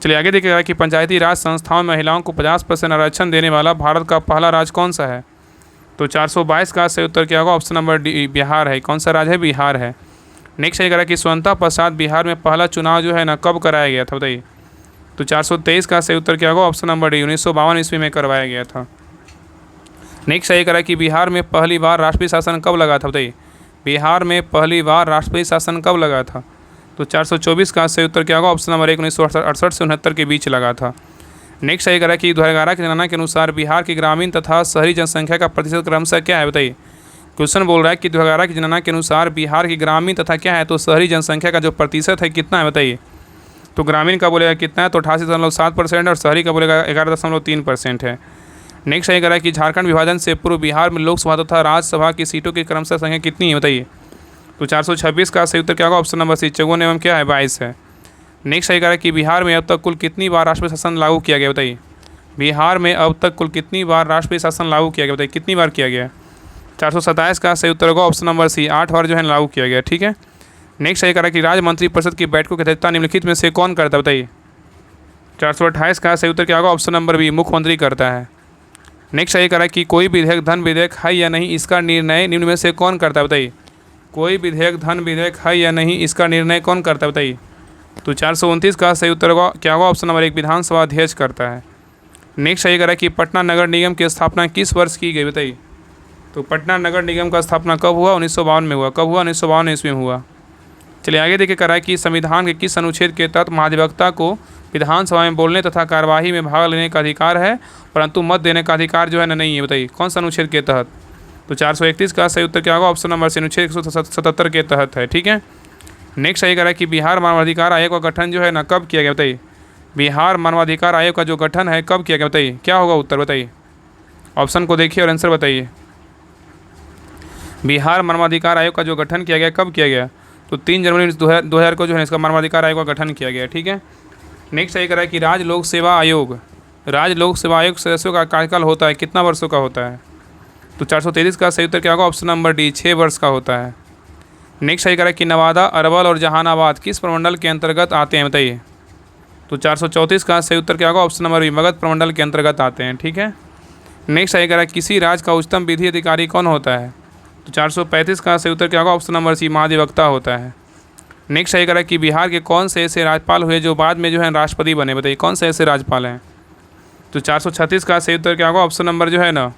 चलिए आगे देखिएगा कि पंचायती राज संस्थाओं में महिलाओं को 50% आरक्षण देने वाला भारत का पहला राज्य कौन सा है। तो 422 का सही उत्तर क्या होगा, ऑप्शन नंबर डी बिहार है। कौन सा राज्य है, बिहार है। नेक्स्ट है कह रहा है कि स्वतंत्रता पश्चात बिहार में पहला चुनाव जो है ना कब कराया गया था, बताइए। तो 423 का सही उत्तर क्या होगा, ऑप्शन नंबर डी 1952 ईस्वी में करवाया गया था। नेक्स्ट है कह रहा है कि बिहार में पहली बार राष्ट्रीय शासन कब लगा था, बताइए। बिहार में पहली बार राष्ट्रपति शासन कब लगा था? तो 424 का सही उत्तर क्या होगा? ऑप्शन नंबर 1 1968 से 69 के बीच लगा था। नेक्स्ट सही करा कि 2011 की जनगणना के अनुसार बिहार की ग्रामीण तथा शहरी जनसंख्या का प्रतिशत क्रमशः क्या है? बताइए। क्वेश्चन बोल रहा है कि 2011 की जनगणना के अनुसार बिहार की ग्रामीण तथा क्या है तो शहरी जनसंख्या का जो प्रतिशत है कितना है? बताइए। तो ग्रामीण का बोलेगा कितना है? तो 88.7% और शहरी का बोलेगा 11.3% है। नेक्स्ट सही करा कि झारखंड विभाजन से पूर्व बिहार में लोकसभा तथा राज्यसभा की सीटों की क्रमशः संख्या कितनी है? बताइए। तो 426 का सही उत्तर क्या होगा? ऑप्शन नंबर सी 54 एवं क्या है 22 है। नेक्स्ट सही करा कि बिहार में अब तक कुल कितनी बार राष्ट्रपति शासन लागू किया गया? बताइए। बिहार में अब तक कुल कितनी बार राष्ट्रपति शासन लागू किया गया? बताइए कितनी बार किया गया? 427 का सही उत्तर होगा ऑप्शन नंबर सी 8 बार जो है लागू किया गया। ठीक है। नेक्स्ट सही करा कि राज्य मंत्रिपरिषद की बैठकों की अध्यक्षता निम्नलिखित में से कौन करता है? बताइए। 428 का सही उत्तर क्या होगा? ऑप्शन नंबर बी मुख्यमंत्री करता है। नेक्स्ट सही करा कि कोई विधेयक धन विधेयक है या नहीं इसका निर्णय निम्न में से कौन करता है? बताइए। कोई विधेयक धन विधेयक है या नहीं इसका निर्णय कौन करता है? बताइए। तो 429 का सही उत्तर होगा क्या होगा? ऑप्शन नंबर 1 विधानसभा अध्यक्ष करता है। नेक्स्ट सही करा कि पटना नगर निगम की स्थापना किस वर्ष की गई? बताइए। तो पटना नगर निगम का स्थापना कब हुआ? 1952 में हुआ। कब हुआ? 1952 ईस्वी में हुआ। चलिए आगे देखिए करा कि संविधान के किस अनुच्छेद के तहत महाधिवक्ता को विधानसभा में बोलने तथा कार्यवाही में भाग लेने का अधिकार है परंतु मत देने का अधिकार जो है ना नहीं है? बताइए कौन सा अनुच्छेद के तहत? तो 431 का सही उत्तर क्या होगा? ऑप्शन नंबर से अनुच्छेद 177 के तहत है। ठीक है। नेक्स्ट सही करा कि बिहार मानवाधिकार आयोग का गठन जो है ना कब किया गया? बताइए। बिहार मानवाधिकार आयोग का जो गठन है कब किया गया? बताइए क्या होगा उत्तर? बताइए। ऑप्शन को देखिए और आंसर बताइए। बिहार मानवाधिकार आयोग का जो गठन किया गया कब किया गया? तो 3 जनवरी 2000 को जो है इसका मानवाधिकार आयोग का गठन किया गया। ठीक है। नेक्स्ट सही करा है कि राज्य लोक सेवा आयोग सदस्यों का कार्यकाल होता है कितना वर्षों का होता है? तो 433 का सही उत्तर क्या होगा? ऑप्शन नंबर डी 6 वर्ष का होता है। नेक्स्ट सही करा है कि नवादा, अरवल और जहानाबाद किस प्रमंडल के अंतर्गत आते हैं? बताइए। तो 434 का सही उत्तर क्या होगा? ऑप्शन नंबर बी मगध प्रमंडल के अंतर्गत आते हैं। ठीक है। नेक्स्ट सही करा है किसी राज्य का उच्चतम विधि अधिकारी कौन होता है? तो 435 का सही उत्तर क्या होगा? ऑप्शन नंबर सी महाधिवक्ता होता है। नेक्स्ट सही करा कि बिहार के कौन से ऐसे राज्यपाल हुए जो बाद में जो है राष्ट्रपति बने? बताइए कौन से ऐसे राज्यपाल हैं? तो 436 का सही उत्तर क्या होगा? ऑप्शन नंबर जो है ना,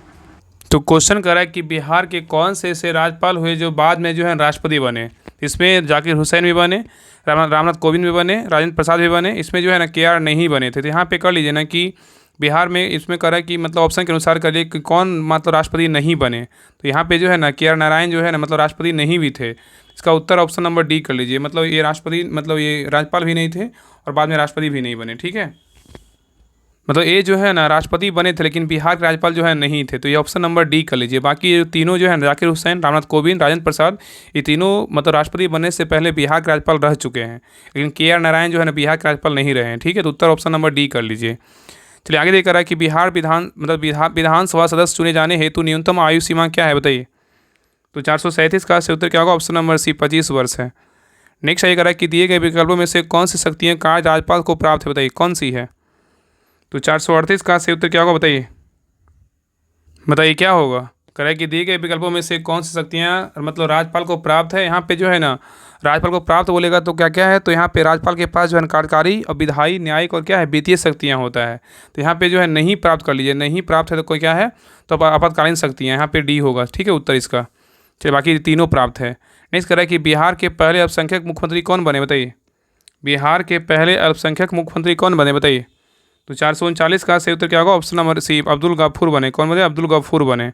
तो क्वेश्चन करा है कि बिहार के कौन से ऐसे राज्यपाल हुए जो बाद में जो है राष्ट्रपति बने? इसमें जाकिर हुसैन भी बने, रामनाथ कोविंद भी बने, राजेंद्र प्रसाद भी बने, इसमें जो है ना KR नहीं बने थे। तो यहाँ पे कर लीजिए ना कि बिहार में इसमें करा कि मतलब ऑप्शन के अनुसार करिए कि कौन मतलब राष्ट्रपति नहीं बने। तो यहाँ पे जो है ना KR नारायण जो है ना मतलब राष्ट्रपति नहीं भी थे। इसका उत्तर ऑप्शन नंबर डी कर लीजिए। मतलब ये राष्ट्रपति मतलब ये राज्यपाल भी नहीं थे और बाद में राष्ट्रपति भी नहीं बने। ठीक है। मतलब ये जो है ना राष्ट्रपति बने थे लेकिन बिहार के राज्यपाल जो है नहीं थे। तो ये ऑप्शन नंबर डी कर लीजिए। बाकी ये तीनों जो है जाकिर हुसैन, रामनाथ कोविंद, राजेंद्र प्रसाद, ये तीनों मतलब राष्ट्रपति बनने से पहले बिहार के राज्यपाल रह चुके हैं, लेकिन KR नारायण जो है ना बिहार के राज्यपाल नहीं रहे हैं। ठीक है। तो उत्तर ऑप्शन नंबर डी कर लीजिए। चलिए आगे देख रहा है कि बिहार विधानसभा सदस्य चुने जाने हेतु न्यूनतम आयु सीमा क्या है? बताइए। तो 437 का सही उत्तर क्या होगा? ऑप्शन नंबर सी 25 वर्ष है। नेक्स्ट ये कह रहा है कि दिए गए विकल्पों में से कौन सी शक्तियाँ कार्य राज्यपाल को प्राप्त है? बताइए कौन सी है? तो 438 का सही उत्तर क्या होगा? बताइए क्या होगा? कह रहा है कि दिए गए विकल्पों में से कौन सी शक्तियाँ मतलब राज्यपाल को प्राप्त है। यहाँ पे जो है ना राज्यपाल को प्राप्त बोलेगा तो क्या क्या है? तो यहाँ पे राज्यपाल के पास जो है कार्यकारी और विधायी, न्यायिक और क्या है वित्तीय शक्तियाँ होता है। तो यहाँ पे जो है नहीं प्राप्त कर लीजिए। नहीं प्राप्त है तो कोई क्या है? तो आपातकालीन शक्तियाँ, यहाँ पे डी होगा। ठीक है उत्तर इसका। चलिए बाकी तीनों प्राप्त है। नेक्स्ट कह रहा है कि बिहार के पहले अल्पसंख्यक मुख्यमंत्री कौन बने? बताइए। बिहार के पहले अल्पसंख्यक मुख्यमंत्री कौन बने? बताइए। तो 439 का सही उत्तर क्या होगा? Option number C Abdul Ghafoor बने। कौन बने? अब्दुल गफूर बने।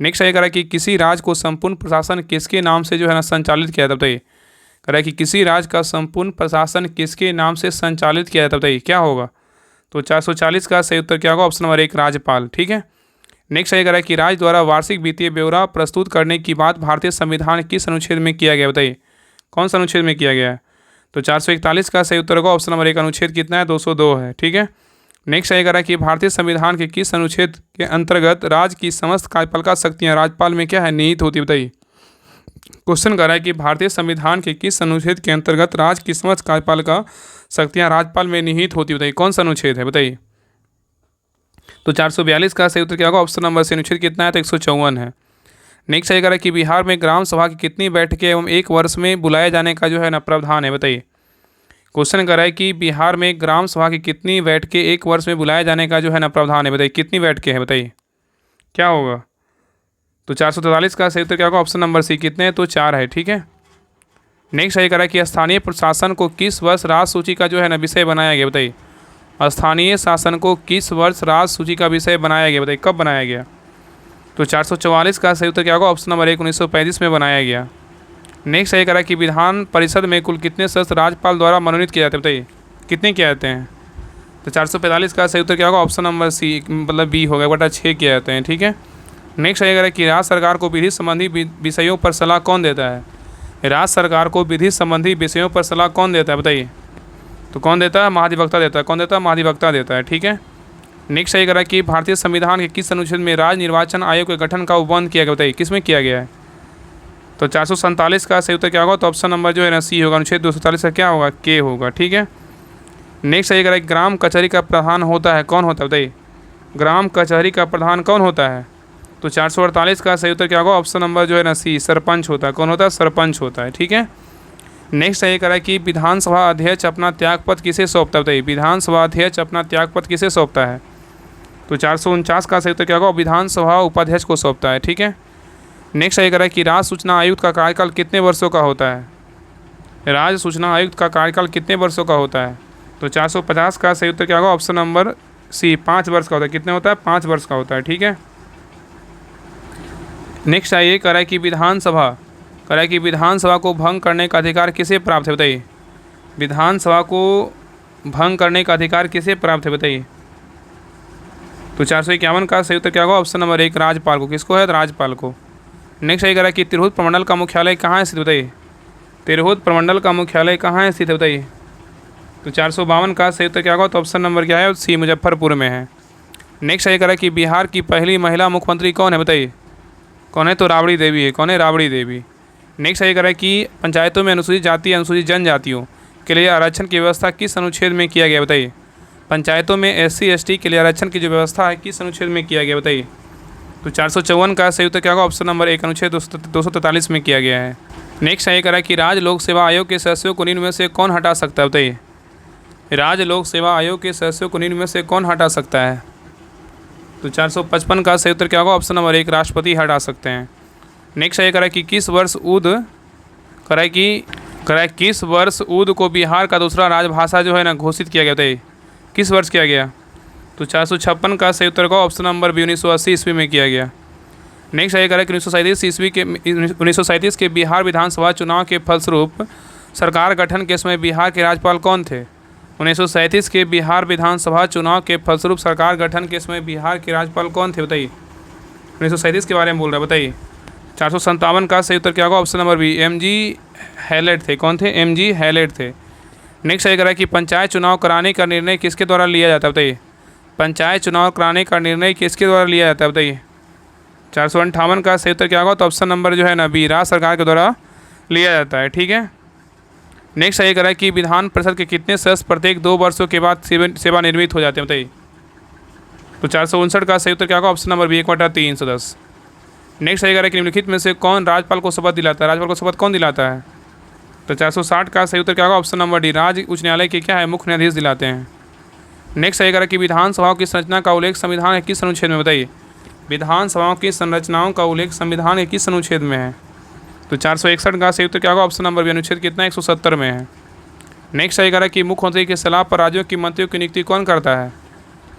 नेक्स्ट ये कह रहा है कि किसी राज्य को संपूर्ण प्रशासन किसके नाम से जो है ना संचालित किया जाता है? बताइए। कह रहा है कि किसी राज्य का संपूर्ण प्रशासन किसके नाम से संचालित किया जाता है? बताइए क्या होगा? तो 440 का सही उत्तर क्या होगा? ऑप्शन नंबर 1 राज्यपाल। ठीक है। नेक्स्ट ये कह रहा है कि राज्य द्वारा वार्षिक वित्तीय ब्यौरा प्रस्तुत करने की बात भारतीय संविधान किस अनुच्छेद में किया गया? बताइए कौन सा अनुच्छेद में किया गया है? तो 441 का सही उत्तर होगा ऑप्शन नंबर 1 अनुच्छेद कितना है? 202 है। ठीक है। नेक्स्ट ये कह रहा है कि भारतीय संविधान के किस अनुच्छेद के अंतर्गत राज्य की समस्त कार्यपालिका शक्तियाँ राज्यपाल में क्या है निहित होती है? बताइए। क्वेश्चन कर रहा है कि भारतीय संविधान के किस अनुच्छेद के अंतर्गत राज्य की समस्त कार्यपालिका शक्तियाँ राज्यपाल में निहित होती है? बताइए कौन सा अनुच्छेद है? बताइए। तो 442 का सही उत्तर क्या होगा? ऑप्शन नंबर से अनुच्छेद कितना है? तो 154 है। नेक्स्ट ये कह रहा है कि बिहार में ग्राम सभा की कितनी बैठकें एवं एक वर्ष में बुलाए जाने का जो है ना प्रावधान है? बताइए। क्वेश्चन कर रहा है कि बिहार में ग्राम सभा की कितनी बैठकें एक वर्ष में बुलाए जाने का जो है ना प्रावधान है? बताइए कितनी बैठकें हैं? बताइए क्या होगा? तो 443 का सही उत्तर क्या होगा? Option number C. कितने हैं? तो 4 है। ठीक है। नेक्स्ट सही करा कि स्थानीय प्रशासन को किस वर्ष राज सूची का जो है ना विषय बनाया गया? बताइए, स्थानीय शासन को किस वर्ष राज सूची का विषय बनाया गया? बताइए कब बनाया गया? तो 444 का सही उत्तर क्या होगा? ऑप्शन नंबर 1 1935 में बनाया गया। नेक्स्ट सही करा कि विधान परिषद में कुल कितने सदस्य राज्यपाल द्वारा मनोनीत किए जाते हैं? बताइए कितने किए जाते हैं? तो 445 का सही उत्तर क्या होगा? ऑप्शन नंबर सी मतलब बी होगा, बटा 6 किए जाते हैं। ठीक है। नेक्स्ट सही करा कि राज्य सरकार को विधि संबंधी विषयों पर सलाह कौन देता है? राज्य सरकार को विधि संबंधी विषयों पर सलाह कौन देता है? बताइए। तो कौन देता है? महाधिवक्ता देता है। कौन देता है? महाधिवक्ता देता है। ठीक है। नेक्स्ट सही करा कि भारतीय संविधान के किस अनुच्छेद में राज्य निर्वाचन आयोग के गठन का उपबंध किया गया? बताइए किस में किया गया है? तो 447 का सही उत्तर क्या होगा? तो ऑप्शन नंबर जो है ना सी होगा। अनुच्छेद 247 का क्या होगा? के होगा। ठीक है। नेक्स्ट सही करा कि ग्राम कचहरी का प्रधान होता है कौन होता है? बताइए ग्राम कचहरी का प्रधान कौन होता है? तो 448 का सही उत्तर क्या होगा? ऑप्शन नंबर जो है ना सी, सरपंच होता है। कौन होता है? सरपंच होता है। ठीक है। नेक्स्ट सही करा कि विधानसभा अध्यक्ष अपना त्यागपत्र किसे सौंपता है? बताइए विधानसभा अध्यक्ष अपना त्यागपत्र किसे सौंपता है? तो 449 का सही उत्तर क्या होगा? विधानसभा उपाध्यक्ष को सौंपता है। ठीक है। नेक्स्ट सही करा कि राज्य सूचना आयुक्त का कार्यकाल कितने वर्षों का होता है? राज्य सूचना आयुक्त का कार्यकाल कितने वर्षों का होता है? तो 450 का सही उत्तर क्या होगा? ऑप्शन नंबर सी 5 वर्ष का होता है। कितने होता है? 5 वर्ष का होता है। ठीक है। नेक्स्ट आइए करा कि विधानसभा को भंग करने का अधिकार किसे प्राप्त है? बताइए विधानसभा को भंग करने का अधिकार किसे प्राप्त है? बताइए। तो 451 का सही उत्तर क्या होगा? ऑप्शन नंबर 1 राज्यपाल को। किसको है? राज्यपाल को। नेक्स्ट सही करा कि तिरहुत प्रमंडल का मुख्यालय कहाँ है स्थित? बताइए तिरहुत प्रमंडल का मुख्यालय कहाँ है स्थित है? बताइए। तो 452 का सही उत्तर क्या होगा? तो ऑप्शन नंबर क्या है? सी मुजफ्फरपुर में है। नेक्स्ट सही करा कि बिहार की पहली महिला मुख्यमंत्री कौन है? बताइए कौन है? तो राबड़ी देवी है। कौन है? राबड़ी देवी। नेक्स्ट सही करा कि पंचायतों में अनुसूचित जाति अनुसूचित जनजातियों के लिए आरक्षण की व्यवस्था किस अनुच्छेद में किया गया? बताइए पंचायतों में SC ST के लिए आरक्षण की जो व्यवस्था है किस अनुच्छेद में किया गया? बताइए। तो 454 का सही उत्तर क्या होगा? ऑप्शन नंबर 1 अनुच्छेद 243 में किया गया है। नेक्स्ट सही करा कि राज्य लोक सेवा आयोग के सदस्यों को निम्न में से कौन हटा सकता है? बताइए राज्य लोक सेवा आयोग के सदस्यों को निम्न में से कौन हटा सकता है? तो 455 का सही उत्तर क्या होगा? ऑप्शन नंबर 1 राष्ट्रपति हटा सकते हैं। नेक्स्ट सही करा कि किस वर्ष उर्दू को बिहार का दूसरा राजभाषा जो है ना घोषित किया गया? बताइए किस वर्ष किया गया? तो 456 का सही उत्तर का ऑप्शन नंबर बी 1980 ईस्वी में किया गया। नेक्स्ट सही करा कि 1937 के बिहार विधानसभा चुनाव के फलस्वरूप सरकार गठन के समय बिहार के राज्यपाल कौन थे? 1937 के बिहार विधानसभा चुनाव के फलस्वरूप सरकार गठन के समय बिहार के राज्यपाल कौन थे? बताइए 1937 के बारे में बोल रहा है। बताइए 457 का सही उत्तर क्या होगा? Option number B MG Hallett थे। कौन थे? MG हैलेट थे। नेक्स्ट सही करा कि पंचायत चुनाव कराने का निर्णय किसके द्वारा लिया जाता है? बताइए पंचायत चुनाव कराने का निर्णय किसके द्वारा लिया जाता है? बताइए 458 का सही उत्तर क्या होगा? तो ऑप्शन नंबर जो है ना बी राज्य सरकार के द्वारा लिया जाता है। ठीक है। नेक्स्ट सही करा कि विधान परिषद के कितने सदस्य प्रत्येक 2 वर्षों के बाद सेवानिवृत्त हो जाते हैं? बताइए। तो 459 का सही उत्तर क्या होगा? ऑप्शन नंबर बी 1/3 सदस्य। नेक्स्ट सही करा कि निम्नलिखित में से कौन राज्यपाल को शपथ दिलाता है? राज्यपाल को शपथ कौन दिलाता है? तो 460 का सही उत्तर क्या होगा? ऑप्शन नंबर डी राज्य उच्च न्यायालय के क्या है? मुख्य न्यायाधीश दिलाते हैं। नेक्स्ट सही करा कि विधानसभाओं की संरचना का उल्लेख संविधान के किस अनुच्छेद में? बताइए विधानसभाओं की संरचनाओं का उल्लेख संविधान के किस अनुच्छेद में है? तो 461 का सही उत्तर क्या होगा? ऑप्शन नंबर बी अनुच्छेद कितना 170 में है। नेक्स्ट सही करा कि मुख्यमंत्री की सलाह पर राज्यों की मंत्रियों की नियुक्ति कौन करता है?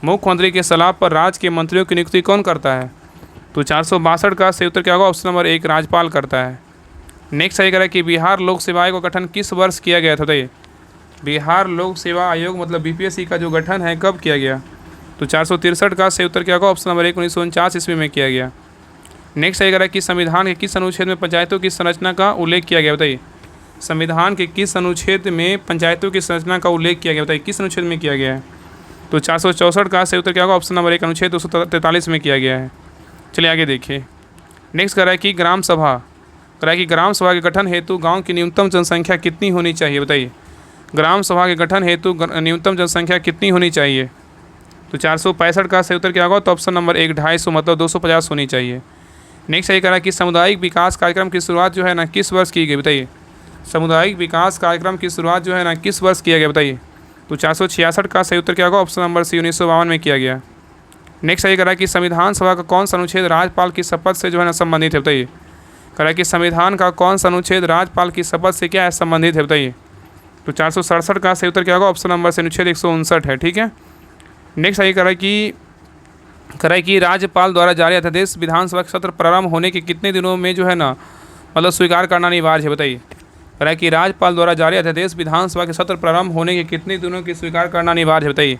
मुख्यमंत्री की सलाह पर राज्य के मंत्रियों की नियुक्ति कौन करता है? तो 462 का सही उत्तर क्या होगा? ऑप्शन नंबर 1 राज्यपाल करता है। नेक्स्ट सही करा कि बिहार लोक सेवा आयोग का गठन किस वर्ष किया गया था? बताइए बिहार लोक सेवा आयोग मतलब BPSC का जो गठन है कब किया गया? तो 463 का सही उत्तर क्या होगा? ऑप्शन नंबर 1 1949 ईस्वी में किया गया। नेक्स्ट सही करा कि संविधान के किस अनुच्छेद में पंचायतों की संरचना का उल्लेख किया गया? बताइए संविधान के किस अनुच्छेद में पंचायतों की संरचना का उल्लेख किया गया? बताइए किस अनुच्छेद में किया गया है? तो 464 का सही उत्तर क्या होगा? ऑप्शन नंबर 1 अनुच्छेद 243 में किया गया है। चलिए आगे देखिए। नेक्स्ट करा कि ग्राम सभा के गठन हेतु गांव की न्यूनतम जनसंख्या कितनी होनी चाहिए? बताइए ग्राम सभा के गठन हेतु न्यूनतम जनसंख्या कितनी होनी चाहिए? तो 465 का सही उत्तर क्या होगा? तो ऑप्शन नंबर 1 250 मतलब 250 होनी चाहिए। नेक्स्ट सही करा कि सामुदायिक विकास कार्यक्रम की शुरुआत जो है ना किस वर्ष की गई? बताइए सामुदायिक विकास कार्यक्रम की शुरुआत जो है ना किस वर्ष किया गया? बताइए तो 466 का सही उत्तर क्या होगा? ऑप्शन नंबर सी 1952 में किया गया। नेक्स्ट ये कह रहा है कि संविधान सभा का कौन सा अनुच्छेद राज्यपाल की शपथ से जो है ना संबंधित है, बताइए। कह रहा है कि संविधान का कौन सा अनुच्छेद राज्यपाल की शपथ से क्या है संबंधित है, बताइए। तो 467 का सही उत्तर क्या होगा, ऑप्शन नंबर से अनुच्छेद 159 है, ठीक है। नेक्स्ट ये कह रहा है कि राज्यपाल द्वारा जारी अध्यादेश विधानसभा के सत्र प्रारंभ होने के कितने दिनों में जो है ना मतलब स्वीकार करना अनिवार्य है, बताइए। कह रहा है कि राज्यपाल द्वारा जारी अध्यादेश विधानसभा के सत्र प्रारंभ होने के कितने दिनों की स्वीकार करना अनिवार्य है, बताइए।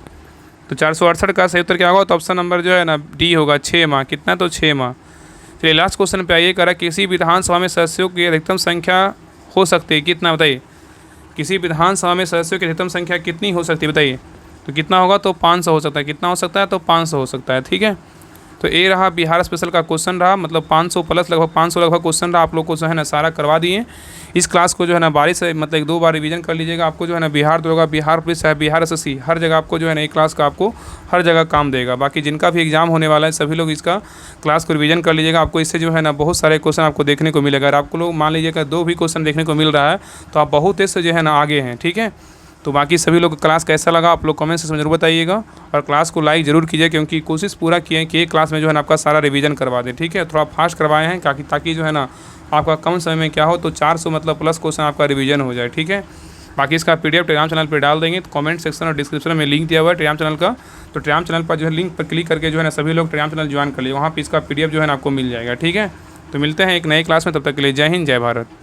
तो 468 का सही उत्तर क्या होगा, तो ऑप्शन नंबर जो है ना डी होगा, 6 माह। कितना, तो 6 माह। चलिए लास्ट क्वेश्चन पे आइए। कह रहा है किसी विधानसभा में सदस्यों की अधिकतम संख्या हो सकती है कितना, बताइए। किसी विधानसभा में सदस्यों की अधिकतम संख्या कितनी हो सकती है, बताइए। तो कितना होगा, तो 500 हो सकता है। कितना हो सकता है, तो 500 हो सकता है, ठीक है। तो ये रहा बिहार स्पेशल का क्वेश्चन रहा, मतलब 500 प्लस लगभग 500 लगभग क्वेश्चन रहा। आप लोग को जो है ना सारा करवा दिए। इस क्लास को जो है ना बारी से मतलब 1-2 बार रिवीजन कर लीजिएगा। आपको जो है ना बिहार दरोगा, बिहार पुलिस है, बिहार एसएससी, हर जगह आपको जो है ना एक क्लास का आपको हर जगह काम देगा। बाकी जिनका भी एग्जाम होने वाला है सभी लोग इसका क्लास को रिवीजन कर लीजिएगा। आपको इससे जो है ना बहुत सारे क्वेश्चन आपको देखने को मिलेगा। अगर आपको लोग मान लीजिएगा 2 भी क्वेश्चन देखने को मिल रहा है तो आप बहुत इससे जो है ना आगे हैं, ठीक है। तो बाकी सभी लोग क्लास कैसा लगा आप लोग कमेंट सेक्शन में जरूर बताइएगा, और क्लास को लाइक जरूर कीजिए, क्योंकि कोशिश पूरा किए कि एक क्लास में जो है ना आपका सारा रिवीजन करवा दें, ठीक है। थोड़ा फास्ट करवाए हैं ताकि जो है ना आपका कम समय में क्या हो तो 400 मतलब प्लस क्वेश्चन आपका रिवीजन हो जाए, ठीक है। बाकी इसका PDF टेलीग्राम चैनल पर डाल देंगे। तो कमेंट सेक्शन और डिस्क्रिप्शन में लिंक दिया हुआ है टेलीग्राम चैनल का। तो टेलीग्राम चैनल पर जो है लिंक पर क्लिक करके जो है ना सभी लोग टेलीग्राम चैनल ज्वाइन कर लिए, वहाँ पर इसका PDF जो है ना आपको मिल जाएगा, ठीक है। तो मिलते हैं एक नई क्लास में, तब तक के लिए जय हिंद, जय भारत।